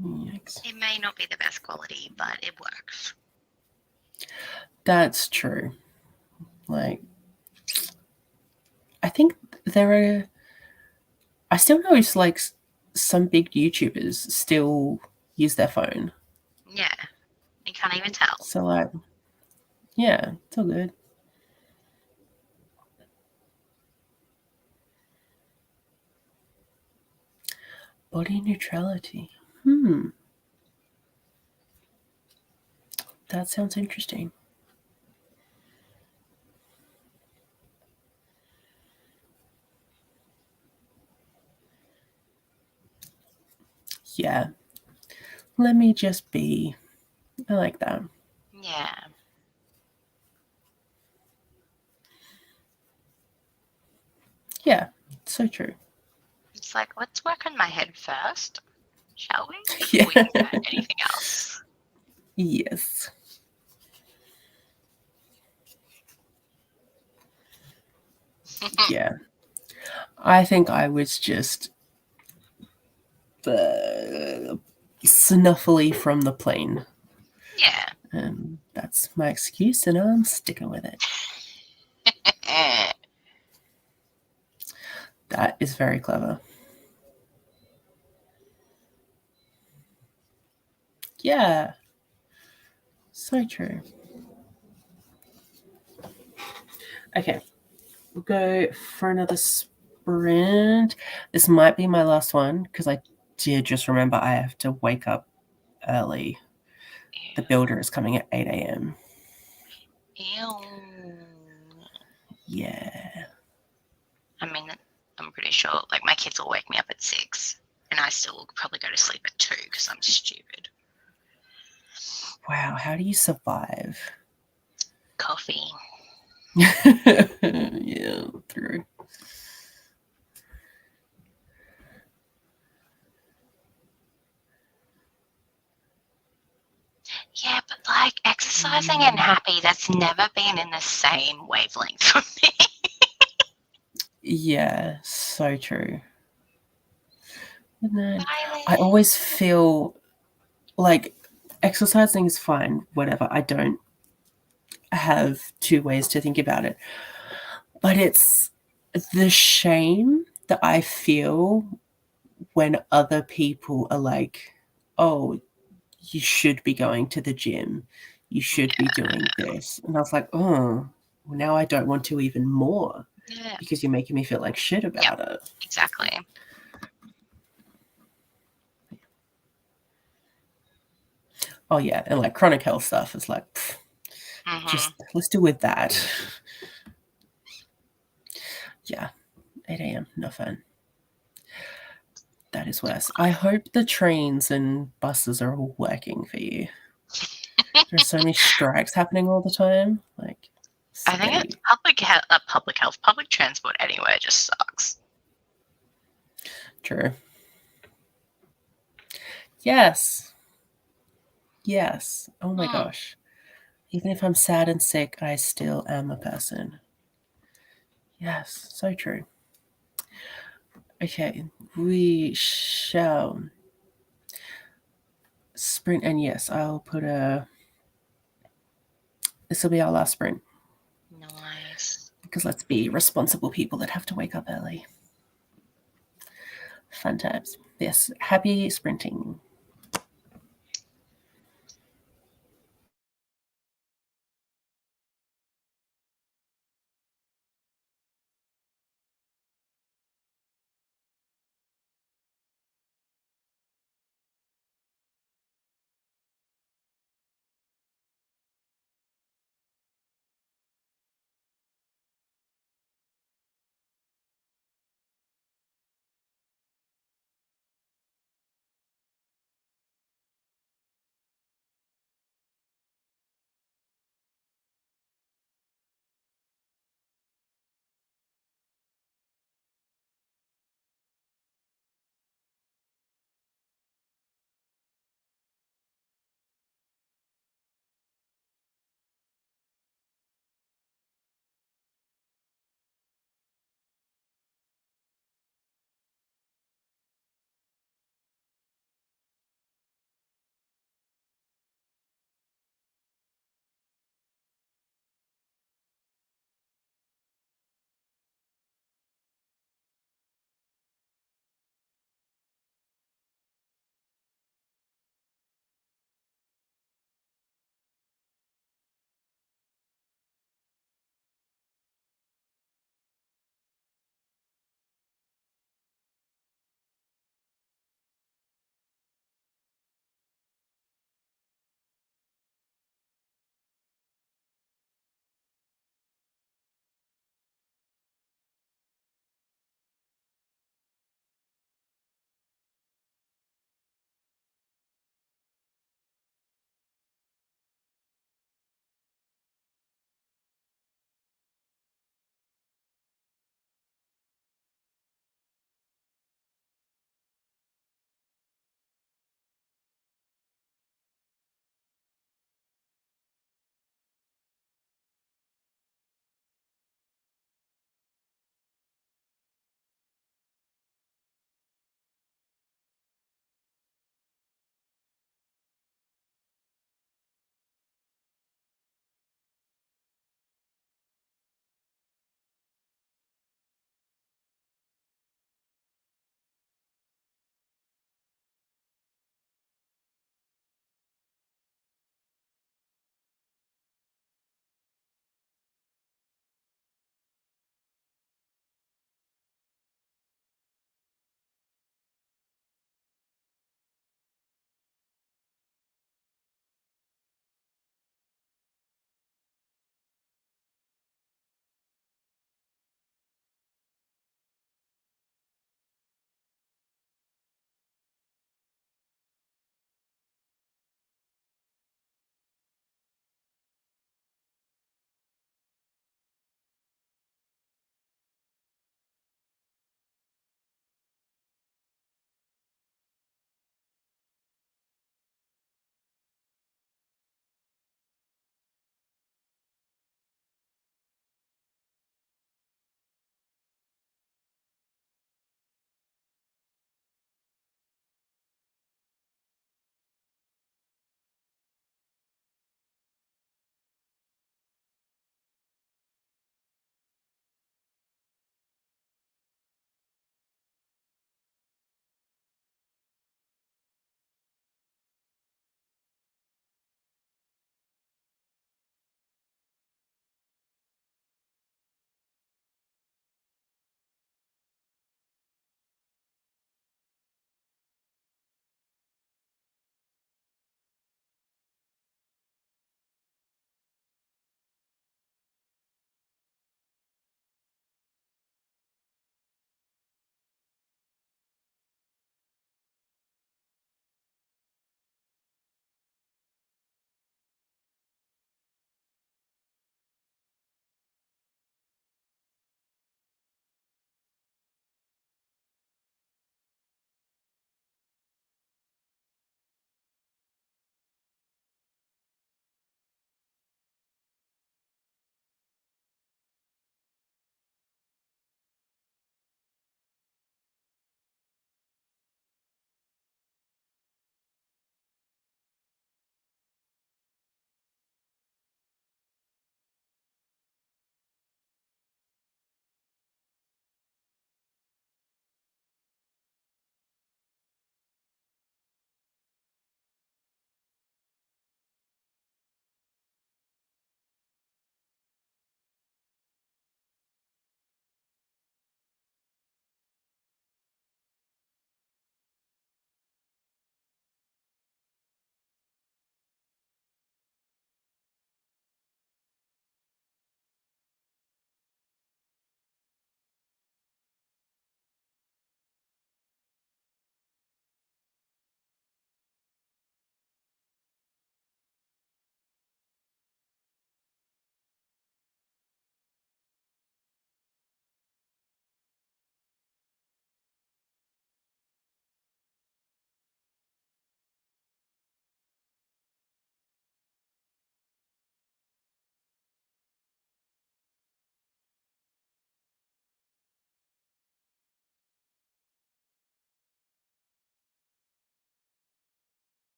Yikes. it may not be the best quality, but it works. That's true. Like, I think I still know it's like some big YouTubers still use their phone. Yeah. You can't even tell. So like, yeah, it's all good. Body neutrality. That sounds interesting. Yeah. Let me just be. I like that. Yeah. Yeah, so true. It's like, let's work on my head first, shall we? Yeah. Before we do anything else. Yes. Yeah. I think I was just snuffly from the plane. Yeah. And that's my excuse, and I'm sticking with it. That is very clever. Yeah. So true. Okay. We'll go for another sprint. This might be my last one because I did just remember I have to wake up early. The builder is coming at 8 a.m. Ew. Yeah. I mean, I'm pretty sure, like, my kids will wake me up at 6, and I still will probably go to sleep at 2 because I'm stupid. Wow, how do you survive? Coffee. Yeah, true. Yeah, but like exercising and happy, that's never been in the same wavelength for me. Yeah, so true. And then I Violet. always feel like exercising is fine, whatever. I don't have two ways to think about it. But it's the shame that I feel when other people are like, oh, you should be going to the gym. You should be doing this. And I was like, oh, well, now I don't want to even more Yeah, because you're making me feel like shit about it. exactly. Oh, yeah. And like chronic health stuff is like, just let's do with that. Yeah. 8 a.m. No fun. That is worse. I hope the trains and buses are all working for you. There's so many strikes happening all the time. Like, I think silly. it's public transport anywhere just sucks. True. Yes. Yes. Oh my gosh. Even if I'm sad and sick, I still am a person. Yes, so true. Okay, we shall sprint, and yes, I'll put a. This will be our last sprint Nice. because let's be responsible people that have to wake up early. Fun times. Yes, happy sprinting.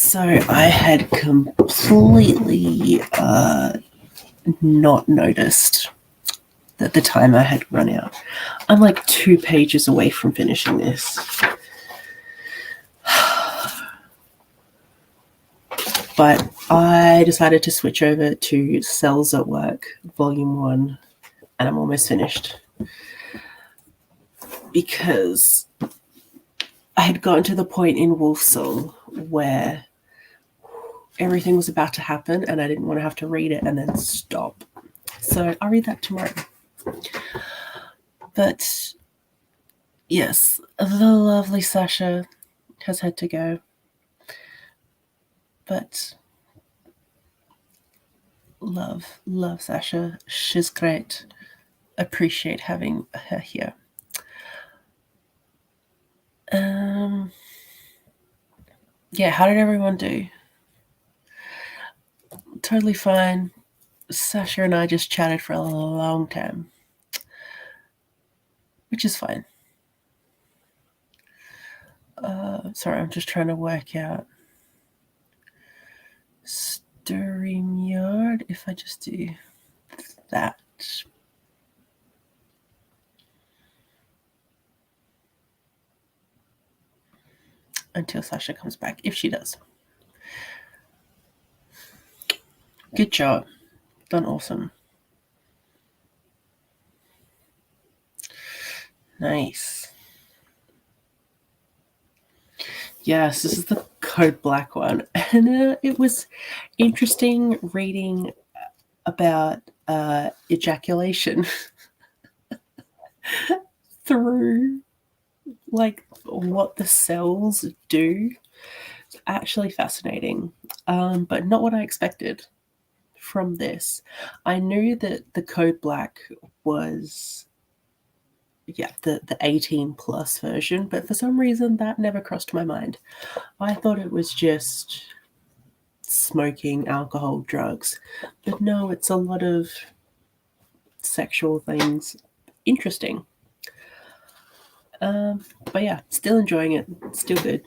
So I had completely not noticed that the timer had run out. I'm like 2 pages away from finishing this. But I decided to switch over to Cells at Work, Volume 1, and I'm almost finished. Because I had gotten to the point in Wolfsong where everything was about to happen and I didn't want to have to read it and then stop. So I'll read that tomorrow. But yes, the lovely Sasha has had to go. But love Sasha. She's great. Appreciate having her here. Yeah, how did everyone do? Totally fine. Sasha and I just chatted for a long time, which is fine. Sorry, I'm just trying to work out StreamYard if I just do that. Until Sasha comes back, if she does. Good job. Done awesome. Nice. Yes, this is the Code Black one. And it was interesting reading about ejaculation through like what the cells do. It's actually fascinating, but not what I expected from this. I knew that the Code Black was the 18 plus version, but for some reason that never crossed my mind. I thought it was just smoking, alcohol, drugs, but no, it's a lot of sexual things. Interesting. But yeah, still enjoying it. Still good.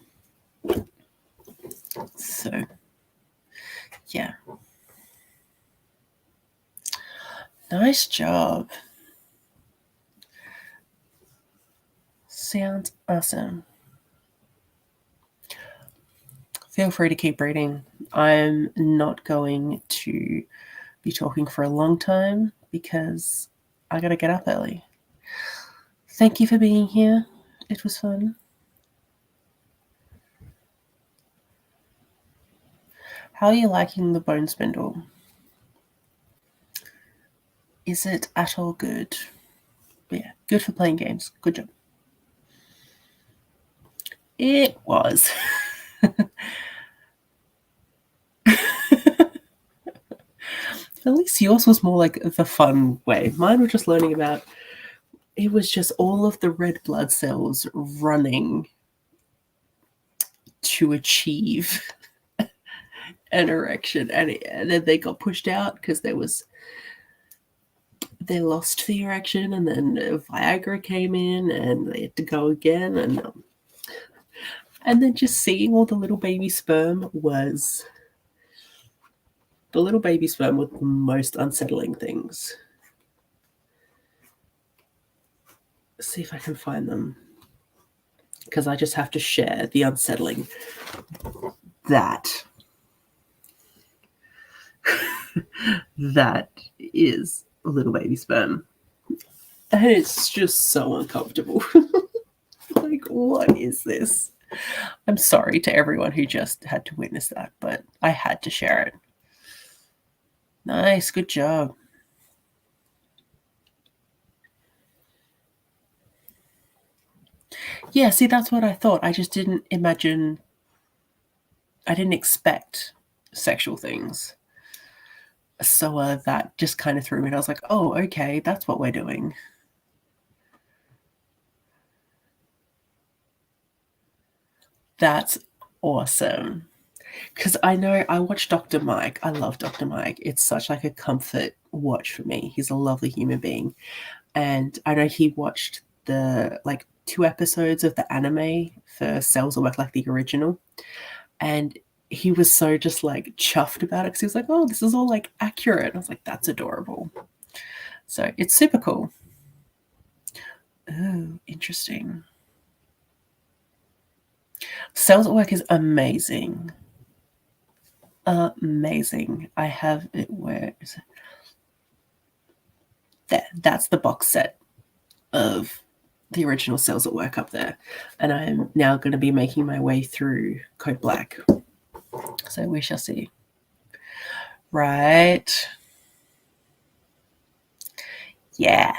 So yeah, nice job. Sounds awesome. Feel free to keep reading. I'm not going to be talking for a long time because I gotta get up early. Thank you for being here. It was fun. How are you liking the bone spindle? Is it at all good? Yeah, good for playing games. Good job. It was. At least yours was more like the fun way. Mine was just learning about, it was just all of the red blood cells running to achieve an erection. And then they got pushed out because they lost the erection, and then Viagra came in and they had to go again. And then just seeing all the little baby sperm was the most unsettling things. Let's see if I can find them, because I just have to share the unsettling. That is a little baby sperm. And it's just so uncomfortable. Like, what is this? I'm sorry to everyone who just had to witness that, but I had to share it. Nice, good job. Yeah, see, that's what I thought. I just didn't expect sexual things. So that just kind of threw me. And I was like, oh, okay, that's what we're doing. That's awesome. Because I know I watch Dr. Mike. I love Dr. Mike. It's such like a comfort watch for me. He's a lovely human being. And I know he watched the 2 episodes of the anime for Cells at Work, like the original. And he was so just like chuffed about it because he was like, oh, this is all like accurate. And I was like, that's adorable. So it's super cool. Oh, interesting. Cells at Work is amazing. Amazing. I have it. Where is it? There. That's the box set of the original Cells at Work up there. And I'm now going to be making my way through Code Black. So we shall see. Right. Yeah.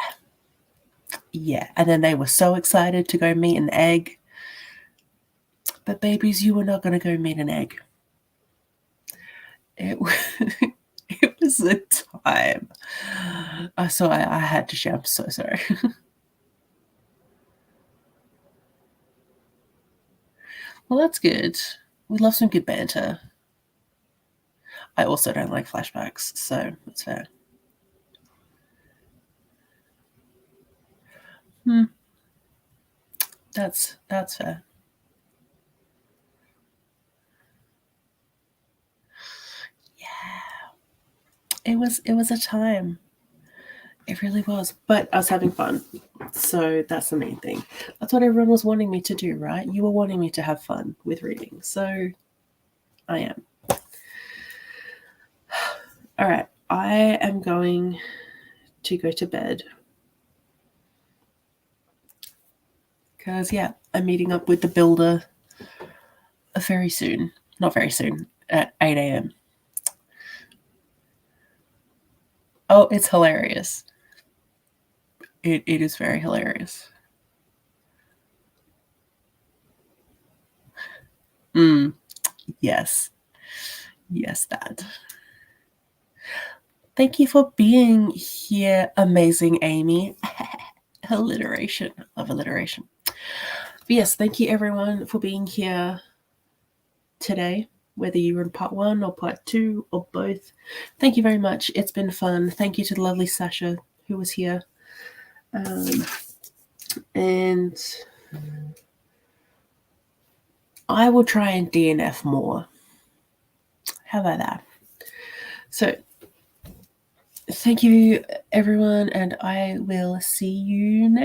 Yeah. And then they were so excited to go meet an egg. But babies, you were not going to go meet an egg. It was a time. So I had to share. I'm so sorry. Well, that's good. We love some good banter. I also don't like flashbacks, so that's fair. That's fair. Yeah. It was a time. It really was. But I was having fun. So that's the main thing. That's what everyone was wanting me to do, right? You were wanting me to have fun with reading. So I am. All right. I am going to go to bed. Because, yeah, I'm meeting up with the builder very soon. Not very soon. At 8 a.m. Oh, it's hilarious. It is very hilarious. Yes. Yes, that. Thank you for being here, amazing Amy. Alliteration. I love alliteration. But yes, thank you everyone for being here today, whether you were in part 1 or part 2 or both. Thank you very much. It's been fun. Thank you to the lovely Sasha who was here. And I will try and DNF more. How about that? So thank you everyone, and I will see you next